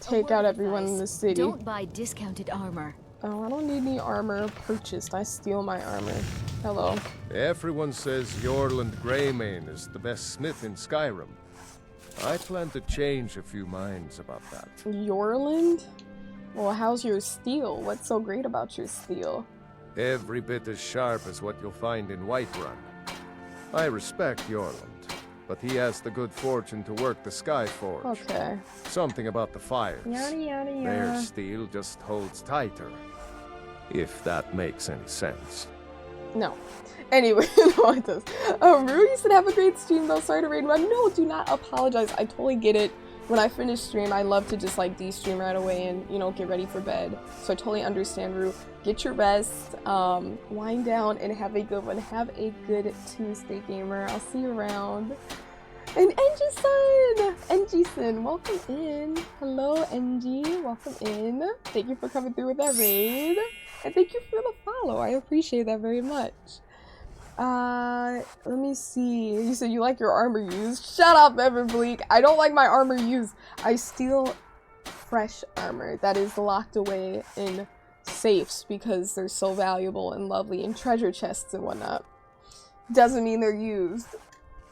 Speaker 1: take out everyone in the city.
Speaker 7: Don't buy discounted armor.
Speaker 1: Oh, I don't need any armor purchased. I steal my armor. Hello.
Speaker 3: Everyone says Jorland Greymane is the best smith in Skyrim. I plan to change a few minds about that.
Speaker 1: Jorland? Well, how's your steel? What's so great about your steel?
Speaker 3: Every bit as sharp as what you'll find in Whiterun. I respect Jorland, but he has the good fortune to work the Skyforge.
Speaker 1: Okay.
Speaker 3: Something about the fires.
Speaker 1: Yada.
Speaker 3: Their steel just holds tighter. If that makes any sense.
Speaker 1: No. Anyway, no, it does. Rue, you said have a great stream though. Sorry to raid one. No, do not apologize. I totally get it. When I finish stream, I love to just like de-stream right away and, you know, get ready for bed. So I totally understand, Rue. Get your rest, wind down, and have a good one. Have a good Tuesday, gamer. I'll see you around. And NG-san, welcome in. Hello, NG, welcome in. Thank you for coming through with that raid. And thank you for the follow. I appreciate that very much. Let me see. You said you like your armor used. Shut up, Everbleak. I don't like my armor used. I steal fresh armor that is locked away in safes because they're so valuable and lovely in treasure chests and whatnot. Doesn't mean they're used.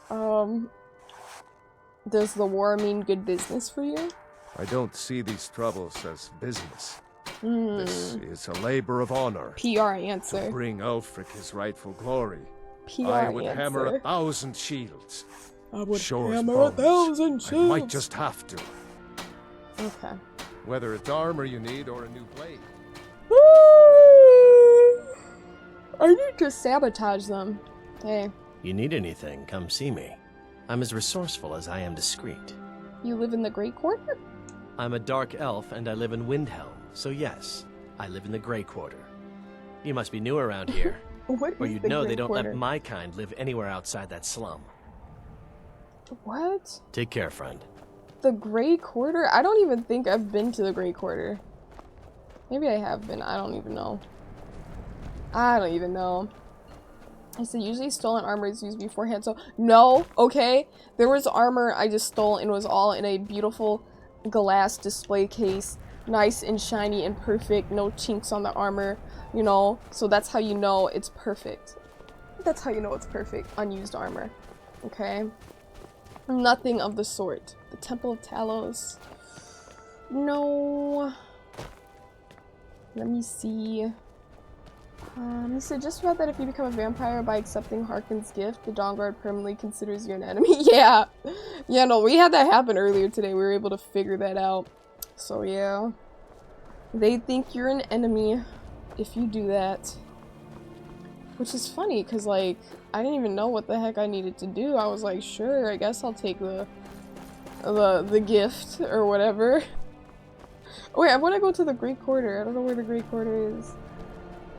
Speaker 1: Does the war mean good business for you?
Speaker 3: I don't see these troubles as business. This is a labor of honor.
Speaker 1: PR answer.
Speaker 3: To bring Ulfric his rightful glory.
Speaker 1: PR
Speaker 3: I would
Speaker 1: answer.
Speaker 3: hammer 1,000 shields.
Speaker 1: I would
Speaker 3: Shore's
Speaker 1: hammer
Speaker 3: bones.
Speaker 1: 1,000 shields.
Speaker 3: I might just have to.
Speaker 1: Okay.
Speaker 3: Whether it's armor you need or a new blade.
Speaker 1: I need to sabotage them. Hey.
Speaker 5: You need anything, come see me. I'm as resourceful as I am discreet.
Speaker 1: You live in the Great Quarter?
Speaker 5: I'm a dark elf and I live in Windhelm, so yes, I live in the Grey Quarter. You must be new around here.
Speaker 1: What
Speaker 5: or
Speaker 1: is
Speaker 5: you'd
Speaker 1: the
Speaker 5: know
Speaker 1: Grey
Speaker 5: they don't
Speaker 1: Quarter?
Speaker 5: let my kind live anywhere outside that slum.
Speaker 1: What?
Speaker 5: Take care, friend.
Speaker 1: The Grey Quarter? I don't even think I've been to the Grey Quarter. Maybe I have been. I don't even know. I don't even know. I said usually stolen armor is used beforehand, so no, okay? There was armor I just stole and it was all in a beautiful glass display case. Nice and shiny and perfect. No chinks on the armor, you know? So that's how you know it's perfect. That's how you know it's perfect. Unused armor. Okay? Nothing of the sort. The Temple of Talos. No. Let me see. He said, just read that if you become a vampire by accepting Harkon's gift, the Dawnguard permanently considers you an enemy. Yeah. Yeah, no, we had that happen earlier today. We were able to figure that out. So, yeah. They think you're an enemy if you do that. Which is funny, because, like, I didn't even know what the heck I needed to do. I was like, sure, I guess I'll take the gift, or whatever. Wait, I want to go to the Great Quarter. I don't know where the Great Quarter is.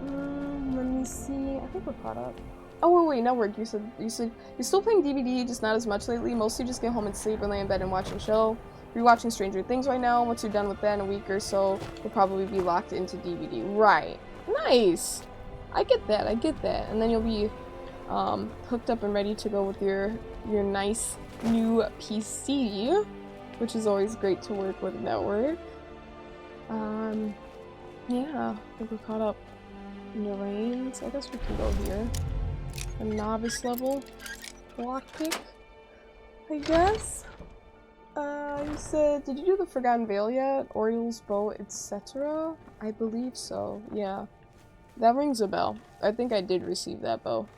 Speaker 1: Let me see. I think we're caught up. Oh wait, network. You said you're still playing DVD, just not as much lately. Mostly just get home and sleep and lay in bed and watch a show. rewatching Stranger Things right now. Once you're done with that in a week or so, you'll probably be locked into DVD. Right. Nice. I get that. I get that. And then you'll be hooked up and ready to go with your nice new PC, which is always great to work with network. Yeah, I think we're caught up in the reins. I guess we can go here. A novice level lockpick, I guess. You said, did you do the Forgotten Vale yet? Oriel's bow, etc.? I believe so, yeah. That rings a bell. I think I did receive that bow.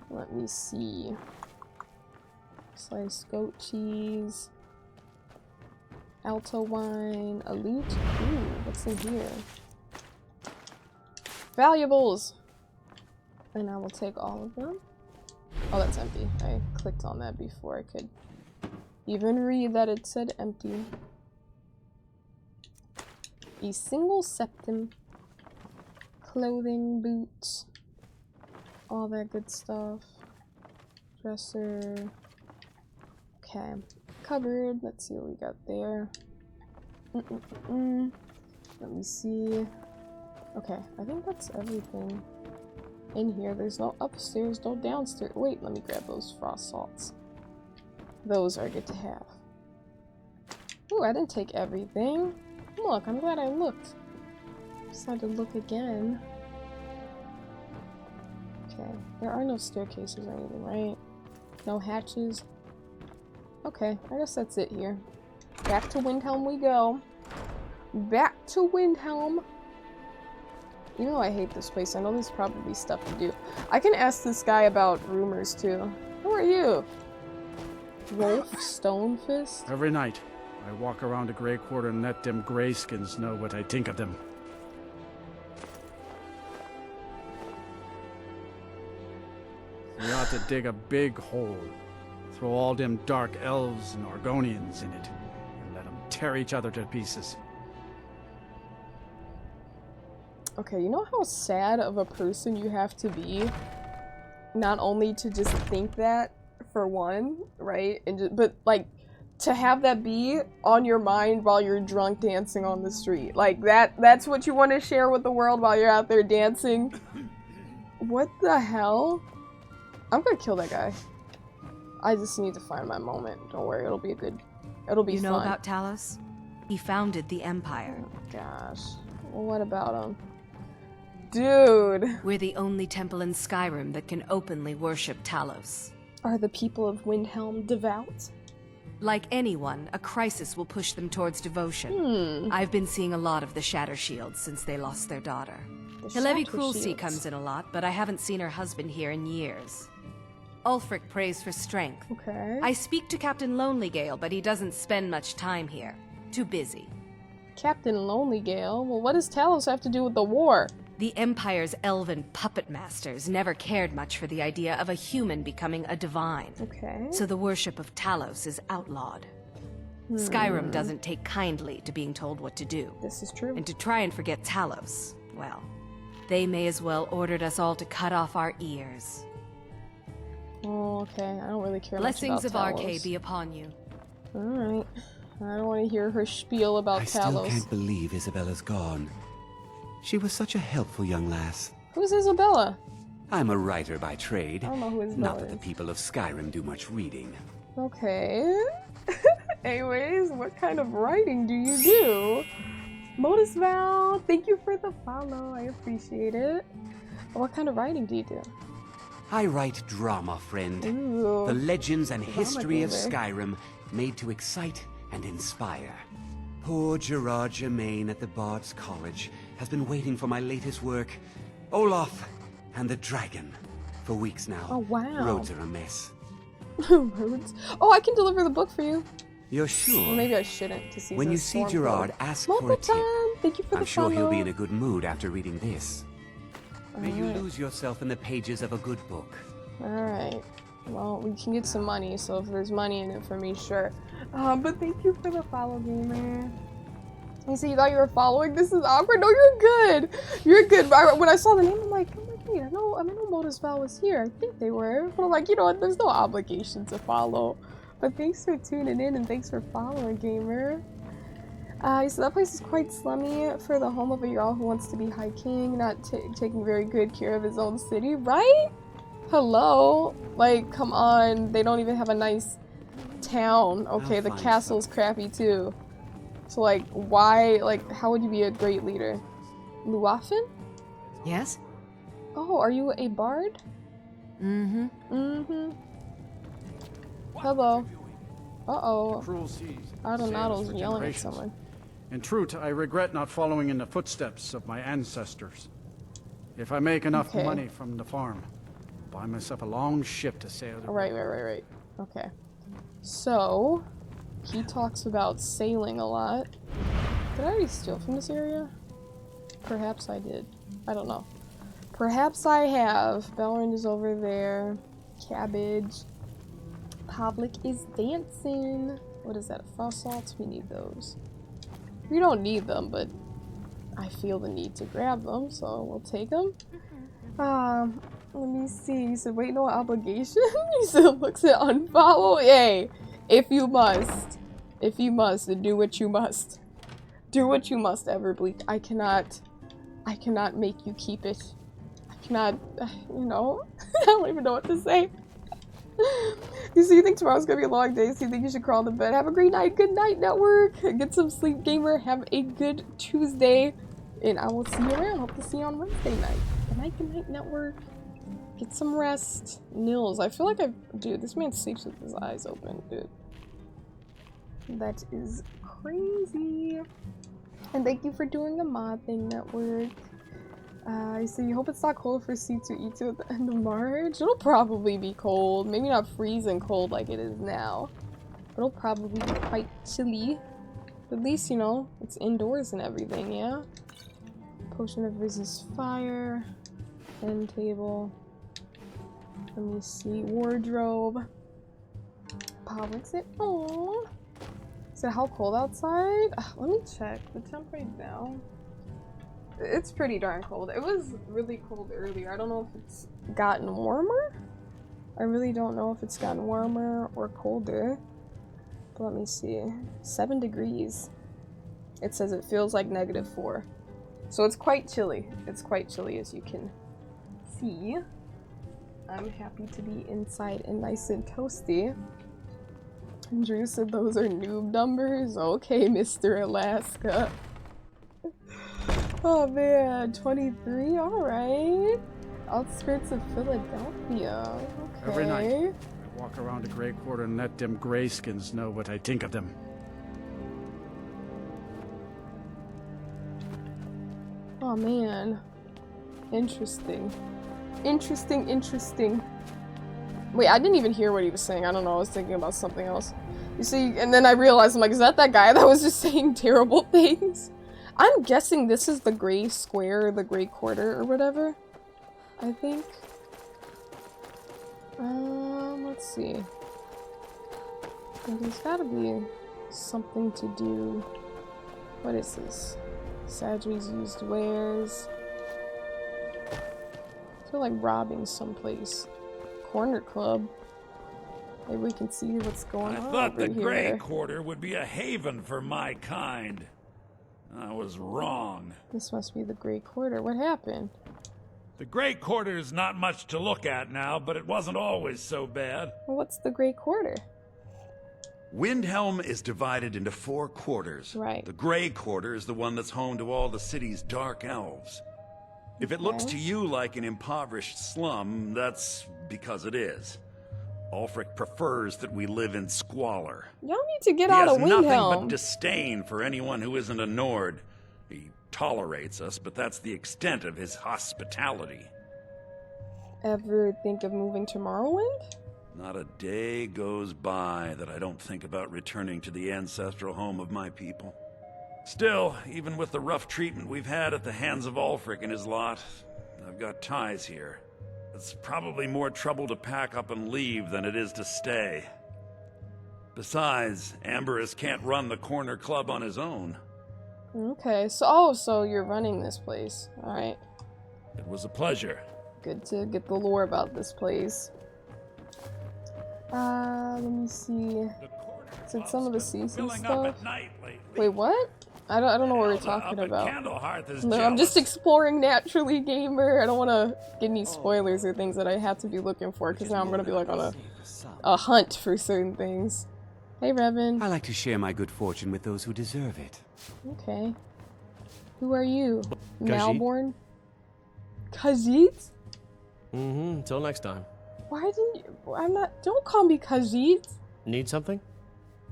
Speaker 1: Let me see. Sliced goat cheese. Alto wine. A loot. Ooh, what's in here? Valuables! And I will take all of them. Oh, that's empty. I clicked on that before I could even read that it said empty. A single septum. Clothing, boots. All that good stuff. Dresser. Okay. Cupboard. Let's see what we got there. Let me see. Okay, I think that's everything in here. There's no upstairs, no downstairs. Wait, let me grab those frost salts. Those are good to have. Ooh, I didn't take everything. Look, I'm glad I looked. Just had to look again. Okay, there are no staircases or anything, right? No hatches. Okay, I guess that's it here. Back to Windhelm we go. Back to Windhelm. Even though I hate this place, I know there's probably stuff to do. I can ask this guy about rumors too. Who are you? Wolf Stonefist?
Speaker 18: Every night, I walk around the Grey Quarter and let them Greyskins know what I think of them. We ought to dig a big hole, throw all them dark elves and Argonians in it, and let them tear each other to pieces.
Speaker 1: Okay, you know how sad of a person you have to be? Not only to just think that, for one, right? But, like, to have that be on your mind while you're drunk dancing on the street. Like, that's what you want to share with the world while you're out there dancing? What the hell? I'm gonna kill that guy. I just need to find my moment. Don't worry, it'll be fun.
Speaker 19: You know about Talos? He founded the Empire.
Speaker 1: Oh, gosh. Well, what about him? Dude!
Speaker 19: We're the only temple in Skyrim that can openly worship Talos.
Speaker 1: Are the people of Windhelm devout?
Speaker 19: Like anyone, a crisis will push them towards devotion. I've been seeing a lot of the Shatter Shields since they lost their daughter. Hillevi Cruelty comes in a lot, but I haven't seen her husband here in years. Ulfric prays for strength.
Speaker 1: Okay.
Speaker 19: I speak to Captain Lonelygale, but he doesn't spend much time here. Too busy.
Speaker 1: Captain Lonelygale? Well, what does Talos have to do with the war?
Speaker 19: The Empire's elven puppet masters never cared much for the idea of a human becoming a divine.
Speaker 1: Okay.
Speaker 19: So the worship of Talos is outlawed. Skyrim doesn't take kindly to being told what to do.
Speaker 1: This is true.
Speaker 19: And to try and forget Talos, well, they may as well ordered us all to cut off our ears.
Speaker 1: Oh, okay. I don't really care
Speaker 19: Blessings
Speaker 1: much about Talos.
Speaker 19: of Arkay be upon you.
Speaker 1: Alright. I don't want to hear her spiel about
Speaker 14: I
Speaker 1: Talos.
Speaker 14: still can't believe Isabella's gone. She was such a helpful young lass.
Speaker 1: Who's Isabella?
Speaker 14: I'm a writer by trade.
Speaker 1: I don't know who Isabella
Speaker 14: Not that the people of Skyrim do much reading.
Speaker 1: Okay. Anyways, what kind of writing do you do? Modus Val, thank you for the follow. I appreciate it. What kind of writing do you do?
Speaker 14: I write drama, friend.
Speaker 1: Ooh.
Speaker 14: The legends and
Speaker 1: Drama
Speaker 14: history of
Speaker 1: gamer.
Speaker 14: Skyrim made to excite and inspire. Poor Gerard Germain at the Bard's College has been waiting for my latest work, Olaf and the Dragon, for weeks now.
Speaker 1: Oh, wow.
Speaker 14: Roads are a mess.
Speaker 1: Roads? Oh, I can deliver the book for you.
Speaker 14: You're sure?
Speaker 1: Well, maybe I shouldn't to see
Speaker 14: When you see Gerard, ask for a tip.
Speaker 1: Thank you for
Speaker 14: I'm
Speaker 1: the
Speaker 14: sure
Speaker 1: follow.
Speaker 14: he'll be in a good mood after reading this. May you
Speaker 1: Alright.
Speaker 14: lose yourself in the pages of a good book.
Speaker 1: Alright. Well, we can get some money, so if there's money in it for me, sure. But thank you for the follow, gamer. You see, you thought you were following? This is awkward. No, you're good. You're good. When I saw the name, I'm like, wait, I know Modus Val was here. I think they were. But I'm like, you know what? There's no obligation to follow. But thanks for tuning in and thanks for following, gamer. So that place is quite slummy for the home of a Jarl who wants to be High King, not taking very good care of his own city, right? Hello? Like, come on. They don't even have a nice town. Okay, the castle's crappy too. So, like, why, like, how would you be a great leader? Luafin?
Speaker 19: Yes?
Speaker 1: Oh, are you a bard?
Speaker 19: Mm-hmm.
Speaker 1: Mm-hmm. Hello. Uh-oh.
Speaker 18: Cruel seas.
Speaker 1: Adonado's yelling at someone.
Speaker 18: In truth, I regret not following in the footsteps of my ancestors. If I make enough money from the farm, I'll buy myself a long ship to sail the
Speaker 1: Right. Okay. So, he talks about sailing a lot. Did I already steal from this area? Perhaps I did. I don't know. Perhaps I have. Belrin is over there. Cabbage. Pavlik is dancing. What is that? Frost salts? We need those. We don't need them, but I feel the need to grab them, so we'll take them. Let me see. You said, wait, no obligation? You said, looks at unfollow? Yay. If you must, do what you must. Do what you must, Everbleak. I cannot make you keep it. I cannot, you know, I don't even know what to say. So you think tomorrow's gonna be a long day, so you think you should crawl to bed. Have a great night. Good night, network. Get some sleep, gamer. Have a good Tuesday. And I will see you around. Hope to see you on Wednesday night. Good night, network. Get some rest. Nils, I feel like dude, this man sleeps with his eyes open, dude. That is crazy. And thank you for doing the mod thing, network. So you hope it's not cold for C2E2 at the end of March? It'll probably be cold. Maybe not freezing cold like it is now. But it'll probably be quite chilly. But at least, you know, it's indoors and everything, yeah? Potion of resist fire. End table. Let me see. Wardrobe. Pavlik's it. Aww. So how cold outside? Let me check. The temp right now. It's pretty darn cold. It was really cold earlier. I don't know if it's gotten warmer. I really don't know if it's gotten warmer or colder. But let me see. 7 degrees. It says it feels like -4. So it's quite chilly. It's quite chilly, as you can see. I'm happy to be inside and nice and toasty. And Drew said those are noob numbers. Okay, Mr. Alaska. Oh man, 23, alright. Outskirts of Philadelphia. Okay.
Speaker 18: Every night, I walk around the Grey Quarter and let them grayskins know what I think of them.
Speaker 1: Oh man. Interesting. Interesting. Wait, I didn't even hear what he was saying. I don't know, I was thinking about something else. You see, and then I realized, I'm like, is that guy that was just saying terrible things? I'm guessing this is the Gray Square, or the Grey Quarter, or whatever. I think. Let's see. There's gotta be something to do. What is this? Sadries used wares. I feel like robbing someplace. Corner Club. Maybe we can see what's going on.
Speaker 10: I thought the
Speaker 1: over
Speaker 10: Grey
Speaker 1: here.
Speaker 10: Quarter would be a haven for my kind. I was wrong.
Speaker 1: This must be the Grey Quarter. What happened?
Speaker 10: The Grey Quarter is not much to look at now, but it wasn't always so bad.
Speaker 1: Well, what's the Grey Quarter?
Speaker 20: Windhelm is divided into 4 quarters.
Speaker 1: Right.
Speaker 20: The Grey Quarter is the one that's home to all the city's dark elves. If it looks to you like an impoverished slum, that's because it is. Ulfric prefers that we live in squalor.
Speaker 1: Y'all need to get out of Windhelm.
Speaker 20: He has nothing but disdain for anyone who isn't a Nord. He tolerates us, but that's the extent of his hospitality.
Speaker 1: Ever think of moving to Morrowind?
Speaker 20: Not a day goes by that I don't think about returning to the ancestral home of my people. Still, even with the rough treatment we've had at the hands of Ulfric and his lot, I've got ties here. It's probably more trouble to pack up and leave than it is to stay. Besides, Amberus can't run the Corner Club on his own.
Speaker 1: Okay, so you're running this place. Alright.
Speaker 10: It was a pleasure.
Speaker 1: Good to get the lore about this place. Let me see. Is it some of the CC stuff? Wait, what? I don't know what we're talking about. No, I'm just exploring naturally, gamer. I don't want to get any spoilers or things that I have to be looking for, because now I'm gonna be like on a hunt for certain things. Hey, Revan.
Speaker 14: I like to share my good fortune with those who deserve it.
Speaker 1: Okay. Who are you?
Speaker 5: Khajiit.
Speaker 1: Malborn? Khajiit?
Speaker 5: Mm-hmm. Until next time.
Speaker 1: Why didn't you? I'm not. Don't call me Khajiit.
Speaker 5: Need something?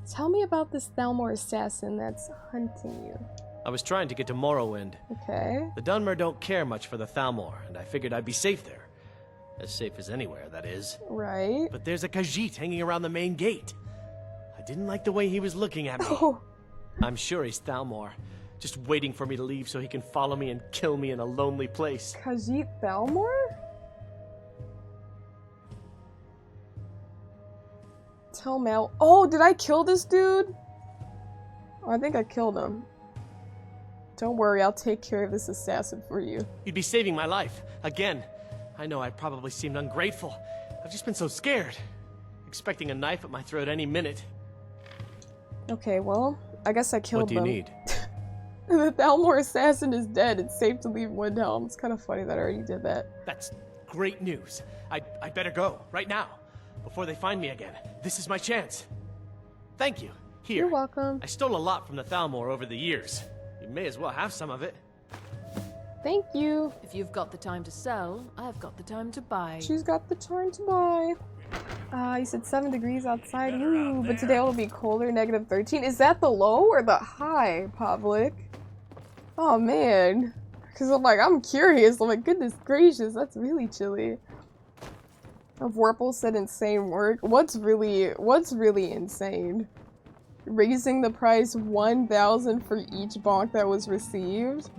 Speaker 1: Tell me about this Thalmor assassin that's hunting you.
Speaker 5: I was trying to get to Morrowind.
Speaker 1: Okay.
Speaker 5: The Dunmer don't care much for the Thalmor, and I figured I'd be safe there. As safe as anywhere, that is.
Speaker 1: Right.
Speaker 5: But there's a Khajiit hanging around the main gate. I didn't like the way he was looking at me.
Speaker 1: Oh.
Speaker 5: I'm sure he's Thalmor, just waiting for me to leave so he can follow me and kill me in a lonely place.
Speaker 1: Khajiit Thalmor? Tell Mal. Oh, did I kill this dude? Oh, I think I killed him. Don't worry, I'll take care of this assassin for you.
Speaker 5: You'd be saving my life. Again. I know I probably seemed ungrateful. I've just been so scared. Expecting a knife at my throat any minute.
Speaker 1: Okay, well, I guess I killed them.
Speaker 5: What do you need?
Speaker 1: The Thalmor assassin is dead. It's safe to leave Windhelm. It's kind of funny that I already did that.
Speaker 5: That's great news. I'd better go, right now. Before they find me again. This is my chance. Thank you. Here.
Speaker 1: You're welcome.
Speaker 5: I stole a lot from the Thalmor over the years. You may as well have some of it.
Speaker 1: Thank you.
Speaker 21: If you've got the time to sell, I've got the time to buy.
Speaker 1: She's got the time to buy. You said 7 degrees outside. Ooh, but today it'll be colder, -13. Is that the low or the high, Public? Oh, man. Because I'm curious. I'm like, goodness gracious, that's really chilly. Vorpal said insane work. What's really insane? Raising the price 1,000 for each bonk that was received?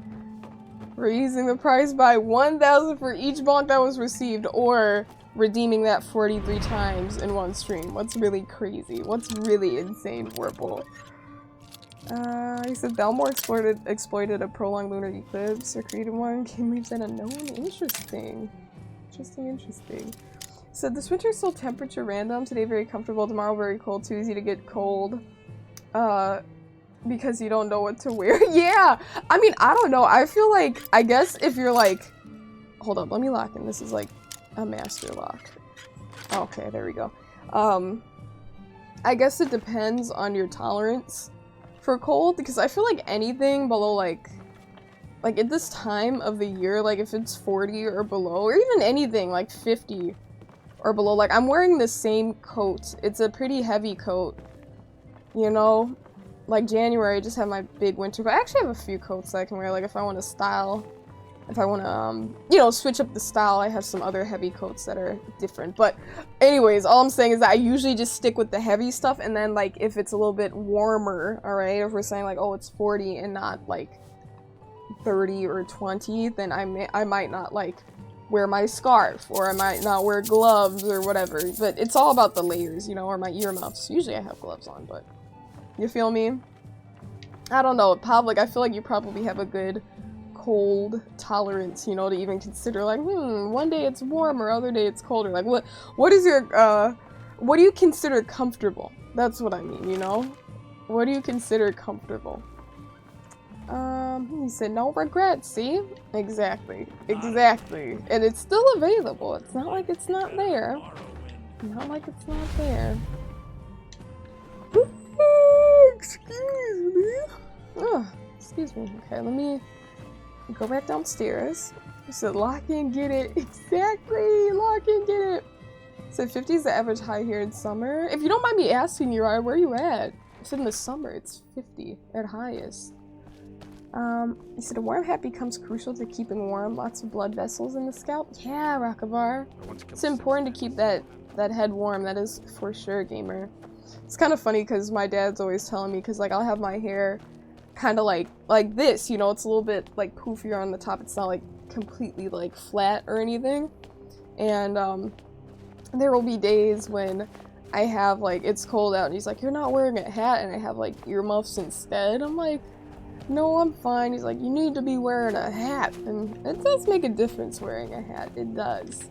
Speaker 1: Raising the price by 1,000 for each bonk that was received, or redeeming that 43 times in one stream. What's really crazy? What's really insane, Vorpal? He said Thalmor exploited a prolonged lunar eclipse or created one. Game leaves that unknown. Interesting. Interesting. So this winter is still temperature random. Today very comfortable, tomorrow very cold, too easy to get cold. Because you don't know what to wear. Yeah! I mean, I don't know. I feel like, I guess if you're like... Hold up, let me lock in. This is like a master lock. Okay, there we go. I guess it depends on your tolerance for cold, because I feel like anything below like at this time of the year, like if it's 40 or below, or even anything like 50 or below, like I'm wearing the same coat. It's a pretty heavy coat, you know? Like January, I just have my big winter, but I actually have a few coats that I can wear, like if I want to style, if I want to, you know, switch up the style, I have some other heavy coats that are different. But anyways, all I'm saying is that I usually just stick with the heavy stuff, and then like if it's a little bit warmer, alright, if we're saying like, oh, it's 40 and not like 30 or 20, then I might not like wear my scarf, or I might not wear gloves or whatever. But it's all about the layers, you know, or my earmuffs. Usually I have gloves on, but you feel me? I don't know, Pavlik, I feel like you probably have a good cold tolerance, you know, to even consider like, one day it's warmer, other day it's colder. Like what is your what do you consider comfortable? That's what I mean, you know? What do you consider comfortable? He said no regrets, see? Exactly. And it's still available. It's not like it's not there. Not like it's not there. Excuse me. Oh, excuse me. Okay, let me go back downstairs. You said lock in, get it. Exactly, lock in, get it. So 50 is the average high here in summer. If you don't mind me asking, Uriah, where are you at? I said in the summer it's 50 at highest. He said a warm hat becomes crucial to keeping warm. Lots of blood vessels in the scalp. Yeah, Rakavar. It's important to keep that head warm. That is for sure, gamer. It's kind of funny because my dad's always telling me, because like I'll have my hair kind of like this, you know, it's a little bit like poofier on the top. It's not like completely like flat or anything. And there will be days when I have like, it's cold out and he's like, you're not wearing a hat, and I have like earmuffs instead. I'm like, no, I'm fine. He's like, you need to be wearing a hat. And it does make a difference wearing a hat. It does.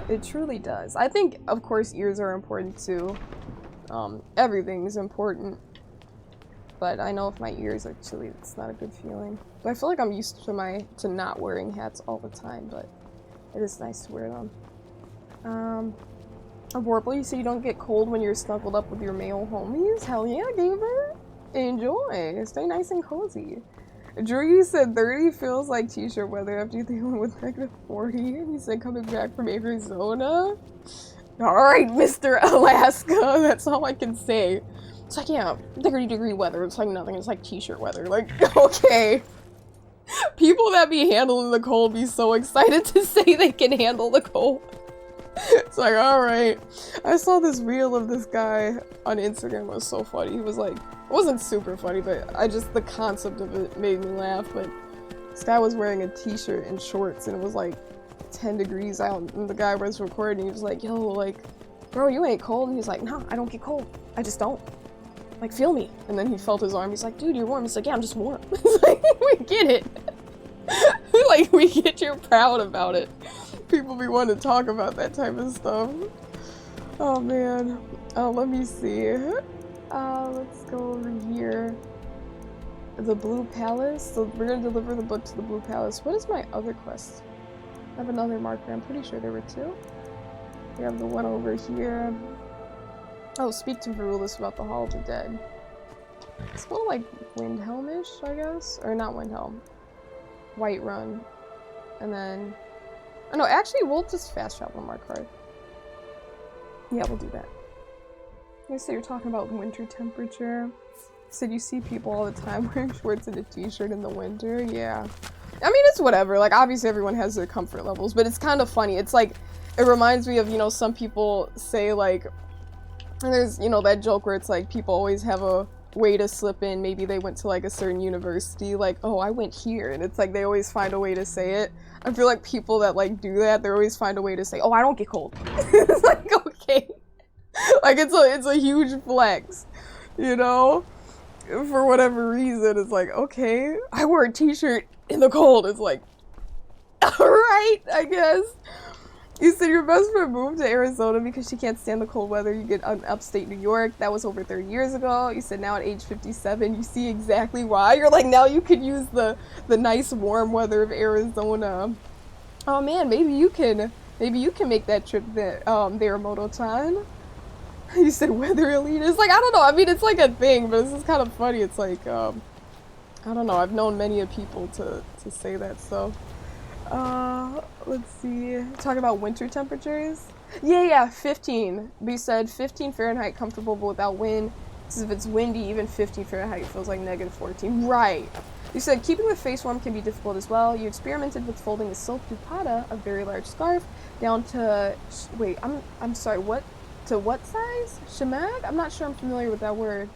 Speaker 1: It truly does. I think, of course, ears are important too. Everything's important. But I know if my ears are chilly, it's not a good feeling. But I feel like I'm used to not wearing hats all the time, but it is nice to wear them. A Warble, you say you don't get cold when you're snuggled up with your male homies? Hell yeah, Gamer! Enjoy! Stay nice and cozy. Drew, you said 30 feels like t-shirt weather after you dealing with negative 40, and you said coming back from Arizona? Alright, Mr. Alaska, that's all I can say. It's like, yeah, 30-degree weather, it's like nothing, it's like t-shirt weather. Like, okay. People that be handling the cold be so excited to say they can handle the cold. It's like, alright. I saw this reel of this guy on Instagram. It was so funny. He was like, it wasn't super funny, but the concept of it made me laugh. But this guy was wearing a t-shirt and shorts, and it was like 10 degrees out, and the guy was recording. He was like, yo, like, bro, you ain't cold. And he's like, no, I don't get cold. I just don't. Like, feel me. And then he felt his arm. He's like, dude, you're warm. He's like, yeah, I'm just warm. He's like, we get it. Like, we get you're proud about it. People be wanting to talk about that type of stuff. Oh man. Oh, let me see. Let's go over here. The Blue Palace. So we're gonna deliver the book to the Blue Palace. What is my other quest? I have another marker. I'm pretty sure there were two. We have the one over here. Oh, speak to Varulus about the Hall of the Dead. It's more like Windhelm-ish, I guess? Or not Windhelm. Whiterun. And then... Oh no, actually we'll just fast travel on our card. Yeah, we'll do that. You said you're talking about winter temperature. You said you see people all the time wearing shorts and a t-shirt in the winter. Yeah. I mean, it's whatever. Like, obviously everyone has their comfort levels, but it's kind of funny. It's like, it reminds me of, you know, some people say like, there's, you know, that joke where it's like people always have a way to slip in. Maybe they went to like a certain university, like, oh, I went here, and it's like they always find a way to say it. I feel like people that like do that, they always find a way to say, oh, I don't get cold. It's like, okay. Like, it's a huge flex, you know? For whatever reason, it's like, okay, I wear a t-shirt in the cold. It's like, alright, I guess. You said your best friend moved to Arizona because she can't stand the cold weather. You get upstate New York. That was over 30 years ago. You said now at age 57, you see exactly why. You're like, now you could use the nice warm weather of Arizona. Oh man, maybe you can make that trip there, Moto-chan. You said weather elite. It's like, I don't know. I mean, it's like a thing, but this is kind of funny. It's like, I don't know. I've known many of people to say that, so. Let's see. Talking about winter temperatures. Yeah, 15. We said 15 Fahrenheit comfortable, but without wind. Because if it's windy, even 15 Fahrenheit feels like negative 14. Right. You said keeping the face warm can be difficult as well. You experimented with folding a silk dupatta, a very large scarf, down to, wait, I'm sorry, what? To what size? Shamag? I'm not sure I'm familiar with that word.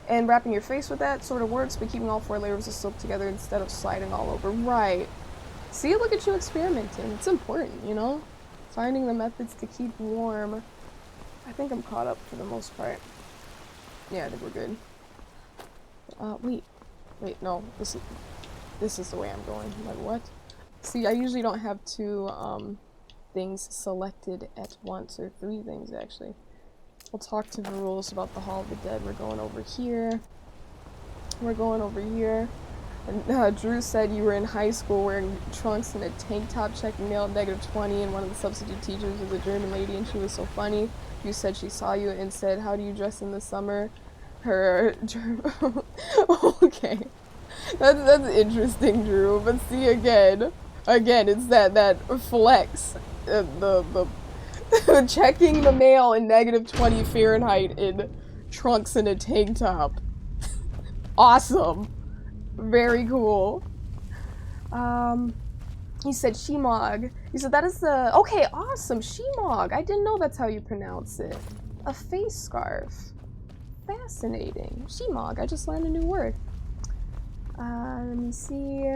Speaker 1: And wrapping your face with that sort of works, but keeping all 4 layers of silk together instead of sliding all over. Right. See, look at you experimenting. It's important, you know? Finding the methods to keep warm. I think I'm caught up for the most part. Yeah, I think we're good. Wait, no. This is the way I'm going. Like, what? See, I usually don't have 2, things selected at once, or 3 things, actually. We'll talk to Varulus about the Hall of the Dead. We're going over here. We're going over here. And Drew said you were in high school wearing trunks and a tank top checking mail at negative 20, and one of the substitute teachers was a German lady and she was so funny. You said she saw you and said, how do you dress in the summer? Her okay. That's interesting, Drew. But see, again, it's that flex. The checking the mail in negative 20 Fahrenheit in trunks and a tank top. Awesome. Very cool. You said Shemog. You said that is the... Okay, awesome. Shemog. I didn't know that's how you pronounce it. A face scarf. Fascinating. Shemog. I just learned a new word. Let me see.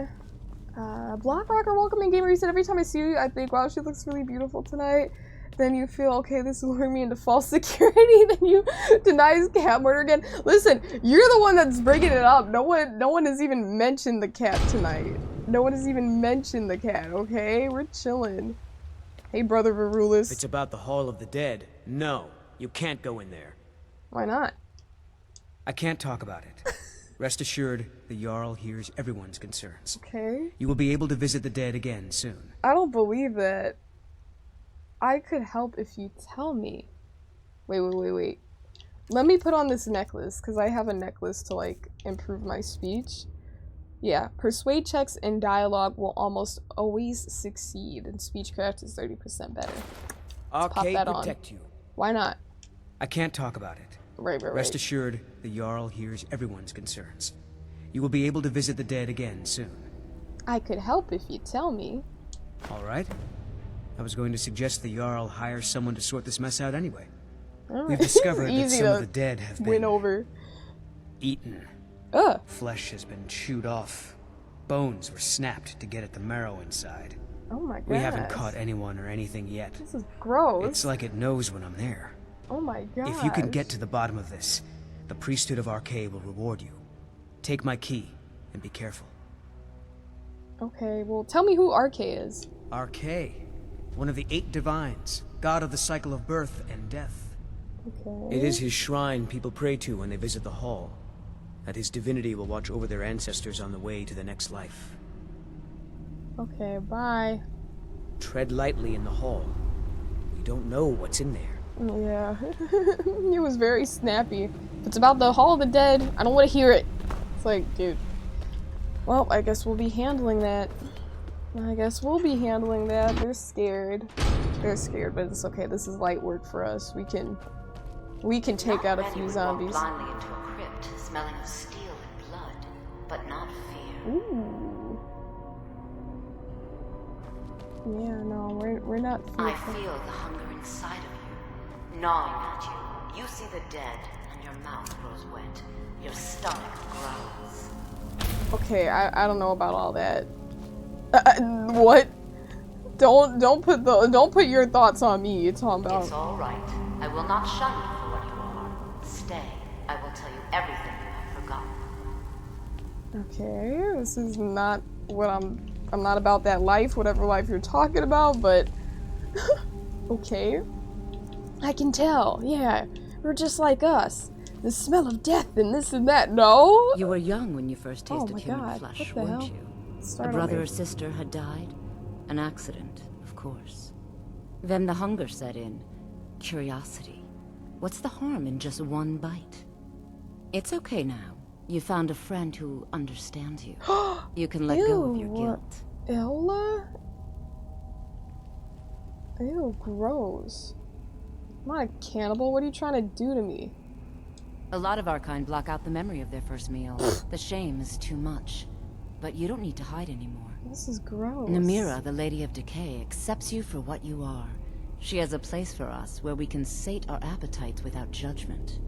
Speaker 1: Block Rocker, welcome in, gamer. You said every time I see you, I think, wow, she looks really beautiful tonight. Then you feel, okay, this will lure me into false security. Then you deny his cat murder again. Listen, you're the one that's bringing it up. No one has even mentioned the cat tonight. No one has even mentioned the cat, okay? We're chilling. Hey, Brother Varulis.
Speaker 6: It's about the Hall of the Dead. No, you can't go in there.
Speaker 1: Why not?
Speaker 6: I can't talk about it. Rest assured, the Jarl hears everyone's concerns.
Speaker 1: Okay.
Speaker 6: You will be able to visit the dead again soon.
Speaker 1: I don't believe that. I could help if you tell me. Wait. Let me put on this necklace, because I have a necklace to, like, improve my speech. Yeah, persuade checks and dialogue will almost always succeed, and speechcraft is 30% better. Let's pop that
Speaker 6: protect
Speaker 1: on.
Speaker 6: you.
Speaker 1: Why not?
Speaker 6: I can't talk about it.
Speaker 1: Right.
Speaker 6: Rest assured, the Jarl hears everyone's concerns. You will be able to visit the dead again soon.
Speaker 1: I could help if you tell me.
Speaker 6: All right. I was going to suggest the Jarl hire someone to sort this mess out anyway. We've discovered that some of the dead have been eaten. Flesh has been chewed off. Bones were snapped to get at the marrow inside.
Speaker 1: Oh my god.
Speaker 6: We haven't caught anyone or anything yet.
Speaker 1: This is gross.
Speaker 6: It's like it knows when I'm there.
Speaker 1: Oh my god.
Speaker 6: If you can get to the bottom of this, the priesthood of Archay will reward you. Take my key and be careful.
Speaker 1: Okay, well tell me who Archay is.
Speaker 6: Archay, one of the 8 divines, god of the cycle of birth and death.
Speaker 1: Okay.
Speaker 6: It is his shrine people pray to when they visit the hall. That his divinity will watch over their ancestors on the way to the next life.
Speaker 1: Okay, bye.
Speaker 6: Tread lightly in the hall. We don't know what's in there.
Speaker 1: Yeah. It was very snappy. If it's about the Hall of the Dead, I don't want to hear it. It's like, dude. Well, I guess we'll be handling that. They're scared. They're scared, but it's okay. This is light work for us. We can take out a few zombies.
Speaker 15: Blindly into a crypt, smelling of steel and blood, but not fear.
Speaker 1: Ooh. Yeah, no, we're not fearful.
Speaker 15: I feel the hunger inside of you, gnawing at you. You see the dead, and your mouth grows wet. Your stomach growls.
Speaker 1: Okay, I don't know about all that. What? Don't put your thoughts on me. It's all about.
Speaker 15: It's all right. I will not shun you for what you are. Stay. I will tell you everything you have forgotten.
Speaker 1: Okay, this is not what I'm not about that life, whatever life you're talking about, but okay. I can tell. Yeah, you're just like us. The smell of death and this and that. No.
Speaker 15: You were young when you first tasted human flesh,
Speaker 1: what the
Speaker 15: weren't
Speaker 1: hell?
Speaker 15: you? A brother or sister had died. An accident, of course. Then the hunger set in. Curiosity. What's the harm in just one bite? It's okay now. You found a friend who understands you. You can let go of your guilt.
Speaker 1: Ella? Ew, gross. I'm not a cannibal. What are you trying to do to me?
Speaker 15: A lot of our kind block out the memory of their first meal. The shame is too much. But you don't need to hide anymore.
Speaker 1: This is gross.
Speaker 15: Namira, the Lady of Decay, accepts you for what you are. She has a place for us where we can sate our appetites without judgment.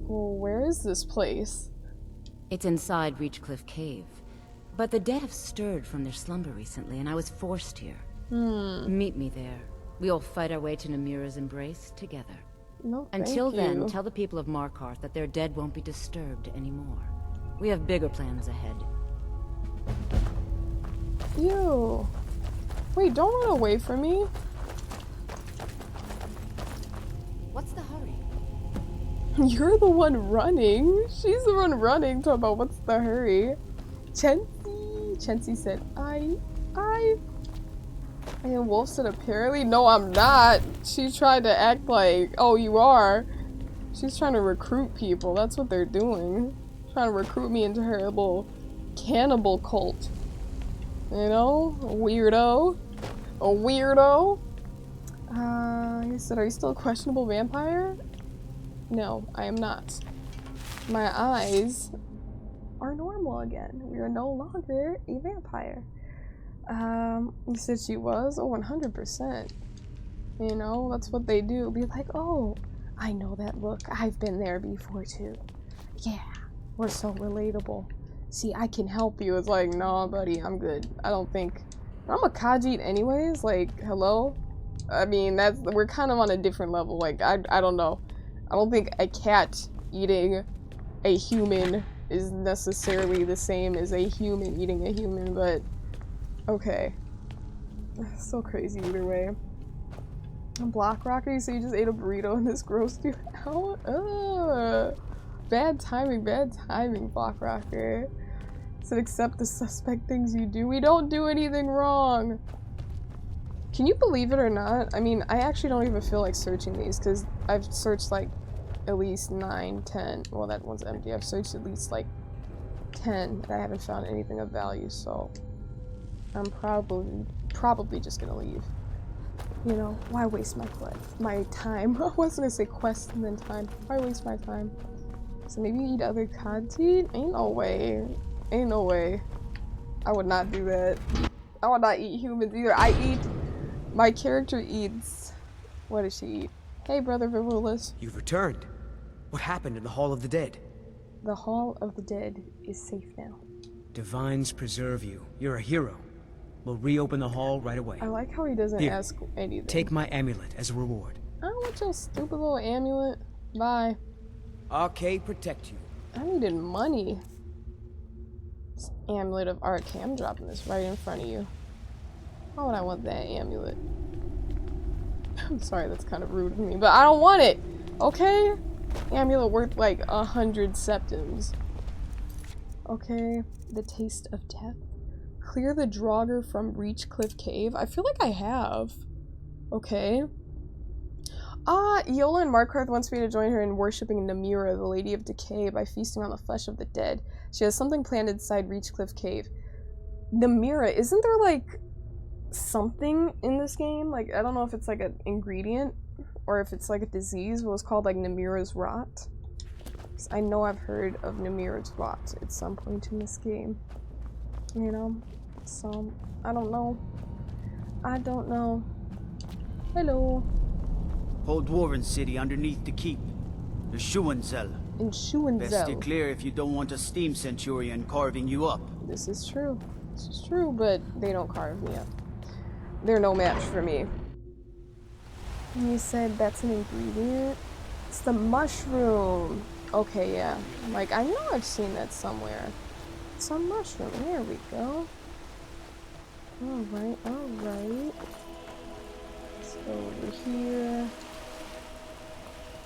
Speaker 1: Well, where is this place?
Speaker 15: It's inside Reachcliff Cave. But the dead have stirred from their slumber recently, and I was forced here. Meet me there. We'll fight our way to Namira's embrace together.
Speaker 1: No,
Speaker 15: Until then, tell the people of Markarth that their dead won't be disturbed anymore. We have bigger plans ahead.
Speaker 1: Ew. Wait, don't run away from me.
Speaker 15: What's the hurry?
Speaker 1: You're the one running. She's the one running. Talk about what's the hurry. Chensi said, I. And Wolf said, apparently. No, I'm not. She tried to act like, oh, you are. She's trying to recruit people. That's what they're doing. Trying to recruit me into her little cannibal cult. You know? A weirdo. A weirdo. He said, are you still a questionable vampire? No, I am not. My eyes are normal again. We are no longer a vampire. You said she was? Oh, 100%. You know, that's what they do. Be like, oh, I know that look. I've been there before too. Yeah, we're so relatable. See, I can help you. It's like, no, buddy, I'm good. I don't think. I'm a Khajiit anyways. Like, hello? I mean, we're kind of on a different level. Like, I don't know. I don't think a cat eating a human is necessarily the same as a human eating a human, but okay. So crazy either way. Block Rocker, so you just ate a burrito and this gross dude out? Bad timing, Block Rocker. Said accept the suspect things you do. We don't do anything wrong. Can you believe it or not? I mean, I actually don't even feel like searching these because I've searched like at least 9, 10. Well, that one's empty. I've searched at least like 10 and I haven't found anything of value, so I'm probably just gonna leave. You know, why waste my time? I was gonna say quest and then time. Why waste my time? So maybe eat other content? Ain't no way. Ain't no way. I would not do that. I would not eat humans either. My character eats. What does she eat? Hey, Brother Virulis.
Speaker 6: You've returned. What happened in the Hall of the Dead?
Speaker 1: The Hall of the Dead is safe now.
Speaker 6: Divines preserve you. You're a hero. We'll reopen the hall right away.
Speaker 1: I like how he doesn't ask anything.
Speaker 6: Take my amulet as a reward.
Speaker 1: I don't want your stupid little amulet. Bye.
Speaker 6: Arcade protect you.
Speaker 1: I needed money. This amulet of Arcade. I'm dropping this right in front of you. Why would I want that amulet? I'm sorry, that's kind of rude of me, but I don't want it. Okay? Amulet worth like 100 septims. Okay. The taste of death. Clear the Draugr from Reachcliff Cave. I feel like I have. Okay. Yola and Markarth wants me to join her in worshipping Namira, the Lady of Decay, by feasting on the flesh of the dead. She has something planned inside Reachcliff Cave. Namira, isn't there like something in this game? Like, I don't know if it's like an ingredient or if it's like a disease, but it's called like Namira's Rot. I know I've heard of Namira's Rot at some point in this game. You know? So, I don't know. I don't know. Hello.
Speaker 9: Whole Dwarven city underneath the keep. The Schuenzel.
Speaker 1: In Schuenzel.
Speaker 9: Best steer clear if you don't want a steam centurion carving you up.
Speaker 1: This is true. This is true, but they don't carve me up. They're no match for me. You said that's an ingredient? It's the mushroom. Okay, yeah. Like, I know I've seen that somewhere. It's a mushroom. There we go. Alright, alright. Let's go over here.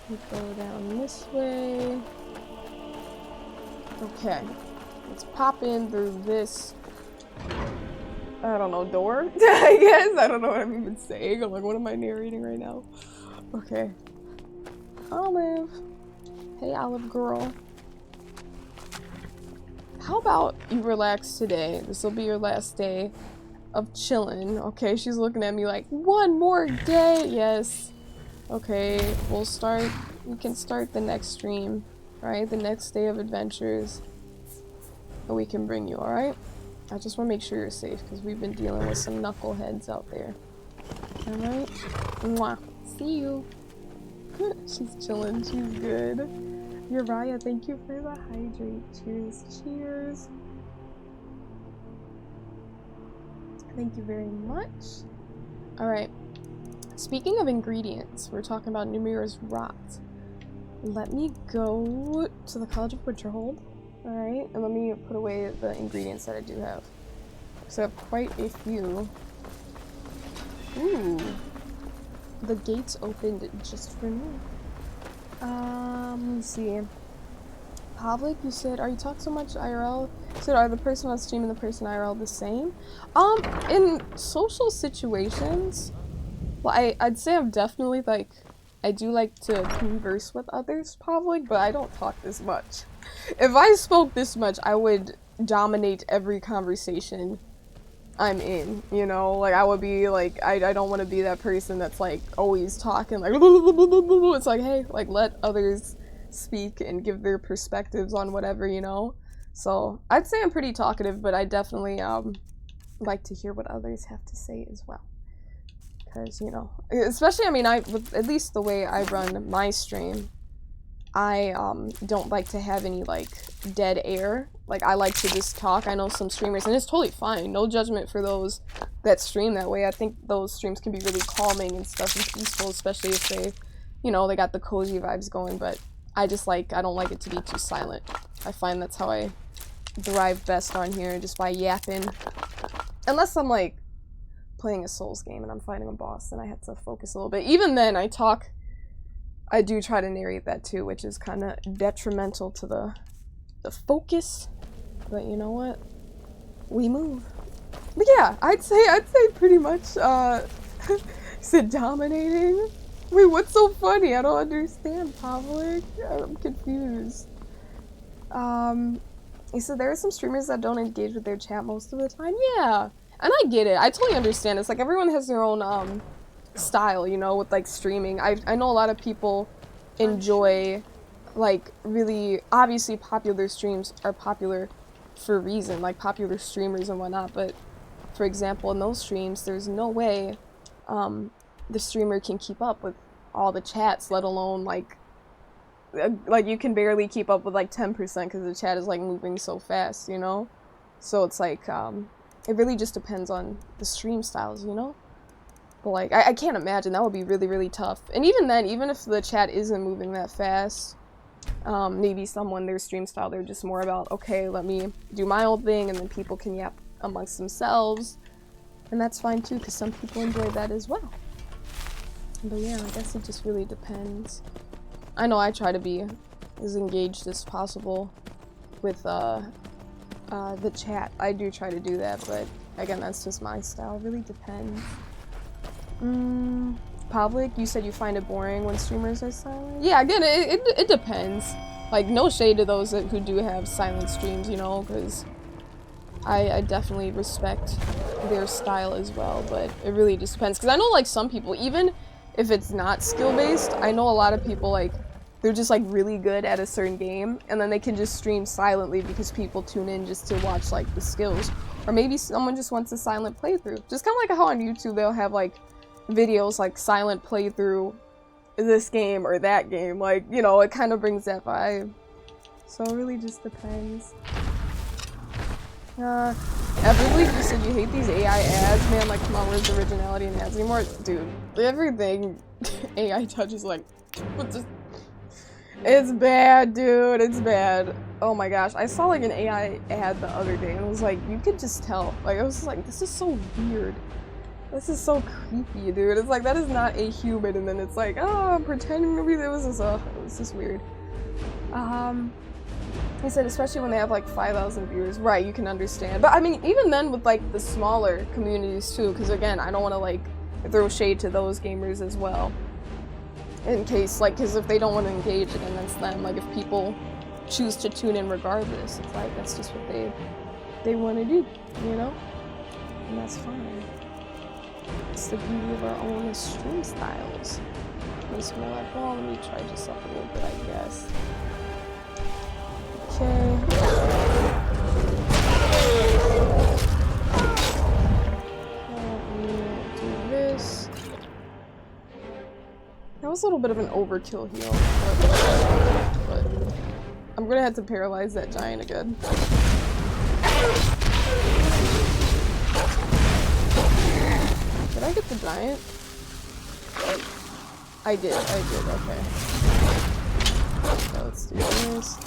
Speaker 1: We go down this way. Okay. Let's pop in through this, I don't know, door? I guess? I don't know what I'm even saying. I'm like, what am I narrating right now? Okay. Olive. Hey, Olive girl. How about you relax today? This will be your last day of chilling. Okay, she's looking at me like, one more day. Yes. Okay, we can start the next stream, right? The next day of adventures. And we can bring you, alright? I just want to make sure you're safe because we've been dealing with some knuckleheads out there. Alright? Mwah. See you. She's chilling. She's good. Uriah, thank you for the hydrate. Cheers. Cheers. Thank you very much. Alright. Speaking of ingredients, we're talking about Namira's Rot. Let me go to the College of Winterhold. Alright, and let me put away the ingredients that I do have. So I have quite a few. Ooh. The gates opened just for me. Let me see. Pavlik, you said, are you talking so much IRL? You said, are the person on stream and the person IRL the same? In social situations, well, I'd say I'm definitely, like, I do like to converse with others, Pavlik, but I don't talk this much. If I spoke this much, I would dominate every conversation I'm in, you know? Like, I would be, like, I don't want to be that person that's, like, always talking, like, it's like, hey, like, let others speak and give their perspectives on whatever, you know? So, I'd say I'm pretty talkative, but I definitely, like to hear what others have to say as well. Because, you know, especially, I mean, at least the way I run my stream, I don't like to have any, like, dead air. Like, I like to just talk. I know some streamers, and it's totally fine. No judgment for those that stream that way. I think those streams can be really calming and stuff and peaceful, especially if they, you know, they got the cozy vibes going, but I don't like it to be too silent. I find that's how I thrive best on here, just by yapping. Unless I'm, like, playing a Souls game and I'm fighting a boss, then I have to focus a little bit. Even then, I do try to narrate that too, which is kind of detrimental to the focus. But you know what? We move. But yeah, I'd say pretty much said dominating. Wait, what's so funny? I don't understand, Pavlik. I'm confused. He said there are some streamers that don't engage with their chat most of the time. Yeah, and I get it. I totally understand. It's like everyone has their own style, you know, with like streaming. I know a lot of people enjoy like really obviously popular streams are popular for a reason, like popular streamers and whatnot, but for example in those streams there's no way the streamer can keep up with all the chats, let alone like you can barely keep up with like 10% because the chat is like moving so fast, you know? So it's like it really just depends on the stream styles, you know? But like I can't imagine, that would be really, really tough. And even then, even if the chat isn't moving that fast, maybe their stream style, they're just more about, okay, let me do my old thing, and then people can yap amongst themselves, and that's fine too, because some people enjoy that as well. But yeah, I guess it just really depends. I know I try to be as engaged as possible with the chat. I do try to do that, but again, that's just my style. It really depends. Pavlik, you said you find it boring when streamers are silent? Yeah, again, it depends. Like, no shade to those who do have silent streams, you know, because I definitely respect their style as well, but it really just depends. Because I know, like, some people, even if it's not skill-based, I know a lot of people, like, they're just, like, really good at a certain game, and then they can just stream silently because people tune in just to watch, like, the skills. Or maybe someone just wants a silent playthrough. Just kind of like how on YouTube they'll have, like, videos like silent playthrough this game or that game, like, you know, it kind of brings that vibe. So it really just depends. Everybody just said you hate these AI ads, man, like, come on, where's the originality in ads anymore? Dude, everything AI touches, like, it's bad, dude, it's bad. Oh my gosh, I saw like an AI ad the other day and it was like, you could just tell, like, I was just like, this is so weird. This is so creepy, dude. It's like, that is not a human, and then it's like, oh, I'm pretending to be, it was just weird. He said, especially when they have like 5,000 viewers. Right, you can understand. But I mean, even then with like the smaller communities too, because again, I don't want to like throw shade to those gamers as well. In case, like, because if they don't want to engage, again, that's them. Like, if people choose to tune in regardless, it's like, that's just what they want to do, you know? And that's fine. It's the beauty of our own stream styles. Makes me like, well, let me try this up a little bit, I guess. Okay. Let me do this. That was a little bit of an overkill heal, but I'm gonna have to paralyze that giant again. Did I get the giant? I did, okay. So let's do this.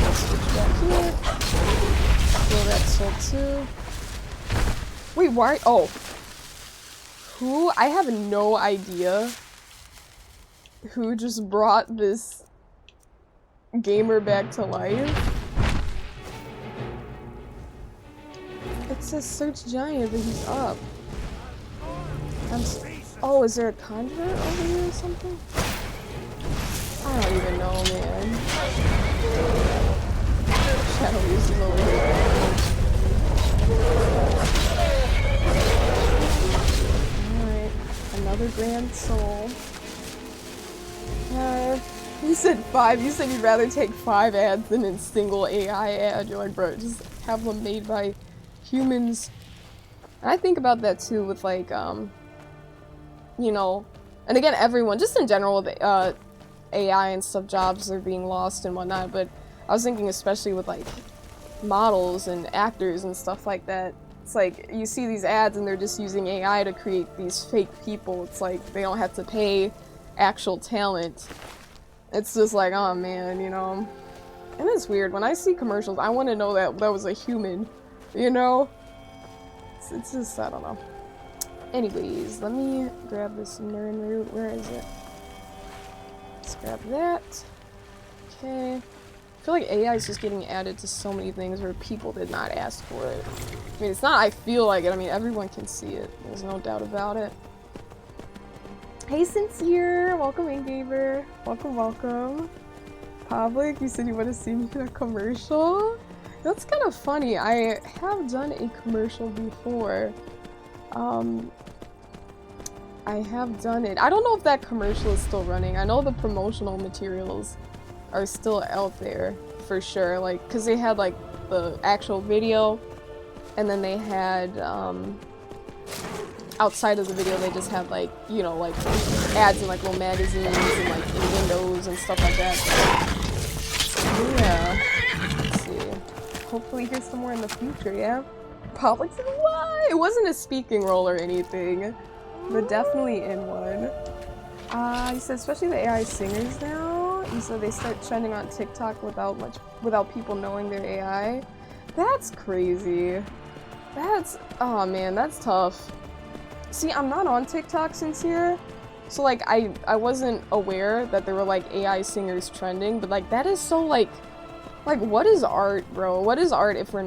Speaker 1: Let's switch back here. Kill that soul too. Wait, why? Oh. Who? I have no idea who just brought this gamer back to life. It says search giant, but he's up. Oh, is there a conjurer over here or something? I don't even know, man. Shadow Use is over here. Alright, another grand soul. You said 5. You said you'd rather take 5 ads than a single AI ad. You're like, bro, just have them made by humans. And I think about that too with like, you know, and again, everyone, just in general with AI and stuff, jobs are being lost and whatnot, but I was thinking especially with like models and actors and stuff like that. It's like, you see these ads and they're just using AI to create these fake people. It's like, they don't have to pay actual talent. It's just like, oh man, you know. And it's weird, when I see commercials, I want to know that that was a human, you know? It's just, I don't know. Anyways, let me grab this Nern root. Where is it? Let's grab that. Okay. I feel like AI is just getting added to so many things where people did not ask for it. I mean, it's not I feel like it. I mean, everyone can see it. There's no doubt about it. Hey, Sincere! Welcome in, Gaber. Welcome, welcome. Public, you said you want to see me in a commercial? That's kind of funny. I have done a commercial before. I have done it. I don't know if that commercial is still running. I know the promotional materials are still out there for sure. Like, cause they had like the actual video, and then they had outside of the video they just had like, you know, like ads in like little magazines and like in windows and stuff like that. Yeah. Let's see. Hopefully hear some more in the future. Yeah. Public said what? It wasn't a speaking role or anything. But definitely in one. You said especially the AI singers now. You said they start trending on TikTok without people knowing they're AI. That's crazy. Oh man, that's tough. See, I'm not on TikTok Sincere, so like I wasn't aware that there were like AI singers trending. But like that is so like what is art, bro? What is art if we're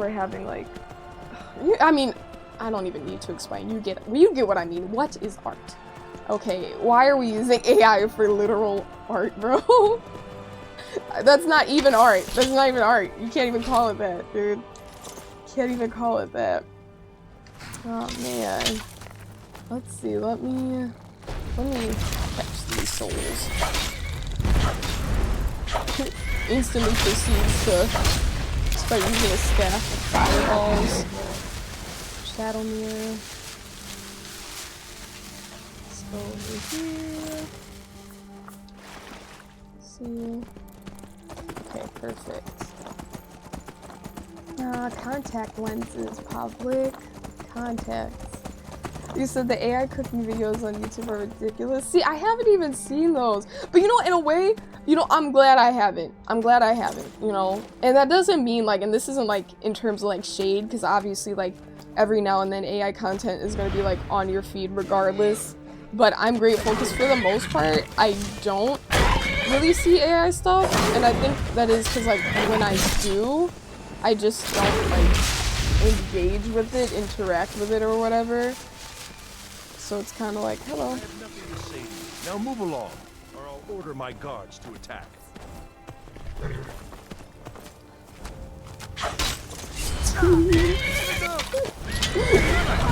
Speaker 1: having like? I mean. I don't even need to explain. You get what I mean. What is art? Okay, why are we using AI for literal art, bro? That's not even art. That's not even art. You can't even call it that, dude. Can't even call it that. Oh man. Let's see. Let me catch these souls. Instantly proceeds to start using a staff of fireballs. Namira. Let's go over here. See. Okay, perfect. Contact lenses, public. Contacts. You said the AI cooking videos on YouTube are ridiculous. See, I haven't even seen those. But you know, in a way, you know, I'm glad I haven't. You know? And that doesn't mean like, and this isn't like in terms of like shade, because obviously like every now and then AI content is going to be like on your feed regardless, but I'm grateful because for the most part I don't really see AI stuff, and I think that is because like when I do, I just don't like engage with it, interact with it or whatever, so it's kind of like, hello.
Speaker 13: I have nothing to say to you. Now move along or I'll order my guards to attack.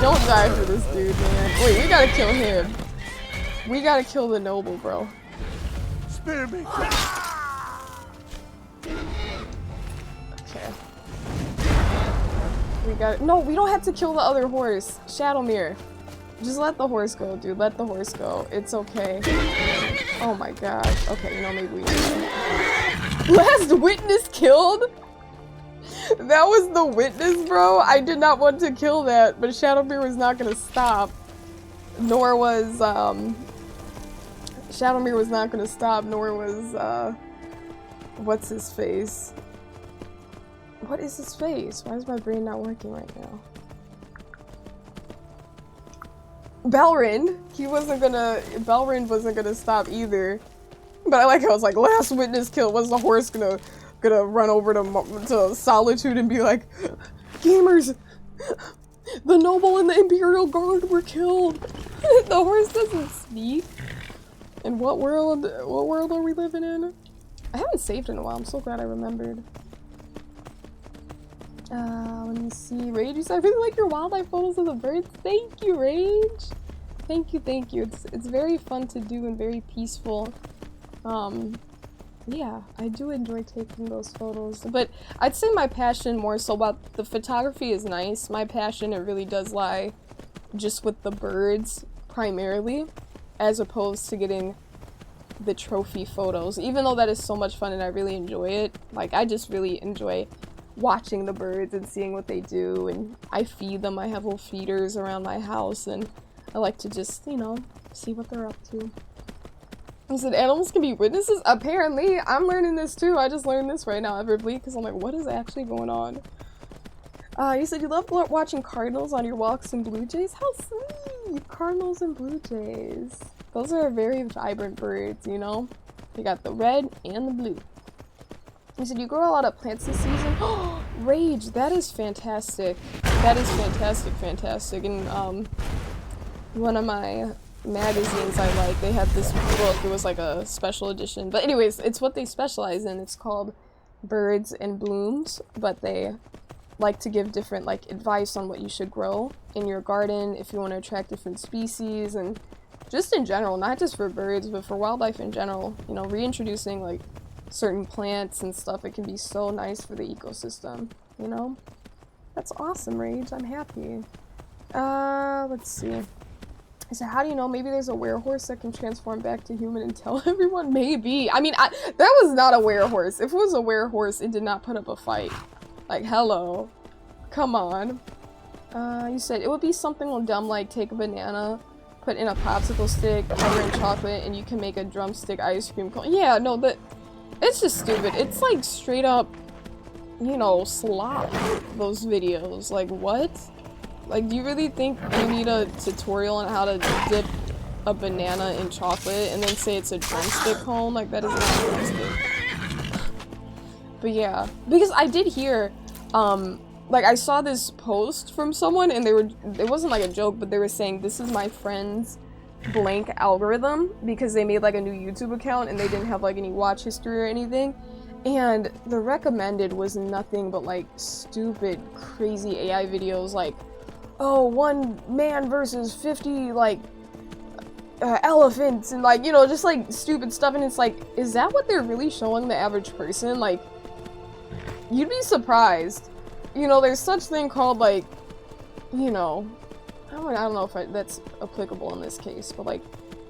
Speaker 1: Don't die for this dude, man. Wait, we gotta kill him. We gotta kill the noble, bro.
Speaker 13: Spare me.
Speaker 1: Okay. We got no, we don't have to kill the other horse. Shadowmere. Just let the horse go, dude. Let the horse go. It's okay. Oh my gosh. Okay, you know, maybe we Last witness killed? That was the witness, bro. I did not want to kill that, but Shadowmere was not gonna stop. Nor was, Shadowmere was not gonna stop, nor was, what's his face? What is his face? Why is my brain not working right now? Belrin. Belrin wasn't gonna stop either. But I like how it's like, last witness kill. Was the horse gonna run over to Solitude and be like, gamers, the noble and the Imperial Guard were killed. The horse doesn't speak. In what world are we living in? I haven't saved in a while. I'm so glad I remembered. Let me see. Rage, you said, I really like your wildlife photos of the birds. Thank you, Rage. Thank you. It's very fun to do and very peaceful. Yeah, I do enjoy taking those photos, but I'd say my passion more so about the photography is nice. My passion, it really does lie just with the birds primarily, as opposed to getting the trophy photos, even though that is so much fun and I really enjoy it. Like, I just really enjoy watching the birds and seeing what they do, and I feed them. I have little feeders around my house, and I like to just, you know, see what they're up to. He said animals can be witnesses? Apparently. I'm learning this too. I just learned this right now, Everbly, because I'm like, what is actually going on? You said you love watching cardinals on your walks and blue jays? How sweet! Cardinals and blue jays. Those are very vibrant birds, you know? You got the red and the blue. You said you grow a lot of plants this season? Rage! That is fantastic. That is fantastic. And, one of my magazines I like, they had this book. It was like a special edition. But anyways, it's what they specialize in. It's called Birds and Blooms, but they like to give different like advice on what you should grow in your garden if you want to attract different species, and just in general, not just for birds but for wildlife in general, you know, reintroducing like certain plants and stuff. It can be so nice for the ecosystem, you know. That's awesome, Rage. I'm happy. Let's see. I said, how do you know? Maybe there's a werehorse that can transform back to human and tell everyone? Maybe. I mean, that was not a werehorse. If it was a werehorse, it did not put up a fight. Like, hello. Come on. You said it would be something dumb like take a banana, put in a popsicle stick, cover in chocolate, and you can make a drumstick ice cream cone. Yeah, no, it's just stupid. It's like straight up, you know, slop, those videos. Like, what? Like, do you really think you need a tutorial on how to dip a banana in chocolate and then say it's a drumstick cone? Like, that is not a drumstick. But yeah, because I did hear, like I saw this post from someone and it wasn't like a joke, but they were saying this is my friend's blank algorithm because they made like a new YouTube account and they didn't have like any watch history or anything. And the recommended was nothing but like stupid, crazy AI videos like, oh, 1 man versus 50 like elephants and like, you know, just like stupid stuff. And it's like, is that what they're really showing the average person? Like, you'd be surprised. You know, there's such thing called, like, you know, I don't know if that's applicable in this case, but, like,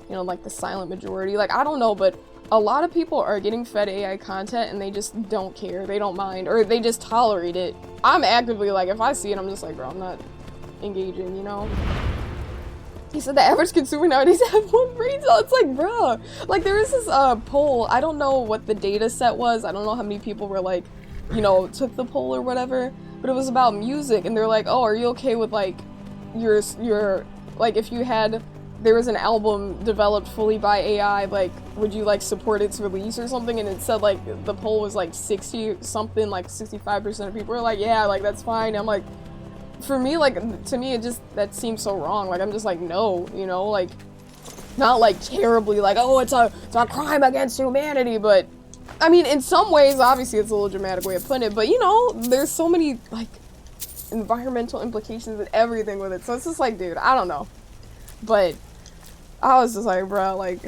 Speaker 1: you know, like the silent majority. Like, I don't know, but a lot of people are getting fed AI content and they just don't care. They don't mind, or they just tolerate it. I'm actively, like, if I see it, I'm just like, bro, I'm not engaging, you know? He said the average consumer nowadays have 1 brain cell. It's like, bruh. Like, there was this poll. I don't know what the data set was. I don't know how many people were, like, you know, took the poll or whatever, but it was about music, and they're like, oh, are you okay with, like, your, like, if you had, there was an album developed fully by AI, like, would you, like, support its release or something? And it said, like, the poll was, like, 60-something, like, 65% of people were like, yeah, like, that's fine. I'm like, for me, like, to me, it just, that seems so wrong. Like, I'm just like, no, you know, like, not, like, terribly, like, oh, it's a crime against humanity, but I mean, in some ways, obviously it's a little dramatic way of putting it, but you know, there's so many, like, environmental implications and everything with it, so it's just like, dude, I don't know. But I was just like, bro, like,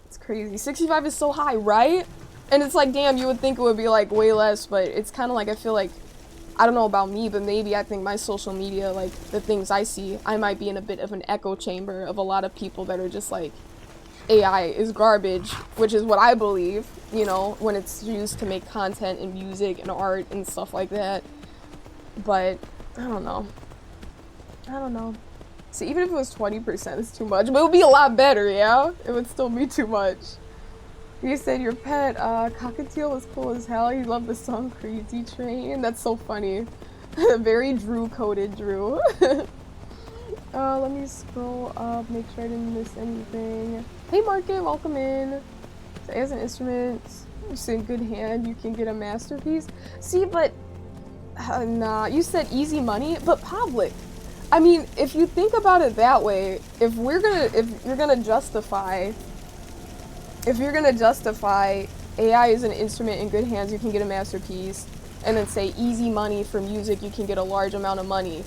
Speaker 1: it's crazy. 65 is so high, right? And it's like, damn, you would think it would be, like, way less, but it's kind of like, I feel like, I don't know about me, but maybe I think my social media, like, the things I see, I might be in a bit of an echo chamber of a lot of people that are just like, AI is garbage, which is what I believe, you know, when it's used to make content and music and art and stuff like that. But I don't know. So even if it was 20%, it's too much, but it would be a lot better, yeah? It would still be too much. You said your pet, Cockatiel was cool as hell. He loved the song Crazy Train. That's so funny. Very Drew-coded Drew. Let me scroll up, make sure I didn't miss anything. Hey Market, welcome in. So as an instrument, it's in good hand, you can get a masterpiece. See, but, nah, you said easy money, but public. I mean, if you think about it that way, if you're gonna justify AI is an instrument in good hands, you can get a masterpiece, and then say easy money for music, you can get a large amount of money.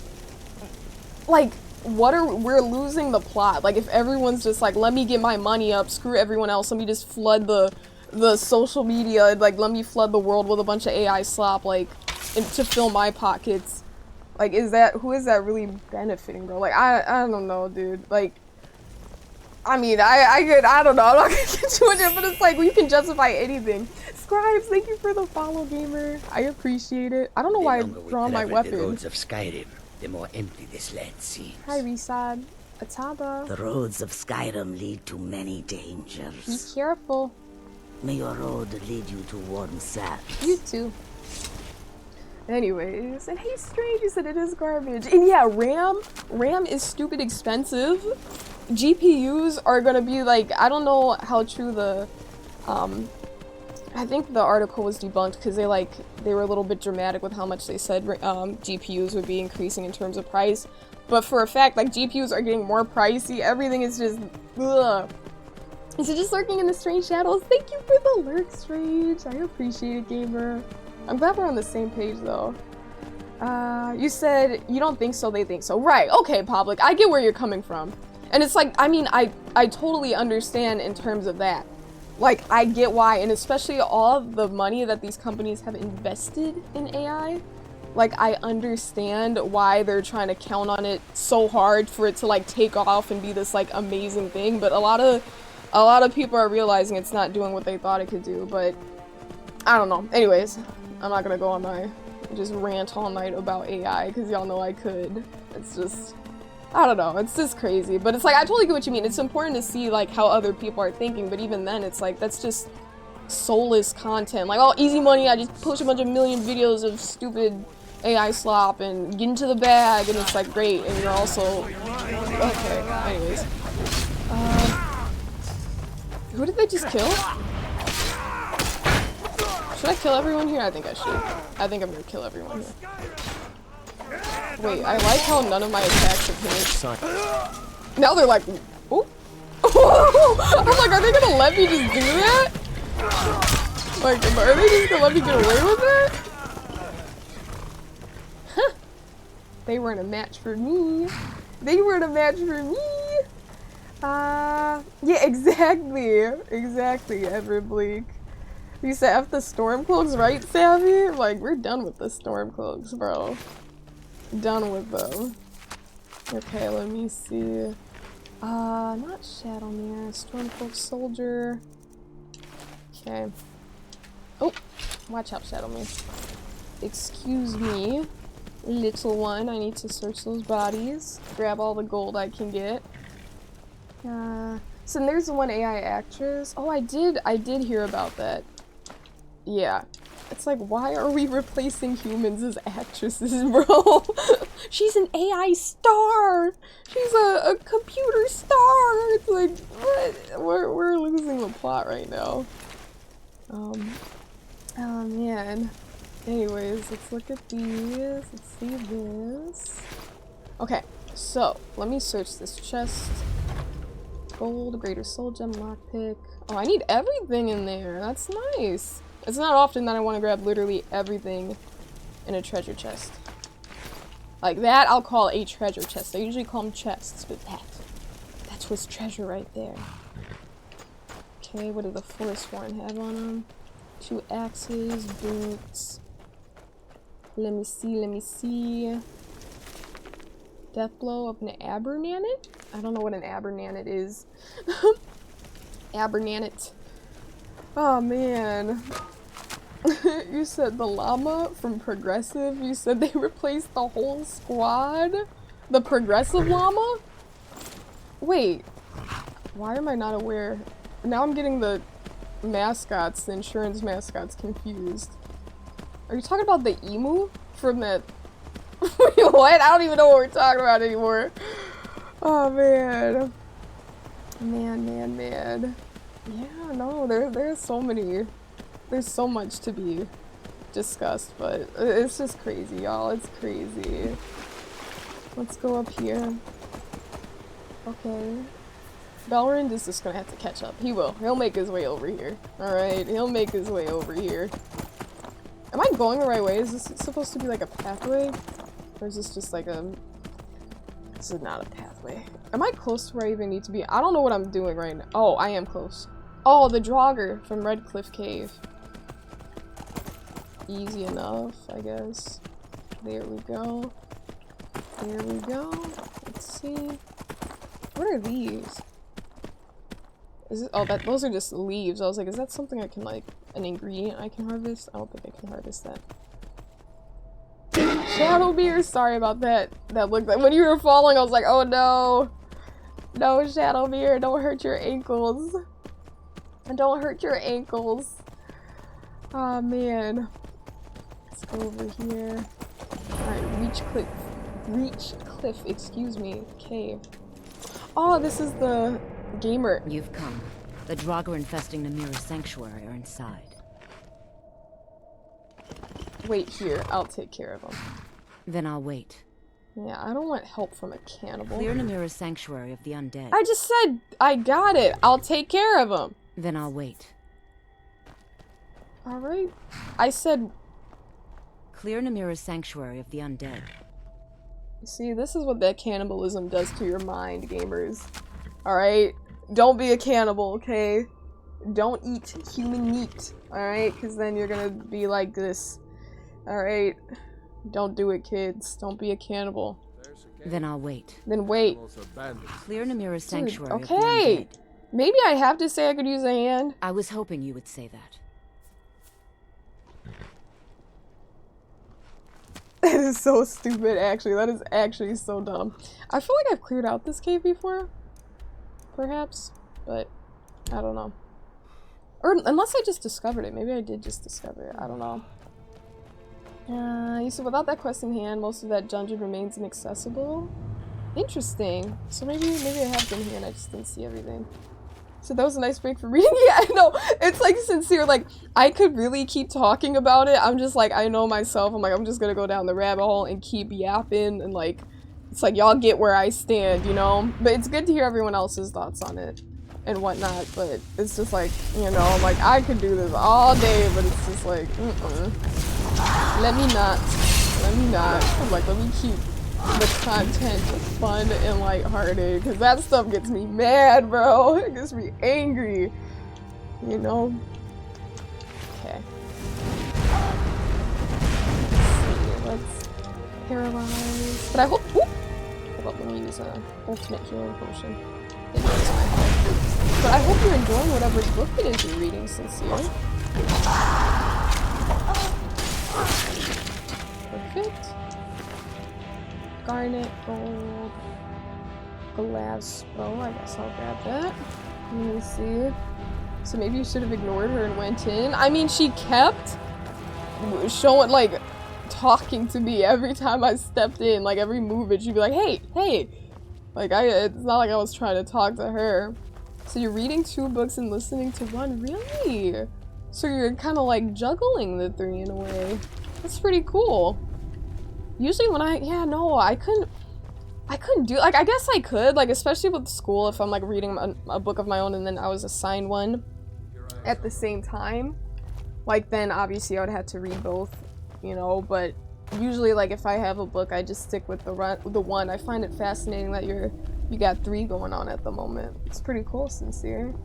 Speaker 1: Like, we're losing the plot. Like, if everyone's just like, let me get my money up, screw everyone else, let me just flood the social media, like, let me flood the world with a bunch of AI slop, like, to fill my pockets. Like, who is that really benefiting, bro? Like, I don't know, dude. Like, I mean, I don't know, I'm not gonna get too much in, but it's like, you can justify anything. Scribes, thank you for the follow, gamer. I appreciate it. I don't know why I've drawn my weapon.
Speaker 8: The roads of Skyrim, the more empty this land seems.
Speaker 1: Hi, Risad. Ataba.
Speaker 8: The roads of Skyrim lead to many dangers.
Speaker 1: Be careful.
Speaker 8: May your road lead you to warm sands.
Speaker 1: You too. Anyways, and hey Strange, you said it is garbage. And yeah, RAM is stupid expensive. GPUs are gonna be like, I don't know how true the, I think the article was debunked because they were a little bit dramatic with how much they said GPUs would be increasing in terms of price. But for a fact, like, GPUs are getting more pricey. Everything is just, ugh. Is it just lurking in the Strange shadows? Thank you for the lurk, Strange. I appreciate it, gamer. I'm glad we're on the same page, though. You said you don't think so, they think so. Right, okay, Public. I get where you're coming from. And it's like, I mean, I totally understand in terms of that. Like, I get why, and especially all of the money that these companies have invested in AI. Like, I understand why they're trying to count on it so hard for it to, like, take off and be this, like, amazing thing. But a lot of people are realizing it's not doing what they thought it could do. But, I don't know. Anyways, I'm not gonna go on my just rant all night about AI, because y'all know I could. It's just, I don't know. It's just crazy. But it's like, I totally get what you mean. It's important to see, like, how other people are thinking. But even then, it's like, that's just soulless content. Like, oh, easy money, I just push a bunch of million videos of stupid AI slop and get into the bag, and it's like great, and you're also okay. Anyways, who did they just kill? Should I kill everyone here? I think I should. I think I'm gonna kill everyone here. Wait, I like how none of my attacks have hit. Now they're like, oh. I'm like, are they gonna let me just do that? Like, are they just gonna let me get away with it? They weren't a match for me. They weren't a match for me. Yeah, exactly. Exactly, Everbleak. You said F the Stormcloaks, right, Savvy? Like, we're done with the Stormcloaks, bro. Done with them. Okay, let me see. Not Shadowmere. Stormcloak Soldier. Okay. Oh, watch out, Shadowmere. Excuse me. Little one, I need to search those bodies, grab all the gold I can get. So there's the one AI actress. Oh, I did hear about that. Yeah. It's like, why are we replacing humans as actresses, bro? She's an AI star! She's a computer star! It's like, what? We're losing the plot right now. Oh man. Anyways, let's look at these. Let's see this. Okay, so let me search this chest. Gold, greater soul gem, lockpick. Oh, I need everything in there. That's nice. It's not often that I want to grab literally everything in a treasure chest. Like that, I'll call a treasure chest. I usually call them chests, but that's what's treasure right there. Okay, what did the forest warren have on them? 2 axes, boots. Let me see. Death blow of an Abernanet? I don't know what an Abernanet is. Abernanet. Oh man. You said the llama from Progressive? You said they replaced the whole squad? The Progressive llama? Wait. Why am I not aware? Now I'm getting the mascots, the insurance mascots, confused. Are you talking about the emu from that? Wait, what? I don't even know what we're talking about anymore. Oh man. Man. Yeah, no, there's so many. There's so much to be discussed, but it's just crazy, y'all. It's crazy. Let's go up here. Okay. Belrind is just gonna have to catch up. He will. He'll make his way over here. Alright, he'll make his way over here. Am I going the right way? Is this supposed to be like a pathway? Or is this just like a... This is not a pathway. Am I close to where I even need to be? I don't know what I'm doing right now. Oh, I am close. Oh, the Draugr from Red Cliff Cave. Easy enough, I guess. There we go. There we go. Let's see. What are these? Is it, oh, those are just leaves. I was like, is that something I can, like, an ingredient I can harvest? I don't think I can harvest that. Shadowmere, sorry about that. That looked like, when you were falling, I was like, oh no. No, Shadowmere, don't hurt your ankles. Don't hurt your ankles. Oh man. Let's go over here. Alright, Reach Cliff, excuse me, cave. Oh, this is the gamer.
Speaker 15: You've come. The Draugr infesting Namira's sanctuary are inside.
Speaker 1: Wait here, I'll take care of them.
Speaker 15: Then I'll wait.
Speaker 1: Yeah, I don't want help from a cannibal.
Speaker 15: Clear Namira's sanctuary of the undead.
Speaker 1: I just said I got it. I'll take care of them.
Speaker 15: Then I'll wait.
Speaker 1: Alright. I said...
Speaker 15: Clear Namira's sanctuary of the undead.
Speaker 1: See, this is what that cannibalism does to your mind, gamers. Alright? Don't be a cannibal, okay? Don't eat human meat, alright? Because then you're gonna be like this. Alright? Don't do it, kids. Don't be a cannibal.
Speaker 15: Then I'll wait.
Speaker 1: Then wait.
Speaker 15: Clear Namira's sanctuary
Speaker 1: okay.
Speaker 15: of the undead.
Speaker 1: Maybe I have to say I could use a hand.
Speaker 15: I was hoping you would say that.
Speaker 1: That is so stupid, actually. That is actually so dumb. I feel like I've cleared out this cave before. Perhaps. But, I don't know. Or, unless I just discovered it. Maybe I did just discover it. I don't know. You said without that quest in hand, most of that dungeon remains inaccessible. Interesting. So maybe I have been here and I just didn't see everything. So that was a nice break for reading. Yeah, I know. It's like sincere. Like, I could really keep talking about it. I'm just like, I know myself. I'm like, I'm just gonna go down the rabbit hole and keep yapping. And like, it's like, y'all get where I stand, you know? But it's good to hear everyone else's thoughts on it and whatnot. But it's just like, you know, I'm like, I could do this all day. But it's just like, let me not. I'm like, let me keep the content fun and lighthearted, because that stuff gets me mad, bro. It gets me angry, you know? Okay. Let's paralyze. But I hope. Hold up, let me use an ultimate healing potion. But I hope you're enjoying whatever book it is you're reading, Sincere. Perfect. Garnet, gold, glass bow. I guess I'll grab that. Let me see. So maybe you should have ignored her and went in. I mean, she kept showing, like, talking to me every time I stepped in. Like, every movement, she'd be like, hey, hey. Like, it's not like I was trying to talk to her. So you're reading 2 books and listening to 1? Really? So you're kind of, like, juggling the 3 in a way. That's pretty cool. Usually when I couldn't do, like, I guess I could, like, especially with school, if I'm, like, reading a book of my own and then I was assigned one at the same time, like, then obviously I would have to read both, you know, but usually, like, if I have a book, I just stick with the one. I find it fascinating that you got 3 going on at the moment. It's pretty cool, Sincere.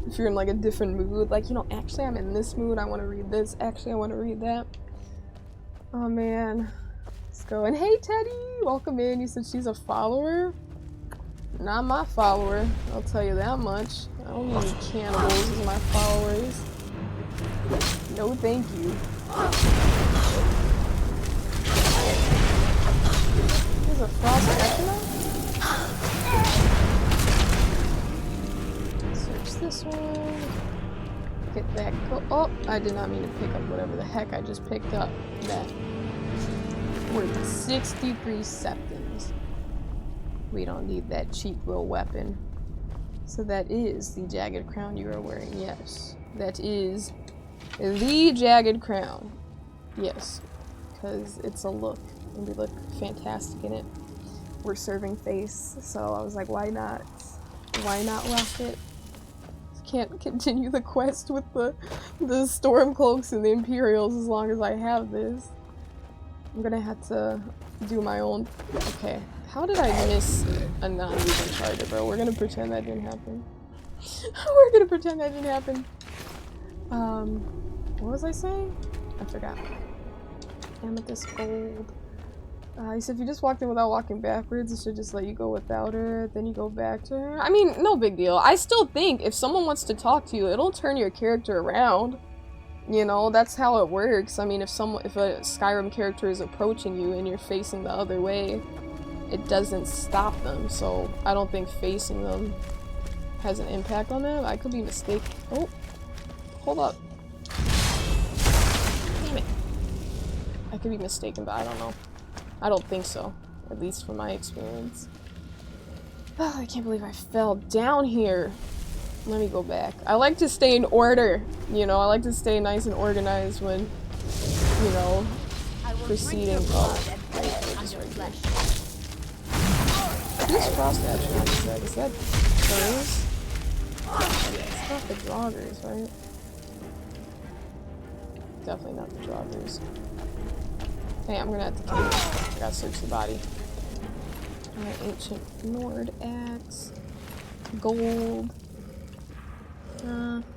Speaker 1: If you're in, like, a different mood, like, you know, actually I'm in this mood, I want to read this, actually I want to read that. Oh, man. Let's go. And hey, Teddy! Welcome in. You said she's a follower? Not my follower. I'll tell you that much. I don't need cannibals as my followers. No, thank you. There's a frost echino? Search this one. Get that. Oh, I did not mean to pick up whatever the heck I just picked up. That. Worth 63 septums. We don't need that cheap little weapon. So that is the jagged crown you are wearing. Yes, that is the jagged crown. Yes, because it's a look, and we look fantastic in it. We're serving face, so I was like, why not? Why not rock it? Can't continue the quest with the Stormcloaks and the Imperials as long as I have this. I'm gonna have to do my own. Okay, how did I miss a non-even target, bro? We're gonna pretend that didn't happen. We're gonna pretend that didn't happen. What was I saying? I forgot. Amethyst gold. He said if you just walked in without walking backwards, it should just let you go without her, then you go back to her. I mean, no big deal. I still think if someone wants to talk to you, it'll turn your character around. You know, that's how it works. I mean, if a Skyrim character is approaching you and you're facing the other way, it doesn't stop them. So I don't think facing them has an impact on them. I could be mistaken. Oh, hold up. Damn it. I could be mistaken, but I don't know. I don't think so. At least from my experience. Oh, I can't believe I fell down here. Let me go back. I like to stay in order. You know, I like to stay nice and organized when, you know, proceeding. Oh, this frost action is that furs? It's not the joggers, right? Definitely not the joggers. Hey, I'm gonna have to kill you. I gotta search the body. Alright, ancient Nord axe. Gold.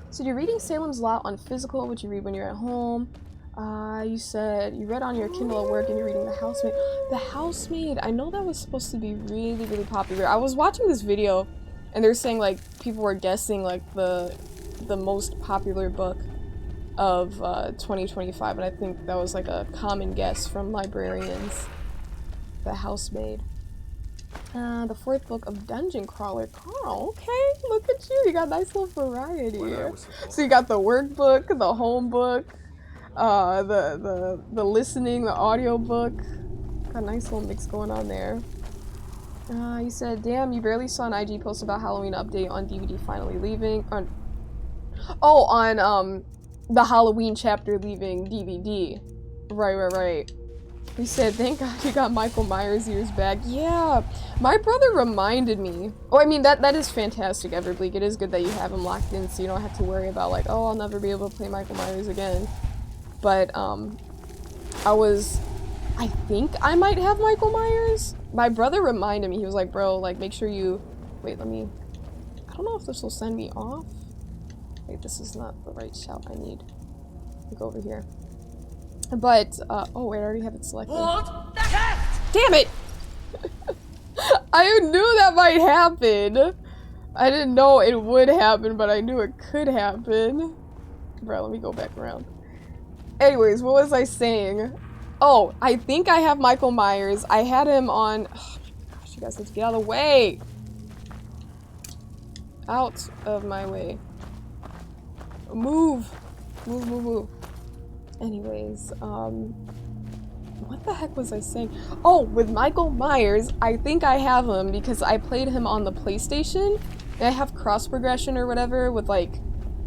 Speaker 1: So you're reading Salem's Lot on physical, which you read when you're at home. You said you read on your Kindle at work and you're reading The Housemaid. The Housemaid! I know that was supposed to be really, really popular. I was watching this video and they're saying like people were guessing like the most popular book of 2025, and I think that was like a common guess from librarians. The Housemaid. The 4th book of Dungeon Crawler. Carl, okay, look at you. You got a nice little variety here. So you got the workbook, the home book, the listening, the audio book. Got a nice little mix going on there. You said, damn, you barely saw an IG post about Halloween update on DVD finally leaving. On the Halloween chapter leaving DVD. Right. He said, thank God you got Michael Myers ears back. Yeah, my brother reminded me. Oh, I mean, that is fantastic, Everbleak. It is good that you have him locked in so you don't have to worry about, like, oh, I'll never be able to play Michael Myers again. But, I think I might have Michael Myers. My brother reminded me. He was like, bro, like, make sure you... Wait, I don't know if this will send me off. Wait, this is not the right shout I need. Go over here. But, oh wait, I already have it selected. Damn it! I knew that might happen! I didn't know it would happen, but I knew it could happen. Bro, let me go back around. Anyways, what was I saying? Oh, I think I have Michael Myers. I had him on... Oh my gosh, you guys have to get out of the way! Out of my way. Move! Move. Anyways, what the heck was I saying? Oh, with Michael Myers, I think I have him because I played him on the PlayStation. And I have cross progression or whatever with, like,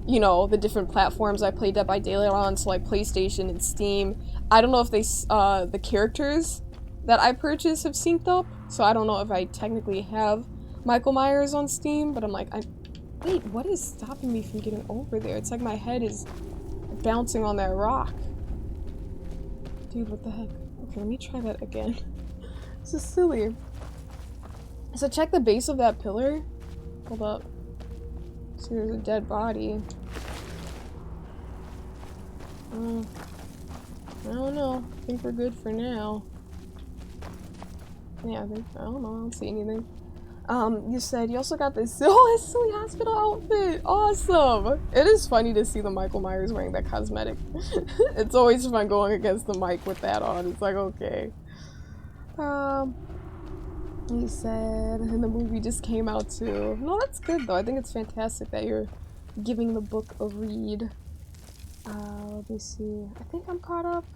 Speaker 1: you know, the different platforms I played Dead by Daylight on, so like PlayStation and Steam. I don't know if they, the characters that I purchased have synced up, so I don't know if I technically have Michael Myers on Steam, but I'm like, wait, what is stopping me from getting over there? It's like my head is bouncing on that rock. Dude, what the heck? Okay, let me try that again. This is silly. So check the base of that pillar. Hold up. See, there's a dead body. I don't know. I think we're good for now. Yeah, I don't know. I don't see anything. You said you also got this silly hospital outfit. Awesome. It is funny to see the Michael Myers wearing that cosmetic. It's always fun going against the mic with that on. It's like, okay. You said, and the movie just came out too. No, that's good though. I think it's fantastic that you're giving the book a read. Let me see. I think I'm caught up.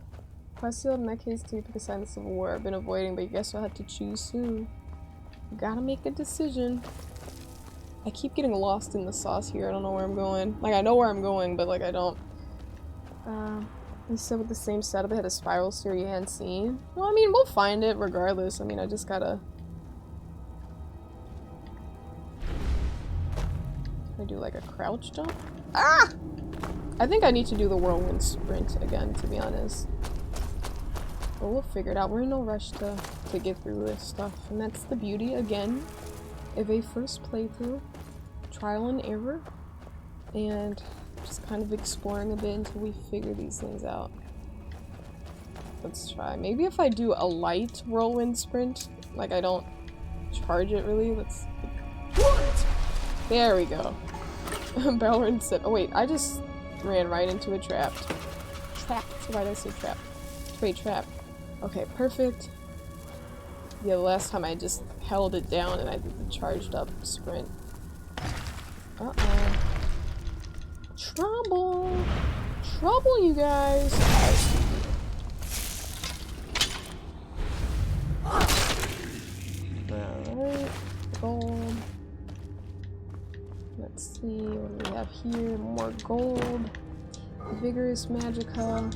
Speaker 1: Quest sealed in that case to pick a side in the Civil War. I've been avoiding, but you guess you'll have to choose soon. Gotta make a decision. I keep getting lost in the sauce here. I don't know where I'm going. Like, I know where I'm going, but like, I don't. You said with the same setup, they had a spiral stair you hadn't seen. Well, I mean, we'll find it regardless. I mean, I just gotta... Can I do like a crouch jump? Ah! I think I need to do the whirlwind sprint again, to be honest. But we'll figure it out. We're in no rush to get through this stuff. And that's the beauty, again, of a first playthrough. Trial and error. And just kind of exploring a bit until we figure these things out. Let's try. Maybe if I do a light whirlwind sprint, like I don't charge it really, let's... What? There we go. Belrin said, oh wait, I just ran right into a trap. Trapped. Why did I say trap? Wait, trap. Okay, perfect. Yeah, the last time I just held it down and I did the charged up sprint. Uh-oh. Trouble! Trouble, you guys! have here? More gold. Vigorous Magica.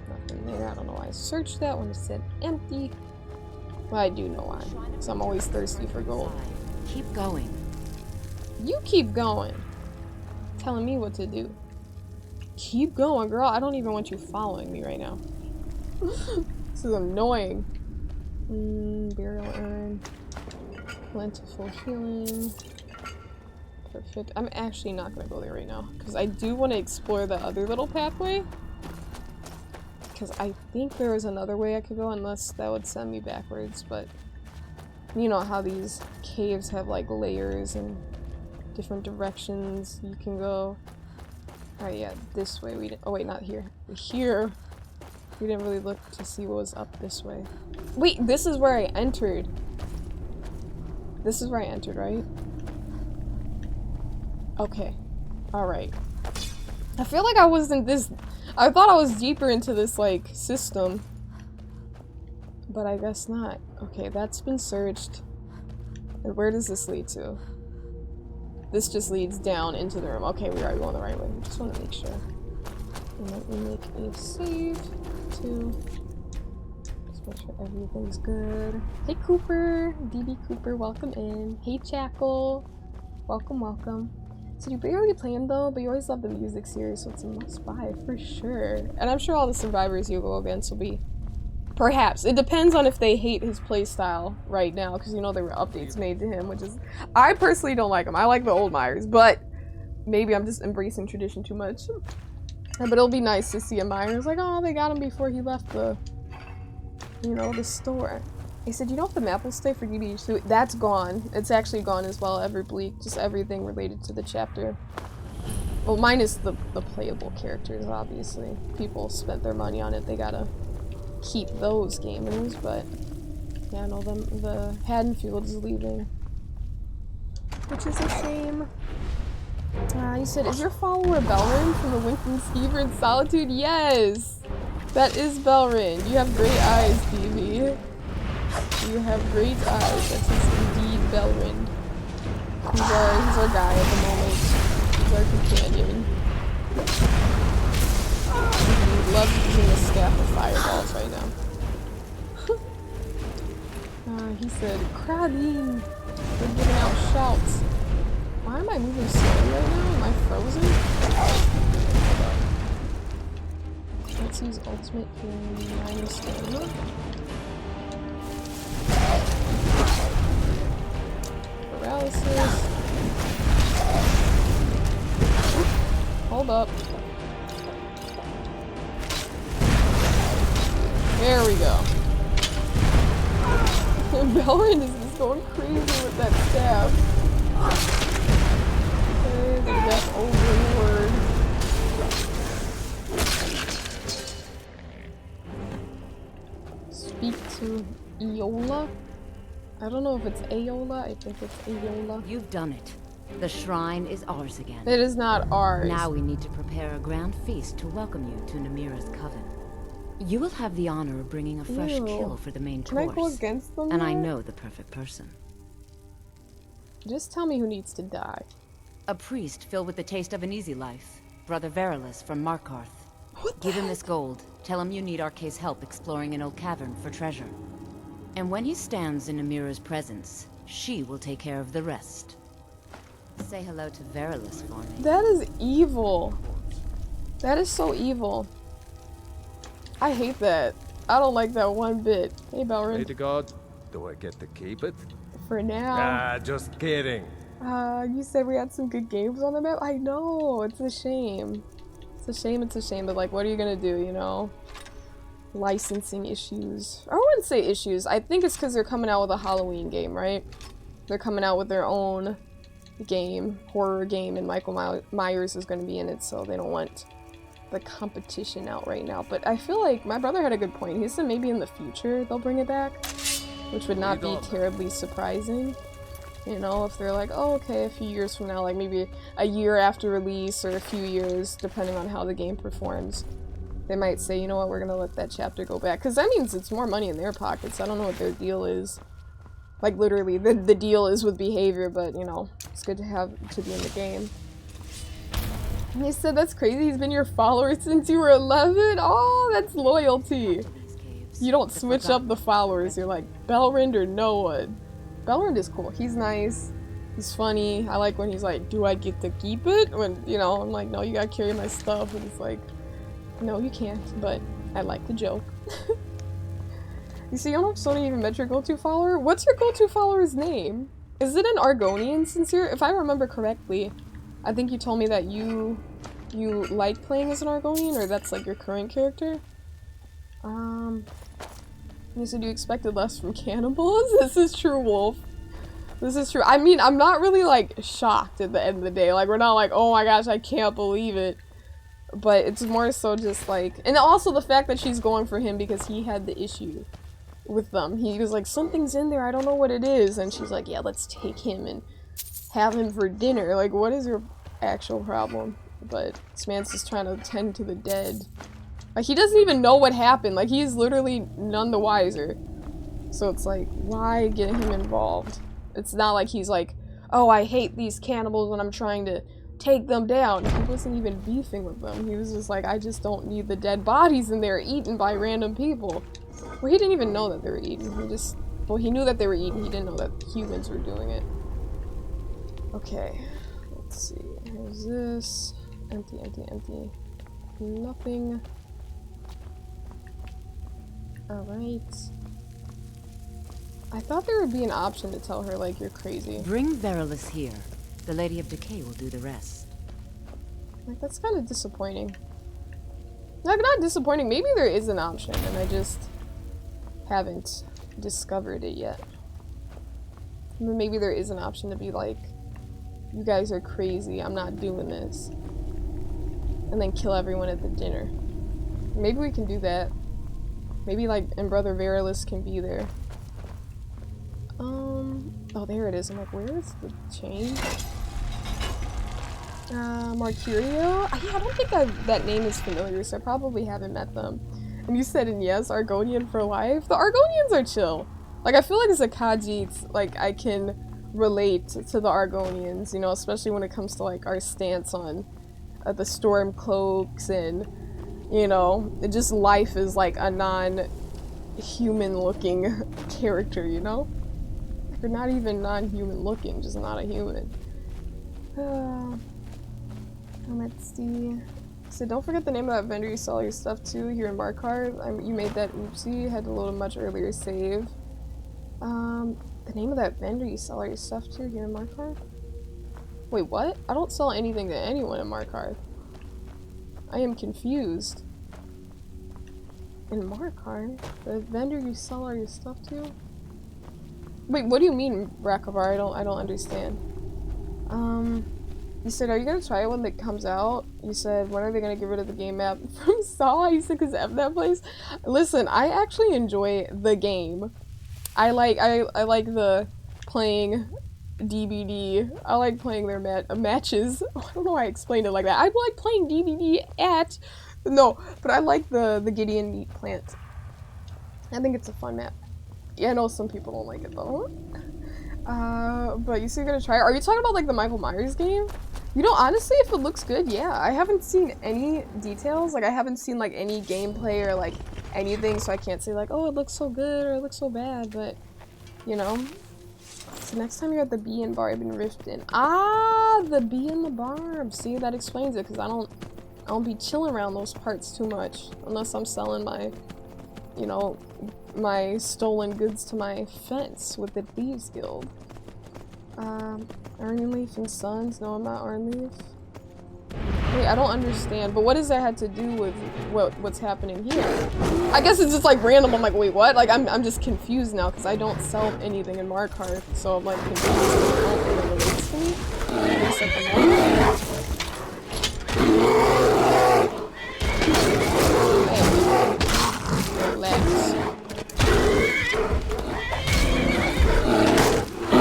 Speaker 1: Nothing there. I don't know why I searched that when it said empty. Well, I do know why. Because I'm always thirsty for gold.
Speaker 15: Keep going.
Speaker 1: You keep going. Telling me what to do. Keep going, girl. I don't even want you following me right now. This is annoying. Burial urn. Plentiful healing. Perfect. I'm actually not gonna go there right now. Because I do want to explore the other little pathway. Because I think there was another way I could go, unless that would send me backwards, but you know how these caves have like layers and different directions you can go. Alright, yeah, this way we didn't— oh wait, not here. Here, we didn't really look to see what was up this way. Wait, this is where I entered. This is where I entered, right? Okay. Alright. I feel like I wasn't this— I thought I was deeper into this, like, system. But I guess not. Okay, that's been searched. And where does this lead to? This just leads down into the room. Okay, we are going the right way. Just want to make sure. And let me make a save, too. Just make sure everything's good. Hey, Cooper! DB Cooper, welcome in. Hey, Chackle! Welcome, welcome. So you barely play them though, but you always love the music series, so it's a must buy for sure. And I'm sure all the survivors you go against will be— perhaps. It depends on if they hate his playstyle right now, because you know there were updates made to him, which is— I personally don't like him. I like the old Myers, but maybe I'm just embracing tradition too much. But it'll be nice to see a Myers like, oh, they got him before he left the, you know, the store. He said, you know if the map will stay for DBH2? That's gone. It's actually gone as well, Everbleak. Just everything related to the chapter. Well, minus the playable characters, obviously. People spent their money on it. They gotta keep those gamers, but yeah, no, the Haddonfield is leaving. Which is a shame. He said, is your follower Belrin from the Winking Skeever in Solitude? Yes! That is Belrin. You have great eyes, DB. You have great eyes. That is indeed Belrin. He's our guy at the moment. He's our companion. He loves using the staff of fireballs right now. He said, Crabby! We're giving out shouts. Why am I moving slowly right now? Am I frozen? Let's use ultimate healing minus stamina. Paralysis. Hold up. There we go. Belrin is just going crazy with that staff. Okay, the Death Overlord. Speak to Eola. I don't know if it's Aola. I think it's Aola.
Speaker 15: You've done it. The shrine is ours again.
Speaker 1: It is not ours.
Speaker 15: Now we need to prepare a grand feast to welcome you to Namira's coven. You will have the honor of bringing a fresh kill for the main course.
Speaker 1: Can I go against them?
Speaker 15: And I know the perfect person.
Speaker 1: Just tell me who needs to die.
Speaker 15: A priest filled with the taste of an easy life. Brother Verilus from Markarth. Give him this gold. Tell him you need Arcae's help exploring an old cavern for treasure. And when he stands in Namira's presence, she will take care of the rest. Say hello to Verilus for me.
Speaker 1: That is evil. That is so evil. I hate that. I don't like that one bit. Hey, Belrin.
Speaker 3: Pray to God. Do I get to keep it?
Speaker 1: For now.
Speaker 3: Ah, just kidding.
Speaker 1: You said we had some good games on the map? I know. It's a shame. It's a shame, it's a shame. But, like, what are you gonna do, you know? Licensing issues. I wouldn't say issues. I think it's because they're coming out with a Halloween game, right? They're coming out with their own game, horror game, and Michael Myers is going to be in it, so they don't want the competition out right now. But I feel like my brother had a good point. He said maybe in the future they'll bring it back, which would not be terribly surprising. You know, if they're like, oh, okay, a few years from now, like maybe a year after release or a few years, depending on how the game performs, they might say, you know what, we're gonna let that chapter go back. Because that means it's more money in their pockets. I don't know what their deal is. Like, literally, the deal is with behavior, but, you know, it's good to have to be in the game. He said that's crazy. He's been your follower since you were 11. Oh, that's loyalty. You don't switch up the followers. You're like Belrind or no one. Belrind is cool. He's nice. He's funny. I like when he's like, do I get to keep it? When, you know, I'm like, no, you gotta carry my stuff. And it's like, no, you can't. But I like the joke. You see, I don't know if Sony even met your go-to follower. What's your go-to follower's name? Is it an Argonian Sincere? If I remember correctly, I think you told me that you like playing as an Argonian, or that's like your current character. You said you expected less from cannibals? This is true, Wolf. This is true. I mean, I'm not really like shocked at the end of the day. Like, we're not like, oh my gosh, I can't believe it. But it's more so just like, and also the fact that she's going for him because he had the issue with them. He was like, something's in there, I don't know what it is. And she's like, yeah, let's take him and have him for dinner. Like, what is your actual problem? But this man's just trying to tend to the dead. Like, he doesn't even know what happened. Like, he's literally none the wiser. So it's like, why get him involved? It's not like he's like, oh, I hate these cannibals and I'm trying to take them down. He wasn't even beefing with them. He was just like, I just don't need the dead bodies in there eaten by random people. Well, he didn't even know that they were eaten. He just, well, he knew that they were eaten. He didn't know that humans were doing it. Okay, let's see. Here's this. Empty, empty, empty. Nothing. Alright. I thought there would be an option to tell her, like, you're crazy.
Speaker 15: Bring Verilus here. The Lady of Decay will do the rest.
Speaker 1: Like, that's kind of disappointing. Like, not disappointing. Maybe there is an option, and I just haven't discovered it yet. Maybe there is an option to be like, you guys are crazy, I'm not doing this. And then kill everyone at the dinner. Maybe we can do that. Maybe, like, and Brother Verilus can be there. Oh, there it is. I'm like, where is the chain? Marcurio? Yeah, I don't think that name is familiar, so I probably haven't met them. And you said, and yes, Argonian for life? The Argonians are chill. Like, I feel like as a Khajiit, like, I can relate to the Argonians, you know, especially when it comes to, like, our stance on the storm cloaks and, you know, just life is like a non-human looking character, you know? Or not even non-human looking, just not a human. Let's see. So don't forget the name of that vendor you sell your stuff to here in Markarth. You made that oopsie, had to load a much earlier save. The name of that vendor you sell your stuff to here in Markarth? Wait, what? I don't sell anything to anyone in Markarth. I am confused. In Markarth? The vendor you sell all your stuff to? Wait, what do you mean, Rakovar? I don't understand. You said, are you gonna try it when it comes out? You said, when are they gonna get rid of the game map from Saw? You said, cause F that place? Listen, I actually enjoy the game. I like the playing DBD. I like playing their matches. I don't know why I explained it like that. I like playing DBD at... No, but I like the Gideon meat plant. I think it's a fun map. Yeah, I know some people don't like it though. But you said you're gonna try it. Are you talking about like the Michael Myers game? You know, honestly, if it looks good, yeah. I haven't seen any details. Like, I haven't seen like any gameplay or like anything, so I can't say like, oh, it looks so good or it looks so bad, but you know. So next time you're at the Bee and Barb in Riften. Ah, the Bee and the Barb. See, that explains it, because I don't be chilling around those parts too much unless I'm selling my, you know, my stolen goods to my fence with the Thieves Guild. Ironleaf and Sons? No, I'm not Ironleaf. Wait, I don't understand. But what does that have to do with what's happening here? I guess it's just like random. I'm like, wait, what? Like, I'm just confused now because I don't sell anything in Markarth, so I'm like confused. I don't think it relates to me. At least at the moment. Relax.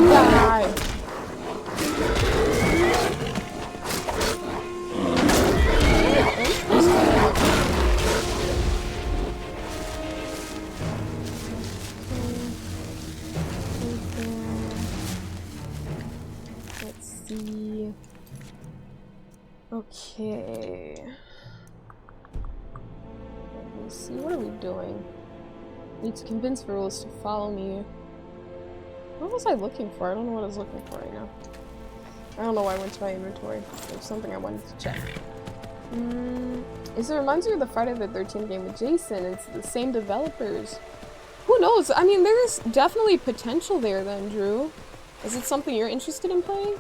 Speaker 1: Die. Let's see. Okay. Let's see, what are we doing? Need to convince Varus to follow me. What was I looking for? I don't know what I was looking for right now. I don't know why I went to my inventory. There's something I wanted to check. It reminds me of the Friday the 13th game with Jason. It's the same developers. Who knows? I mean, there's definitely potential there then, Drew. Is it something you're interested in playing?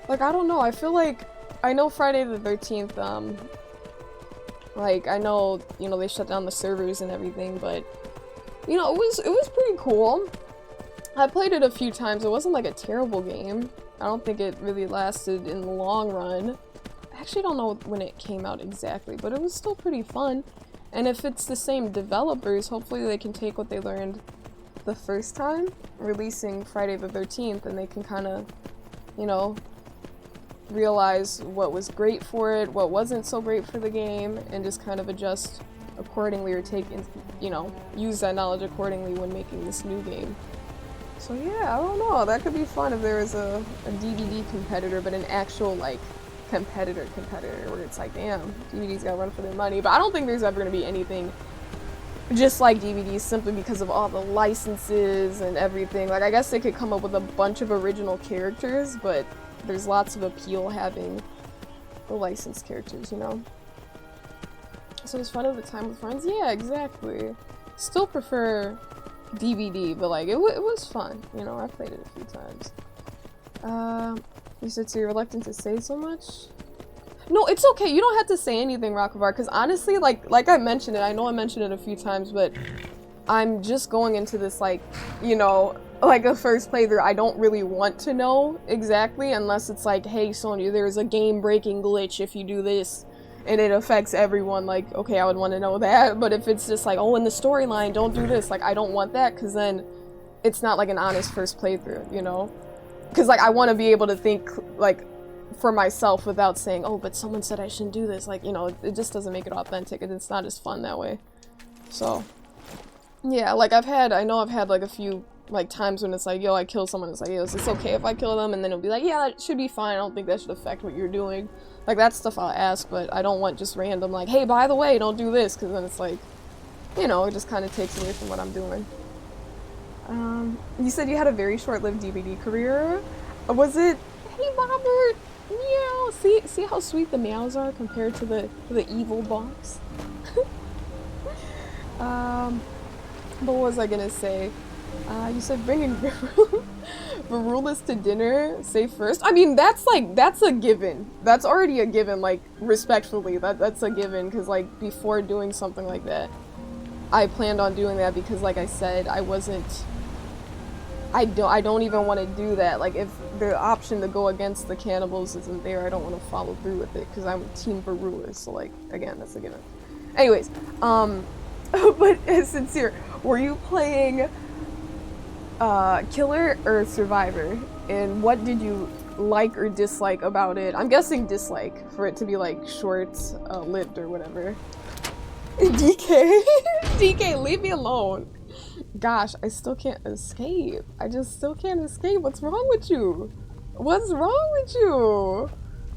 Speaker 1: Like, I don't know. I feel like I know Friday the 13th, like, I know, you know, they shut down the servers and everything, but, you know, it was pretty cool. I played it a few times. It wasn't, like, a terrible game. I don't think it really lasted in the long run. I actually don't know when it came out exactly, but it was still pretty fun. And if it's the same developers, hopefully they can take what they learned the first time, releasing Friday the 13th, and they can kind of, you know, realize what was great for it, what wasn't so great for the game, and just kind of adjust accordingly or take, you know, use that knowledge accordingly when making this new game. So yeah, I don't know, that could be fun if there was a DVD competitor, but an actual, like, competitor where it's like, damn, DVDs gotta run for their money. But I don't think there's ever gonna be anything just like DVDs simply because of all the licenses and everything. Like, I guess they could come up with a bunch of original characters, but there's lots of appeal having the licensed characters, you know? So it's fun at the time with friends? Yeah, exactly. Still prefer DVD, but like, it was fun. You know, I played it a few times. You said so you're reluctant to say so much? No, it's okay. You don't have to say anything, Rockavar, because honestly, like I mentioned it, I know I mentioned it a few times, but I'm just going into this, like, you know, like a first playthrough. I don't really want to know exactly unless it's like, hey, Sonya, there's a game-breaking glitch if you do this, and it affects everyone. Like, okay, I would want to know that, but if it's just like, oh, in the storyline, don't do this, like, I don't want that, because then it's not like an honest first playthrough, you know? Because, like, I want to be able to think, like, for myself without saying, oh, but someone said I shouldn't do this. Like, you know, it just doesn't make it authentic, and it's not as fun that way. So, yeah, like, I know I've had, like, a few, like, times when it's like, yo, I kill someone, it's like, yo, is this okay if I kill them? And then it'll be like, yeah, that should be fine, I don't think that should affect what you're doing. Like, that stuff I'll ask, but I don't want just random, like, hey, by the way, don't do this, because then it's like, you know, it just kind of takes away from what I'm doing. You said you had a very short-lived DVD career. Was it? Hey, Robert. Meow. See how sweet the meows are compared to the evil box. But what was I gonna say? You said bringing Varulus to dinner. Say first. I mean, that's a given. That's already a given. Like, respectfully, that's a given. Because like before doing something like that, I planned on doing that because, like I said, I don't even want to do that. Like, if the option to go against the cannibals isn't there, I don't want to follow through with it because I'm Team Varulus. So, like, again, that's a given. Anyways, but sincere, were you playing Killer or Survivor? And what did you like or dislike about it? I'm guessing dislike for it to be like short-lived or whatever. DK, DK, leave me alone. Gosh, I still can't escape. I just still can't escape. What's wrong with you? What's wrong with you?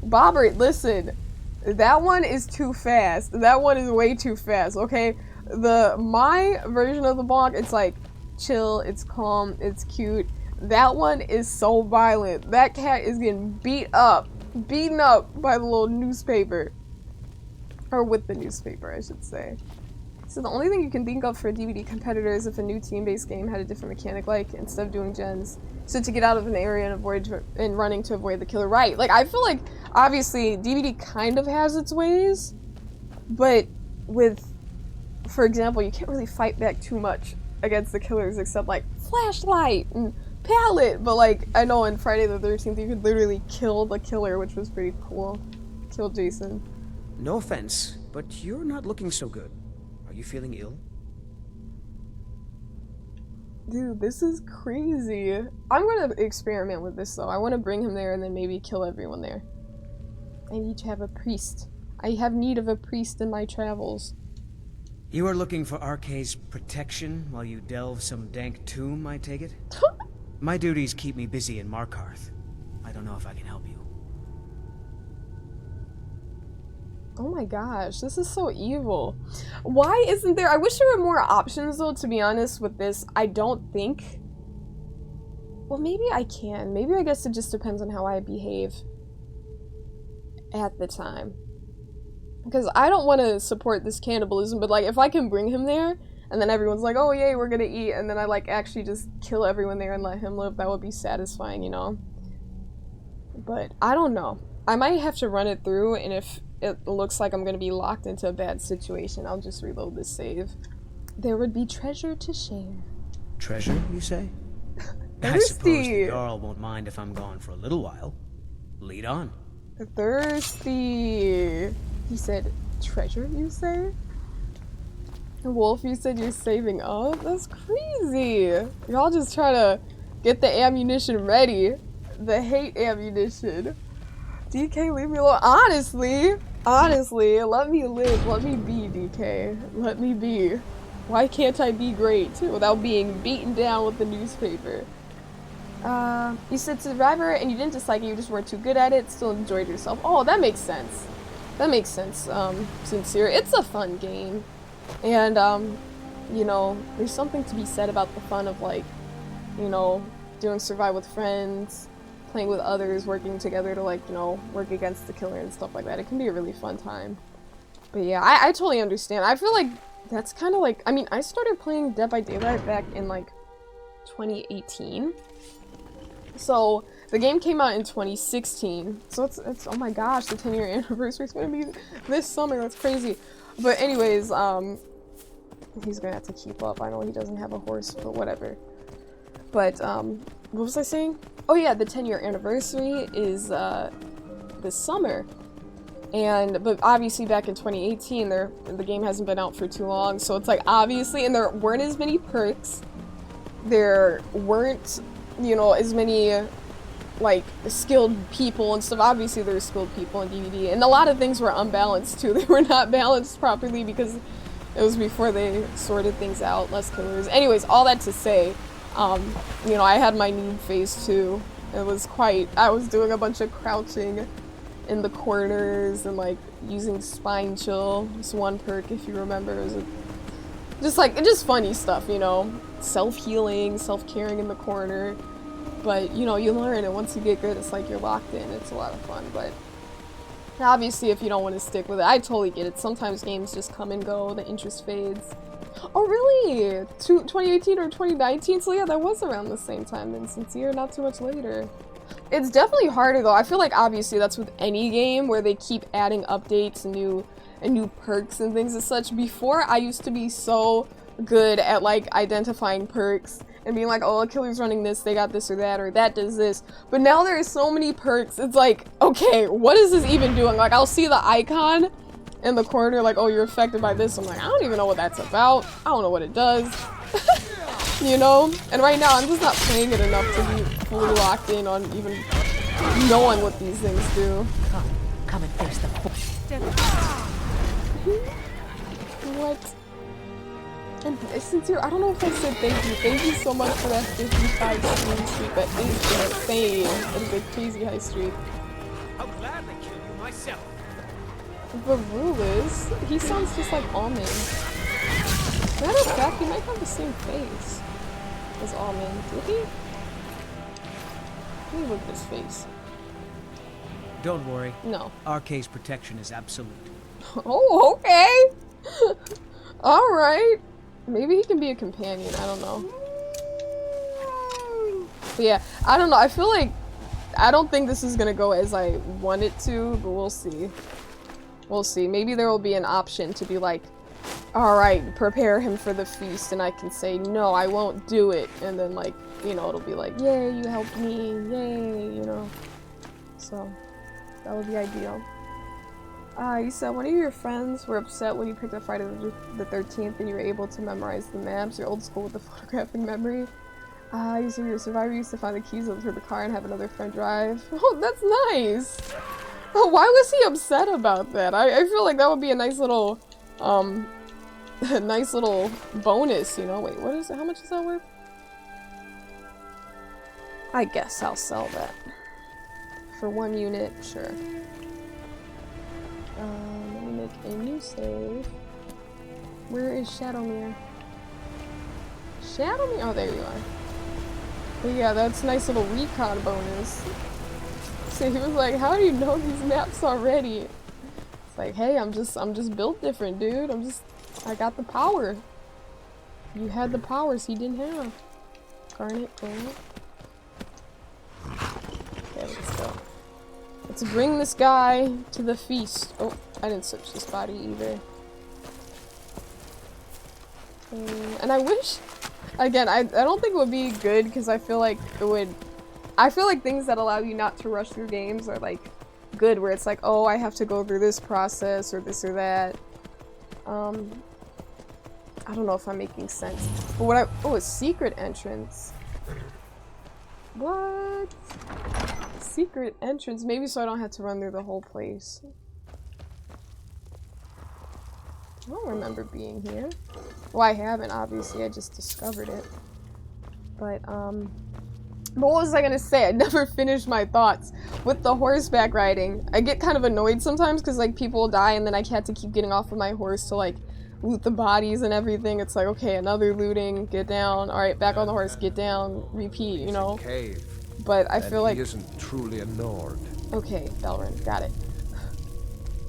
Speaker 1: Bobbert, listen. That one is too fast. That one is way too fast, okay? My version of the bonk, it's like chill, it's calm, it's cute. That one is so violent. That cat is getting beaten up by the little newspaper. Or with the newspaper, I should say. So the only thing you can think of for a DVD competitor is if a new team-based game had a different mechanic, like instead of doing gens, so to get out of an area and running to avoid the killer. Right? Like, I feel like obviously DVD kind of has its ways, but with, for example, you can't really fight back too much against the killers except like flashlight and pallet. But like, I know in Friday the 13th you could literally kill the killer, which was pretty cool. Kill Jason.
Speaker 6: No offense, but you're not looking so good. Are you feeling ill?
Speaker 1: Dude, this is crazy. I'm gonna experiment with this though. I want to bring him there and then maybe kill everyone there. I need to have a priest. I have need of a priest in my travels.
Speaker 6: You are looking for RK's protection while you delve some dank tomb, I take it? My duties keep me busy in Markarth. I don't know if I can help you.
Speaker 1: Oh my gosh, this is so evil. Why isn't there? I wish there were more options though, to be honest with this. I don't think. Well, maybe I can. Maybe I guess it just depends on how I behave at the time. Because I don't want to support this cannibalism, but like if I can bring him there and then everyone's like, oh yay, we're gonna eat, and then I like actually just kill everyone there and let him live, that would be satisfying, you know? But I don't know. I might have to run it through, and if it looks like I'm gonna be locked into a bad situation, I'll just reload this save. There would be treasure to share.
Speaker 6: Treasure, you say? I suppose the Jarl won't mind if I'm gone for a little while. Lead on.
Speaker 1: Thirsty. He said, treasure, you say? Wolf, you said you're saving up? That's crazy. Y'all just try to get the ammunition ready. The hate ammunition. DK, leave me alone. Honestly, let me live. Let me be, DK. Let me be. Why can't I be great, too, without being beaten down with the newspaper? You said Survivor and you didn't dislike it, you just weren't too good at it, still enjoyed yourself. Oh, that makes sense. That makes sense, Sincere. It's a fun game. And, you know, there's something to be said about the fun of, like, you know, doing Survive with friends, playing with others, working together to, like, you know, work against the killer and stuff like that. It can be a really fun time. But yeah, I totally understand. I feel like that's kind of like, I mean, I started playing Dead by Daylight back in, like, 2018. So, the game came out in 2016. So it's oh my gosh, the 10-year anniversary is gonna be this summer. That's crazy. But anyways, he's gonna have to keep up. I know he doesn't have a horse, but whatever. But, what was I saying? Oh yeah, the 10-year anniversary is, this summer. But obviously back in 2018, the game hasn't been out for too long, so it's like, obviously, and there weren't as many perks. There weren't, you know, as many, like, skilled people and stuff. Obviously there were skilled people in DBD, and a lot of things were unbalanced too. They were not balanced properly because it was before they sorted things out, less killers. Anyways, all that to say, you know, I had my noob phase too. It was I was doing a bunch of crouching in the corners and like using spine chill, just one perk if you remember. It was just funny stuff, you know, self-healing, self-caring in the corner. But you know, you learn, and once you get good, it's like you're locked in. It's a lot of fun. But obviously if you don't want to stick with it, I totally get it. Sometimes games just come and go, the interest fades. Oh really? 2018 or 2019? So yeah, that was around the same time then, Sincere, not too much later. It's definitely harder though. I feel like obviously that's with any game where they keep adding updates and new perks and things as such. Before, I used to be so good at like identifying perks and being like, oh, a killer's running this, they got this or that does this. But now there's so many perks, it's like, okay, what is this even doing? Like, I'll see the icon in the corner, like, oh, you're affected by this. I'm like, I don't even know what that's about. I don't know what it does. You know? And right now, I'm just not playing it enough to be fully locked in on even knowing what these things do.
Speaker 4: Come and face the
Speaker 1: What? And Sincere, I don't know if I said thank you. Thank you so much for that 55 stream streak. That is insane. That is a crazy high streak.
Speaker 4: I'll gladly kill you myself.
Speaker 1: The rule is, he sounds just like Almond. Matter of fact, he might have the same face as Almond. Did he? Let me look at his face.
Speaker 6: Don't worry.
Speaker 1: No.
Speaker 6: RK's protection is absolute.
Speaker 1: Oh, okay. Alright. Maybe he can be a companion, I don't know. But yeah, I don't know. I feel like, I don't think this is gonna go as I want it to, but we'll see. We'll see. Maybe there will be an option to be like, alright, prepare him for the feast, and I can say, no, I won't do it. And then, like, you know, it'll be like, yay, you helped me, yay, you know. So, that would be ideal. You said one of your friends were upset when you picked up Friday the 13th and you were able to memorize the maps. You're old school with the photographic memory. You said your survivor used to find the keys over the car and have another friend drive. Oh, that's nice! Oh, why was he upset about that? I feel like that would be a nice little, a nice little bonus, you know? Wait, what is it? How much is that worth? I guess I'll sell that. For 1 unit, sure. Let me make a new save. Where is Shadowmere? Shadowmere? Oh, there you are. But yeah, that's a nice little recon bonus. So he was like, how do you know these maps already? It's like, hey, I'm just built different, dude. I got the power. You had the powers he didn't have. Garnet, garnet. Okay, let's go. Let's bring this guy to the feast. Oh, I didn't search this body either. And I wish, again, I don't think it would be good because I feel like it would, I feel like things that allow you not to rush through games are like good, where it's like, oh, I have to go through this process or this or that. I don't know if I'm making sense. But what oh, a secret entrance. What? Secret entrance? Maybe so I don't have to run through the whole place. I don't remember being here. Well, I haven't, obviously. I just discovered it. But what was I gonna say? I never finished my thoughts. With the horseback riding, I get kind of annoyed sometimes because, like, people die and then I had to keep getting off of my horse to, like, loot the bodies and everything. It's like, okay, another looting, get down. Alright, back on the horse, get down, repeat, you know?
Speaker 3: Cave.
Speaker 1: But I feel like...
Speaker 3: he isn't truly a Nord.
Speaker 1: Okay, Belrin, got it.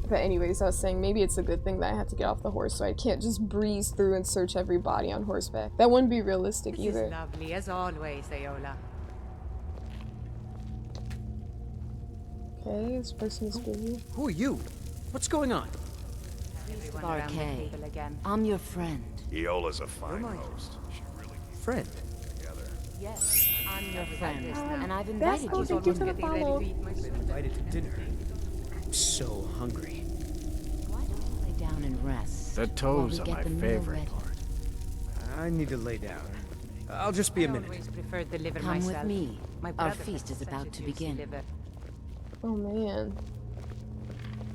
Speaker 1: But anyways, I was saying maybe it's a good thing that I had to get off the horse so I can't just breeze through and search every body on horseback. That wouldn't be realistic either.
Speaker 2: This is lovely as always, Ayola.
Speaker 1: Okay, this person is busy.
Speaker 6: Who are you? What's going on?
Speaker 15: Barkay, I'm your friend.
Speaker 13: Iola's a fine host. She really
Speaker 6: friend.
Speaker 13: Together.
Speaker 15: Yes, I'm your friend, and I've
Speaker 1: That's
Speaker 15: invited
Speaker 1: how
Speaker 15: you
Speaker 1: they do to the follow.
Speaker 6: Invited to dinner. I'm so hungry.
Speaker 15: Why don't you lay down and rest?
Speaker 18: The toes are my favorite part.
Speaker 6: I need to lay down. I'll just be a minute.
Speaker 15: Come with me. Our feast is about to begin.
Speaker 1: Oh man.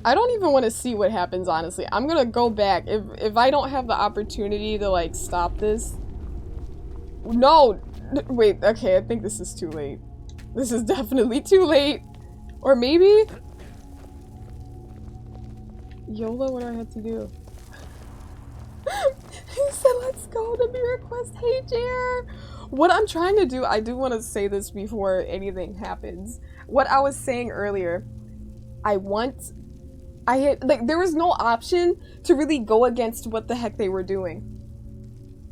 Speaker 1: I don't even want to see what happens, honestly. I'm gonna go back. If I don't have the opportunity to, like, stop this... No! Wait, okay, I think this is too late. This is definitely too late. Or maybe... Yola, what do I have to do? He said, let's go to Namira quest. Hey, Jer! What I'm trying to do, I do want to say this before anything happens. What I was saying earlier, there was no option to really go against what the heck they were doing.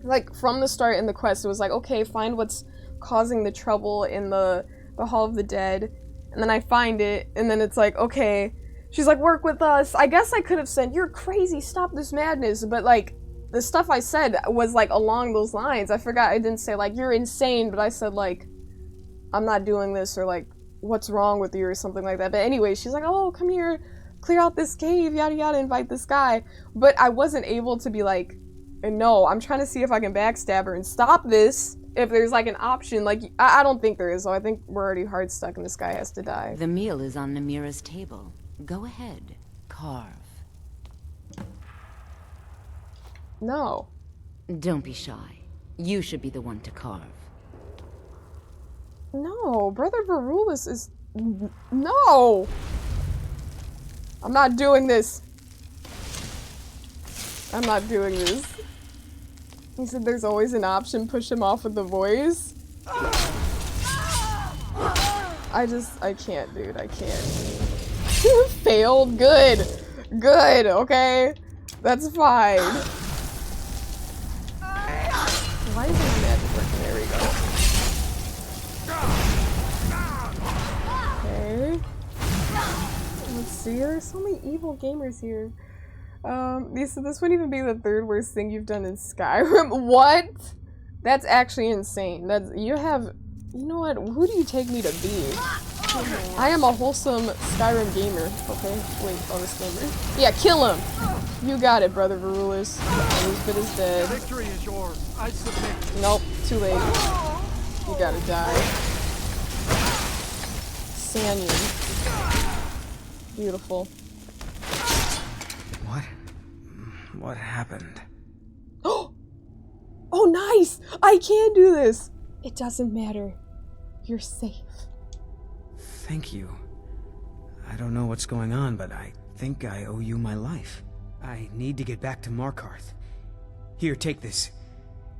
Speaker 1: Like, from the start in the quest, it was like, okay, find what's causing the trouble in the Hall of the Dead. And then I find it, and then it's like, okay, she's like, work with us. I guess I could have said, you're crazy, stop this madness. But, like, the stuff I said was, like, along those lines. I forgot I didn't say, like, you're insane, but I said, like, I'm not doing this, or, like, what's wrong with you, or something like that. But anyway, she's like, oh, come here, clear out this cave, yada yada, invite this guy. But I wasn't able to be like, no, I'm trying to see if I can backstab her and stop this. If there's like an option, like, I don't think there is, so I think we're already hard stuck and this guy has to die.
Speaker 15: The meal is on Namira's table. Go ahead, carve.
Speaker 1: No.
Speaker 15: Don't be shy. You should be the one to carve.
Speaker 1: No, Brother Varulus is... No! I'm not doing this. I'm not doing this. He said there's always an option, push him off with the voice. I can't, dude, I can't. Failed? Good. Good, okay? That's fine. Why is my magic working? There we go. Okay. Let's see, there's so many evil gamers here. This wouldn't even be the third worst thing you've done in Skyrim. What? That's actually insane. You know what? Who do you take me to be? I am a wholesome Skyrim gamer. Okay, wait, bonus gamer. Yeah, kill him! You got it, Brother Varulus. Elizabeth is dead.
Speaker 18: Victory is yours. I submit.
Speaker 1: Nope, too late. You gotta die. Sanyan. Beautiful.
Speaker 6: What happened?
Speaker 1: Oh, nice! I can do this! It doesn't matter. You're safe.
Speaker 6: Thank you. I don't know what's going on, but I think I owe you my life. I need to get back to Markarth. Here, take this.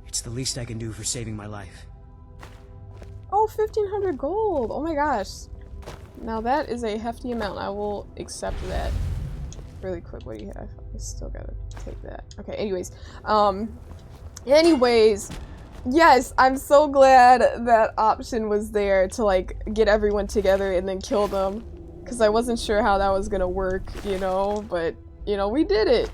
Speaker 6: It's the least I can do for saving my life.
Speaker 1: Oh, 1,500 gold. Oh my gosh. Now that is a hefty amount. I will accept that. Really quick, what do you have? I still gotta take that. Okay, anyways. Yes, I'm so glad that option was there to, like, get everyone together and then kill them. Because I wasn't sure how that was gonna work, you know? But, you know, we did it.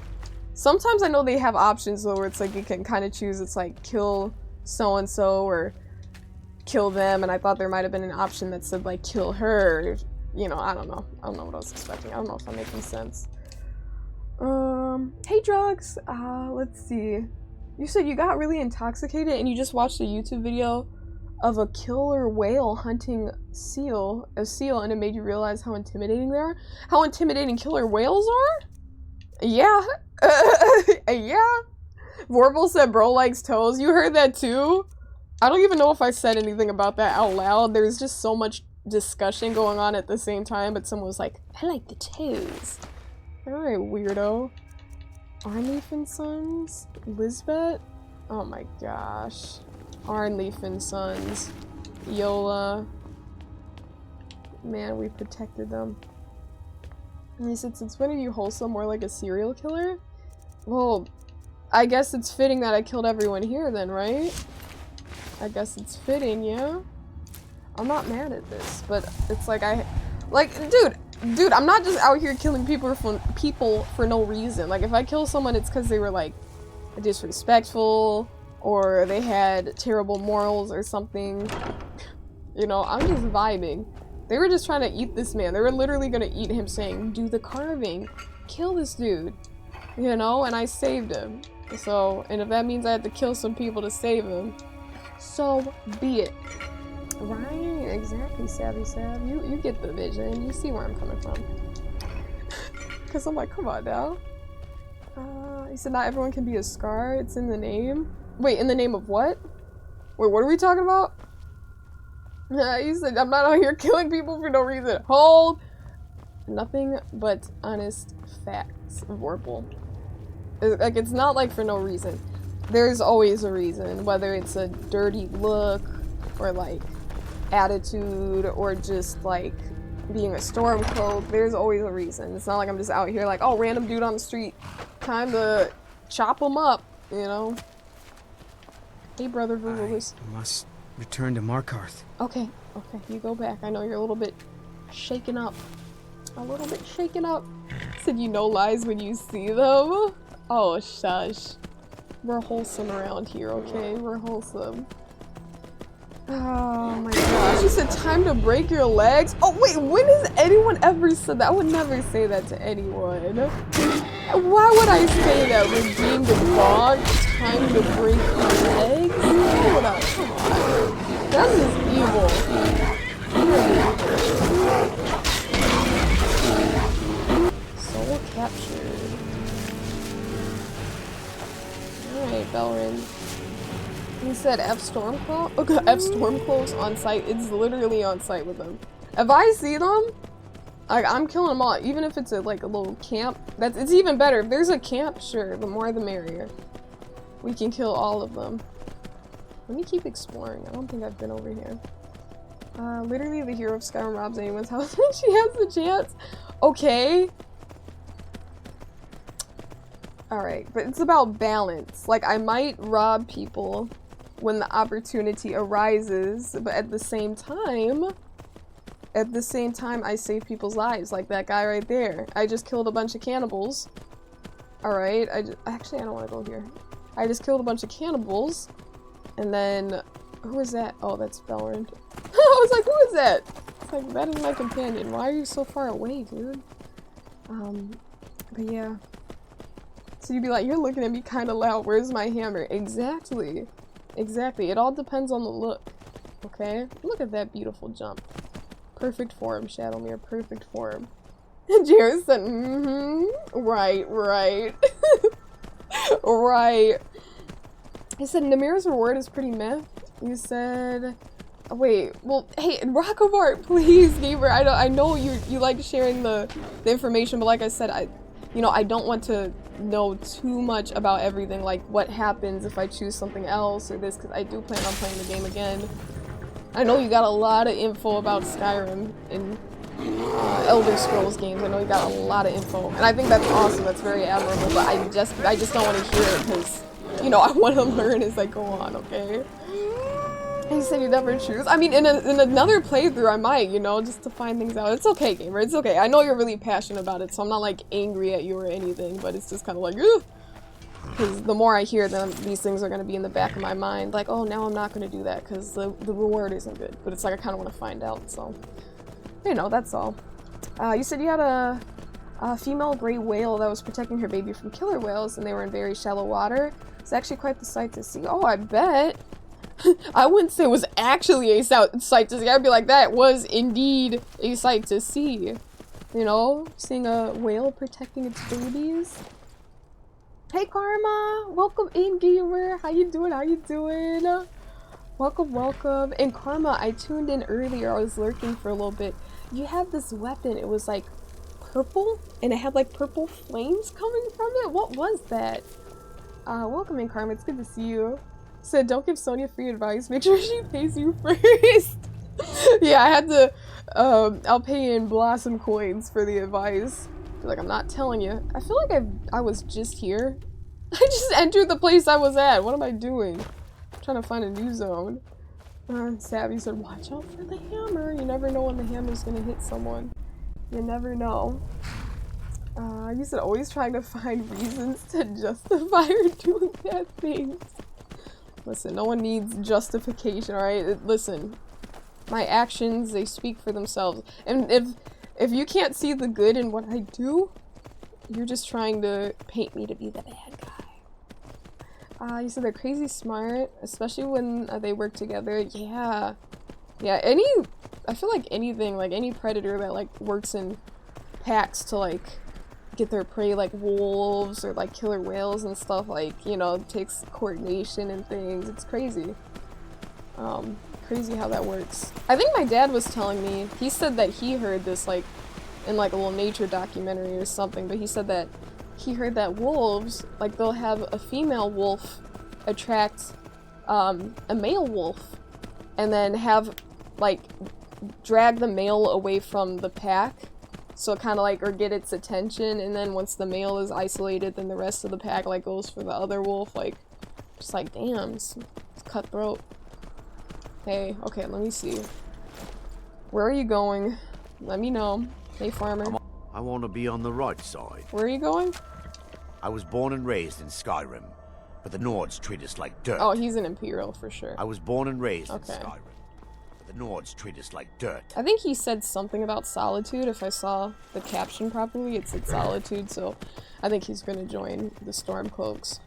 Speaker 1: Sometimes I know they have options, though, where it's like you can kind of choose, it's like, kill so-and-so or kill them. And I thought there might have been an option that said, like, kill her. You know, I don't know. I don't know what I was expecting. I don't know if I'm making sense. Hey, Drugs. Let's see. You said you got really intoxicated and you just watched a YouTube video of a killer whale hunting a seal, and it made you realize how intimidating they are? How intimidating killer whales are? Yeah. Yeah. Vorpal said bro likes toes. You heard that too? I don't even know if I said anything about that out loud. There's just so much discussion going on at the same time, but someone was like, I like the toes. Alright, weirdo. Arnleif and Sons? Lisbeth? Oh my gosh. Arnleif and Sons. Yola. Man, we protected them. And he said, since when are you wholesome? More like a serial killer? Well, I guess it's fitting that I killed everyone here then, right? I guess it's fitting, yeah? I'm not mad at this, but it's like dude, I'm not just out here killing people for no reason. Like, if I kill someone, it's because they were, like, disrespectful, or they had terrible morals or something. You know, I'm just vibing. They were just trying to eat this man. They were literally gonna eat him, saying, do the carving. Kill this dude. You know, and I saved him. So, and if that means I had to kill some people to save him, so be it. Right, exactly, Savvy Sav. You get the vision. You see where I'm coming from. Because I'm like, come on now. He said not everyone can be a Scar. It's in the name. Wait, in the name of what? Wait, what are we talking about? He said, I'm not out here killing people for no reason. Hold! Nothing but honest facts, Vorpal. Like, it's not like for no reason. There's always a reason. Whether it's a dirty look, or like attitude, or just like being a stormcloak, there's always a reason. It's not like I'm just out here like, oh, random dude on the street, time to chop him up, you know? Hey, brother Vervalis.
Speaker 6: I must return to Markarth.
Speaker 1: Okay, you go back. I know you're a little bit shaken up. Said you know lies when you see them. Oh, shush. We're wholesome around here, okay? We're wholesome. Oh my gosh, you said time to break your legs? Oh wait, when has anyone ever said that? I would never say that to anyone. Why would I say that? Redeemed a bog? Time to break your legs? Hold on, come on. That is evil. Soul captured. Alright, Belrin. He said F Stormclaw? Okay, F Stormclaws on site. It's literally on site with them. If I see them, I'm killing them all. Even if it's like a little camp. It's even better. If there's a camp, sure, the more the merrier. We can kill all of them. Let me keep exploring. I don't think I've been over here. Literally the hero of Skyrim robs anyone's house when she has the chance. Okay. Alright, but it's about balance. Like, I might rob people when the opportunity arises, but at the same time, I save people's lives, like that guy right there. I just killed a bunch of cannibals. Alright, actually, I don't want to go here. I just killed a bunch of cannibals, and then, who is that? Oh, that's Belrand. I was like, who is that? It's like, that is my companion. Why are you so far away, dude? But yeah. So you'd be like, you're looking at me kind of loud. Where's my hammer? Exactly. Exactly. It all depends on the look. Okay? Look at that beautiful jump. Perfect form, Shadowmere. Perfect form. Jared said, Right. Right. He said, Namira's reward is pretty meh. You said... Wait, well, hey, Rock of Art, please, Gamer. I know you like sharing the information, but like I said, I don't want to know too much about everything, like what happens if I choose something else or this, because I do plan on playing the game again. I know you got a lot of info about Skyrim and Elder Scrolls games. I know you got a lot of info, and I think that's awesome. That's very admirable. But I just don't want to hear it because, you know, I want to learn as I go on. Okay. You said you never choose. I mean, in another playthrough, I might, you know, just to find things out. It's okay, gamer. It's okay. I know you're really passionate about it, so I'm not like angry at you or anything. But it's just kind of like, ugh. Because the more I hear them, these things are going to be in the back of my mind. Like, oh, now I'm not going to do that because the reward isn't good. But it's like I kind of want to find out, so. You know, that's all. You said you had a female gray whale that was protecting her baby from killer whales, and they were in very shallow water. It's actually quite the sight to see. Oh, I bet. I wouldn't say it was actually a sight to see. I'd be like, that was indeed a sight to see. You know, seeing a whale protecting its babies. Hey, Karma! Welcome in, gamer! How you doing? How you doing? Welcome, welcome. And Karma, I tuned in earlier. I was lurking for a little bit. You had this weapon. It was like purple, and it had like purple flames coming from it. What was that? Welcome in, Karma. It's good to see you. Said, don't give Sonia free advice. Make sure she pays you first. Yeah, I had to, I'll pay in Blossom coins for the advice. Like, I'm not telling you. I feel like I was just here. I just entered the place I was at. What am I doing? I'm trying to find a new zone. Savvy said, watch out for the hammer. You never know when the hammer's gonna hit someone. You never know. You said, always trying to find reasons to justify or doing bad things. Listen, no one needs justification, alright? Listen, my actions, they speak for themselves. And if you can't see the good in what I do, you're just trying to paint me to be the bad guy. You said they're crazy smart, especially when they work together. Yeah. Yeah, I feel like anything, like any predator that like works in packs to like get their prey, like wolves or like killer whales and stuff, like, you know, it takes coordination and things. It's crazy. Crazy how that works. I think my dad was telling me, he said that he heard this like in like a little nature documentary or something, but he said that he heard that wolves, like they'll have a female wolf attract a male wolf and then have like drag the male away from the pack. So kind of like, or get its attention, and then once the male is isolated, then the rest of the pack like goes for the other wolf. Like, just like, damn, it's cutthroat. Hey, okay, let me see. Where are you going? Let me know. Hey, farmer.
Speaker 16: I want to be on the right side.
Speaker 1: Where are you going?
Speaker 16: I was born and raised in Skyrim, but the Nords treat us like dirt.
Speaker 1: Oh, he's an Imperial for sure.
Speaker 16: I was born and raised in Skyrim. The Nords treat us like dirt.
Speaker 1: I think he said something about solitude. If I saw the caption properly, it said solitude, so I think he's gonna join the Stormcloaks.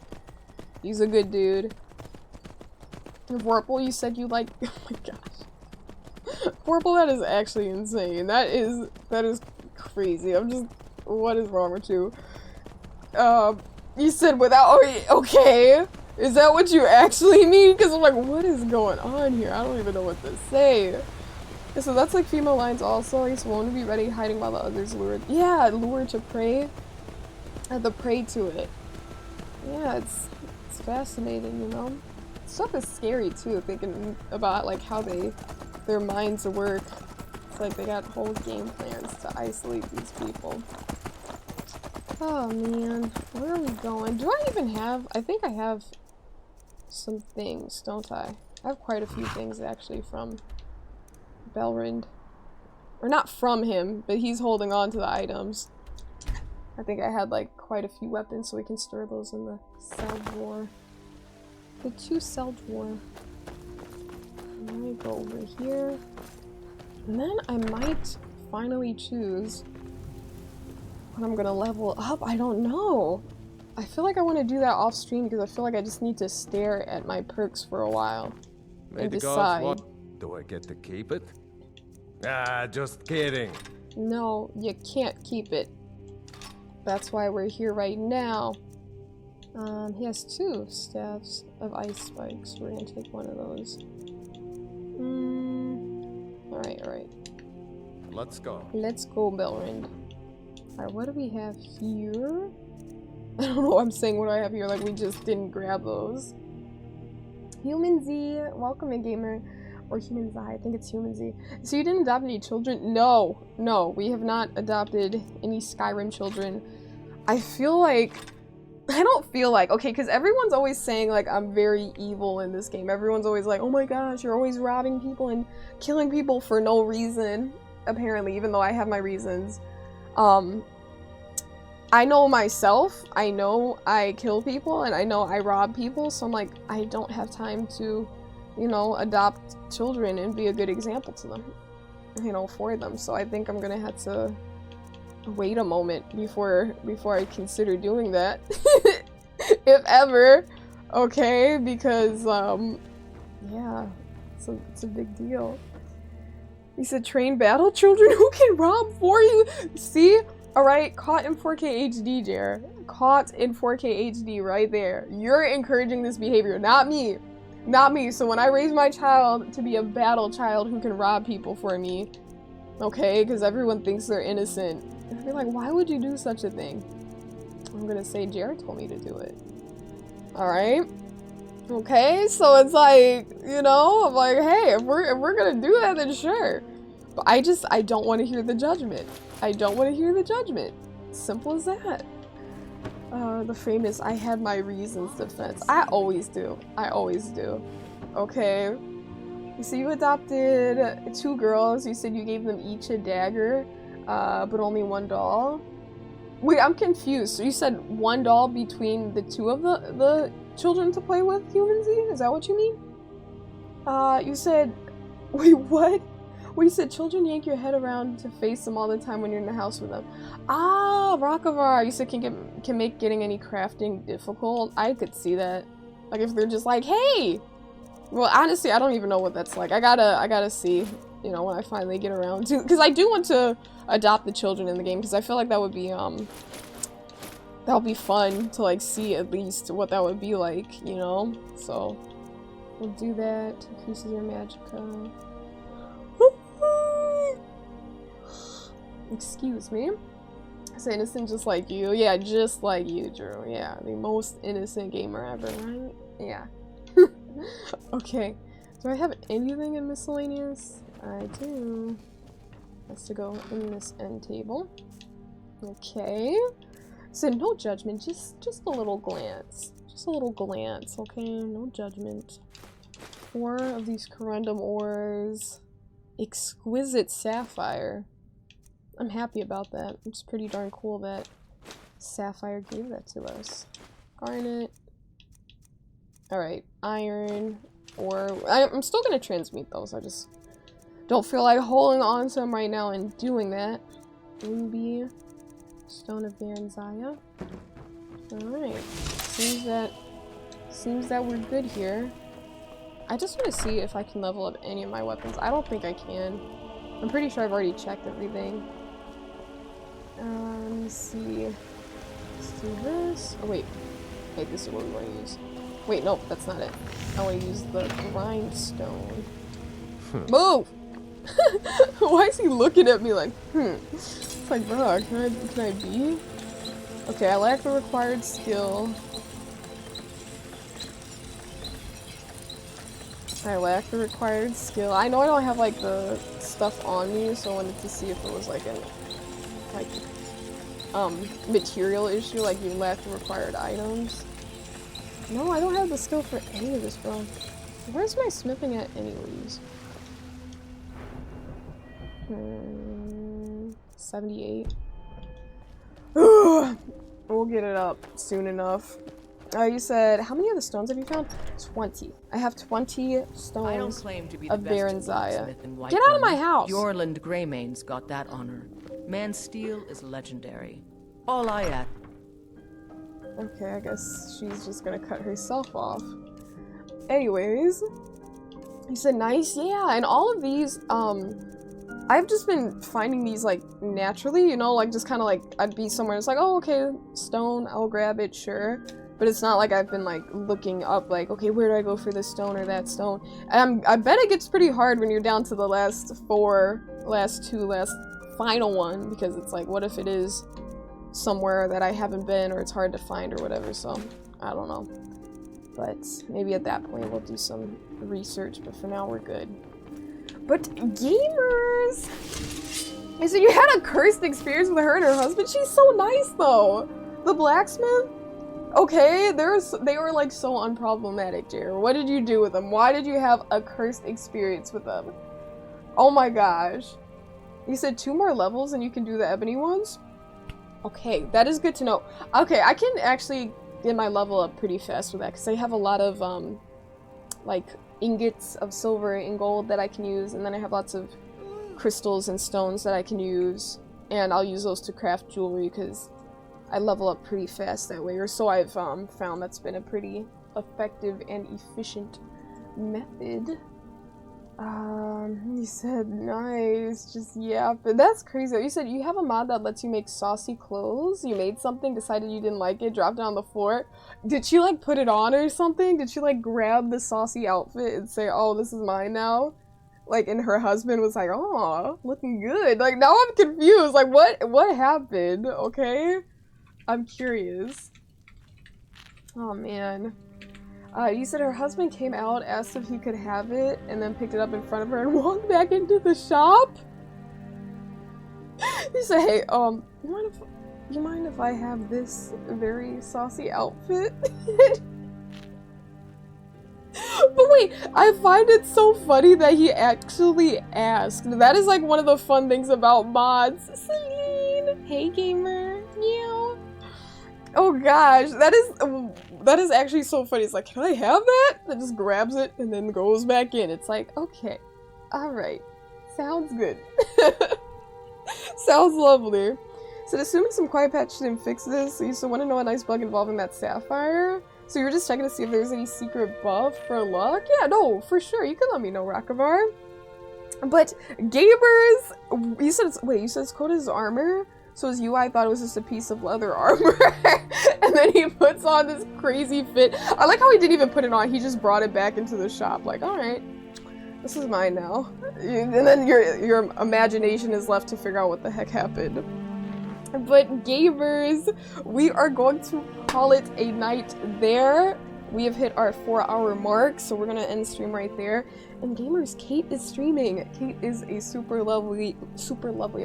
Speaker 1: He's a good dude. Vorpal, you said you like— oh my gosh. Vorpal, that is actually insane. That is crazy. I'm just— what is wrong with you? You said without— okay. Is that what you actually mean? Because I'm like, what is going on here? I don't even know what to say. Yeah, so that's like female lines also. I guess one to be ready, hiding while the others lured. Yeah, lure to prey. The prey to it. Yeah, it's fascinating, you know? Stuff is scary too, thinking about like how their minds work. It's like they got whole game plans to isolate these people. Oh man, where are we going? Do I even have— I think I have some things, don't I? I have quite a few things actually from Belrind. Or not from him, but he's holding on to the items. I think I had like quite a few weapons, so we can store those in the cell drawer. The 2 cell drawer. Let me go over here. And then I might finally choose when I'm gonna level up. I don't know. I feel like I want to do that off stream because I feel like I just need to stare at my perks for a while and decide.
Speaker 3: Do I get to keep it? Ah, just kidding.
Speaker 1: No, you can't keep it. That's why we're here right now. He has 2 staffs of ice spikes. We're gonna take one of those. Alright.
Speaker 3: Let's go.
Speaker 1: Let's go, Belrind. Alright, what do we have here? I don't know why I'm saying what I have here, like we just didn't grab those. Human Z, welcome in gamer. Or Human Z, I think it's Human Z. So you didn't adopt any children? No, no, we have not adopted any Skyrim children. I feel like, I don't feel like, okay, because everyone's always saying like I'm very evil in this game. Everyone's always like, oh my gosh, you're always robbing people and killing people for no reason, apparently, even though I have my reasons. I know myself, I know I kill people, and I know I rob people, so I'm like, I don't have time to, you know, adopt children and be a good example to them, you know, for them. So I think I'm gonna have to wait a moment before I consider doing that, if ever, okay, because, yeah, it's a big deal. He said train battle children who can rob for you? See? Alright, caught in 4K HD, Jer. Caught in 4K HD right there. You're encouraging this behavior, not me. Not me. So when I raise my child to be a battle child who can rob people for me, okay, because everyone thinks they're innocent, I'd be like, why would you do such a thing? I'm gonna say Jared told me to do it. Alright. Okay, so it's like, you know, I'm like, hey, if we're gonna do that, then sure. But I don't want to hear the judgment. I don't want to hear the judgment. Simple as that. The famous I had my reasons defense. I always do. I always do. Okay. You said you adopted 2 girls. You said you gave them each a dagger, but only 1 doll. Wait, I'm confused. So you said 1 doll between the 2 of the children to play with, Human Z? Is that what you mean? You said... Wait, what? Well, you said children yank your head around to face them all the time when you're in the house with them. Ah, Rockavar, you said can make getting any crafting difficult. I could see that. Like if they're just like, hey! Well, honestly, I don't even know what that's like. I gotta see, you know, when I finally get around to, because I do want to adopt the children in the game, because I feel like that would be fun to like see at least what that would be like, you know? So we'll do that. Increases your magicka. Excuse me. So innocent just like you. Yeah, just like you, Drew. Yeah, the most innocent gamer ever, right? Yeah. Okay. Do I have anything in miscellaneous? I do. Has to go in this end table. Okay. So no judgment, just a little glance. Just a little glance, okay? No judgment. 4 of these corundum ores. Exquisite sapphire. I'm happy about that. It's pretty darn cool that Sapphire gave that to us. Garnet. Alright, iron. Or I'm still gonna transmute those. I just don't feel like holding on to them right now and doing that. Ruby. Stone of Baranzaya. Alright. Seems that we're good here. I just want to see if I can level up any of my weapons. I don't think I can. I'm pretty sure I've already checked everything. Let me see. Let's do this. Oh wait. Wait, this is what we want to use. Wait, no, that's not it. I want to use the grindstone. Move! Why is he looking at me like, It's like, bro, can I be? Okay, I lack the required skill. I lack the required skill. I know I don't have like the stuff on me, so I wanted to see if it was like an material issue, like you lack the required items. No, I don't have the skill for any of this, bro. Where's my smithing at anyways? 78. We'll get it up soon enough. You said, how many of the stones have you found? 20. I have 20 stones
Speaker 2: I don't claim to be the
Speaker 1: of
Speaker 2: best
Speaker 1: Baranzaya. Get out of my house!
Speaker 2: Yorland Greymane's got that honor. Man's steel is legendary. All I ask.
Speaker 1: Okay, I guess she's just gonna cut herself off. Anyways, he said nice, yeah, and all of these, I've just been finding these, like, naturally, you know, like, just kind of, like, I'd be somewhere, it's like, oh, okay, stone, I'll grab it, sure. But it's not like I've been, like, looking up, like, okay, where do I go for this stone or that stone? And I bet it gets pretty hard when you're down to the last 4, last 2, last final one, because it's like, what if it is somewhere that I haven't been or it's hard to find or whatever, so I don't know. But maybe at that point we'll do some research, but for now we're good. But gamers! So you had a cursed experience with her and her husband? She's so nice though! The blacksmith? Okay, they were like so unproblematic, Jer. What did you do with them? Why did you have a cursed experience with them? Oh my gosh. You said 2 more levels and you can do the ebony ones? Okay, that is good to know. Okay, I can actually get my level up pretty fast with that because I have a lot of like ingots of silver and gold that I can use, and then I have lots of crystals and stones that I can use, and I'll use those to craft jewelry because I level up pretty fast that way, or so I've found. That's been a pretty effective and efficient method. You said nice, just yeah, but that's crazy. You said you have a mod that lets you make saucy clothes. You made something, decided you didn't like it, dropped it on the floor. Did she like put it on or something? Did she like grab the saucy outfit and say, oh, this is mine now? Like, and her husband was like, oh, looking good. Like, now I'm confused. Like, what happened? Okay, I'm curious. Oh man. You said her husband came out, asked if he could have it, and then picked it up in front of her and walked back into the shop? He said, hey, you mind if I have this very saucy outfit? But wait, I find it so funny that he actually asked. That is like one of the fun things about mods. Celine! Hey gamer! Meow! Oh gosh, that is actually so funny. It's like, can I have that? And just grabs it and then goes back in. It's like, okay, alright, sounds good. Sounds lovely. So assuming some quiet patch didn't fix this, you used to want to know a nice bug involving that sapphire. So you were just checking to see if there's any secret buff for luck? Yeah, no, for sure. You can let me know, Rockavar. But gamers, you said it's called his armor. So his UI thought it was just a piece of leather armor. And then he puts on this crazy fit. I like how he didn't even put it on. He just brought it back into the shop. Like, alright, this is mine now. And then your imagination is left to figure out what the heck happened. But gamers, we are going to call it a night there. We have hit our 4-hour mark, so we're gonna end stream right there. And gamers, Kate is streaming. Kate is a super lovely,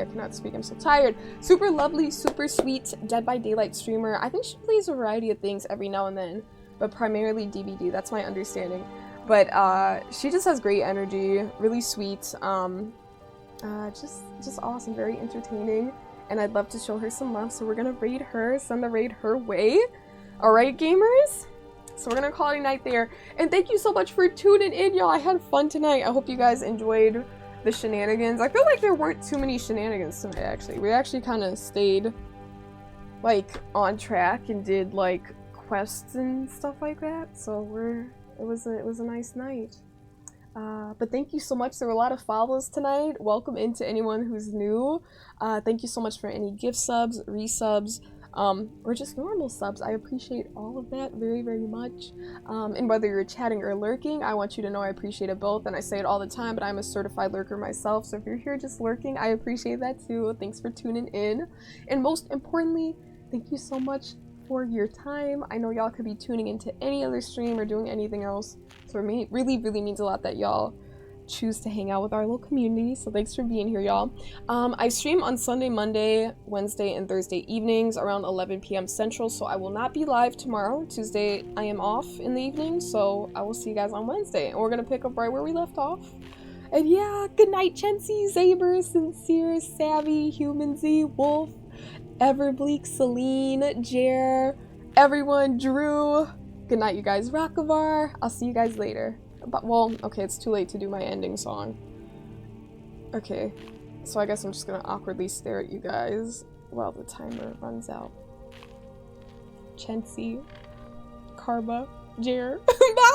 Speaker 1: I cannot speak, I'm so tired. Super lovely, super sweet Dead by Daylight streamer. I think she plays a variety of things every now and then, but primarily DBD, that's my understanding. But she just has great energy, really sweet, just awesome, very entertaining. And I'd love to show her some love, so we're gonna raid her, send the raid her way. Alright, gamers? So we're gonna call it a night there. And thank you so much for tuning in, y'all. I had fun tonight. I hope you guys enjoyed the shenanigans. I feel like there weren't too many shenanigans tonight, actually. We actually kind of stayed, like, on track and did, like, quests and stuff like that. So it was a nice night. But thank you so much. There were a lot of follows tonight. Welcome into anyone who's new. Thank you so much for any gift subs, resubs, or just normal subs. I appreciate all of that very, very much. And whether you're chatting or lurking, I want you to know I appreciate it both. And I say it all the time, but I'm a certified lurker myself. So if you're here just lurking, I appreciate that too. Thanks for tuning in. And most importantly, thank you so much for your time. I know y'all could be tuning into any other stream or doing anything else. So for me, it really, really means a lot that y'all choose to hang out with our little community. So thanks for being here, y'all. I stream on Sunday, Monday, Wednesday, and Thursday evenings around 11 p.m. Central. So I will not be live tomorrow. Tuesday, I am off in the evening. So I will see you guys on Wednesday. And we're going to pick up right where we left off. And yeah, good night, Chency, Zaber, Sincere, Savvy, Human Z, Wolf, Everbleak, Celine, Jer, everyone, Drew. Good night, you guys. Rockavar. I'll see you guys later. But, well, okay, it's too late to do my ending song. Okay, so I guess I'm just gonna awkwardly stare at you guys while the timer runs out. Chency, Karma, Jer. Bye!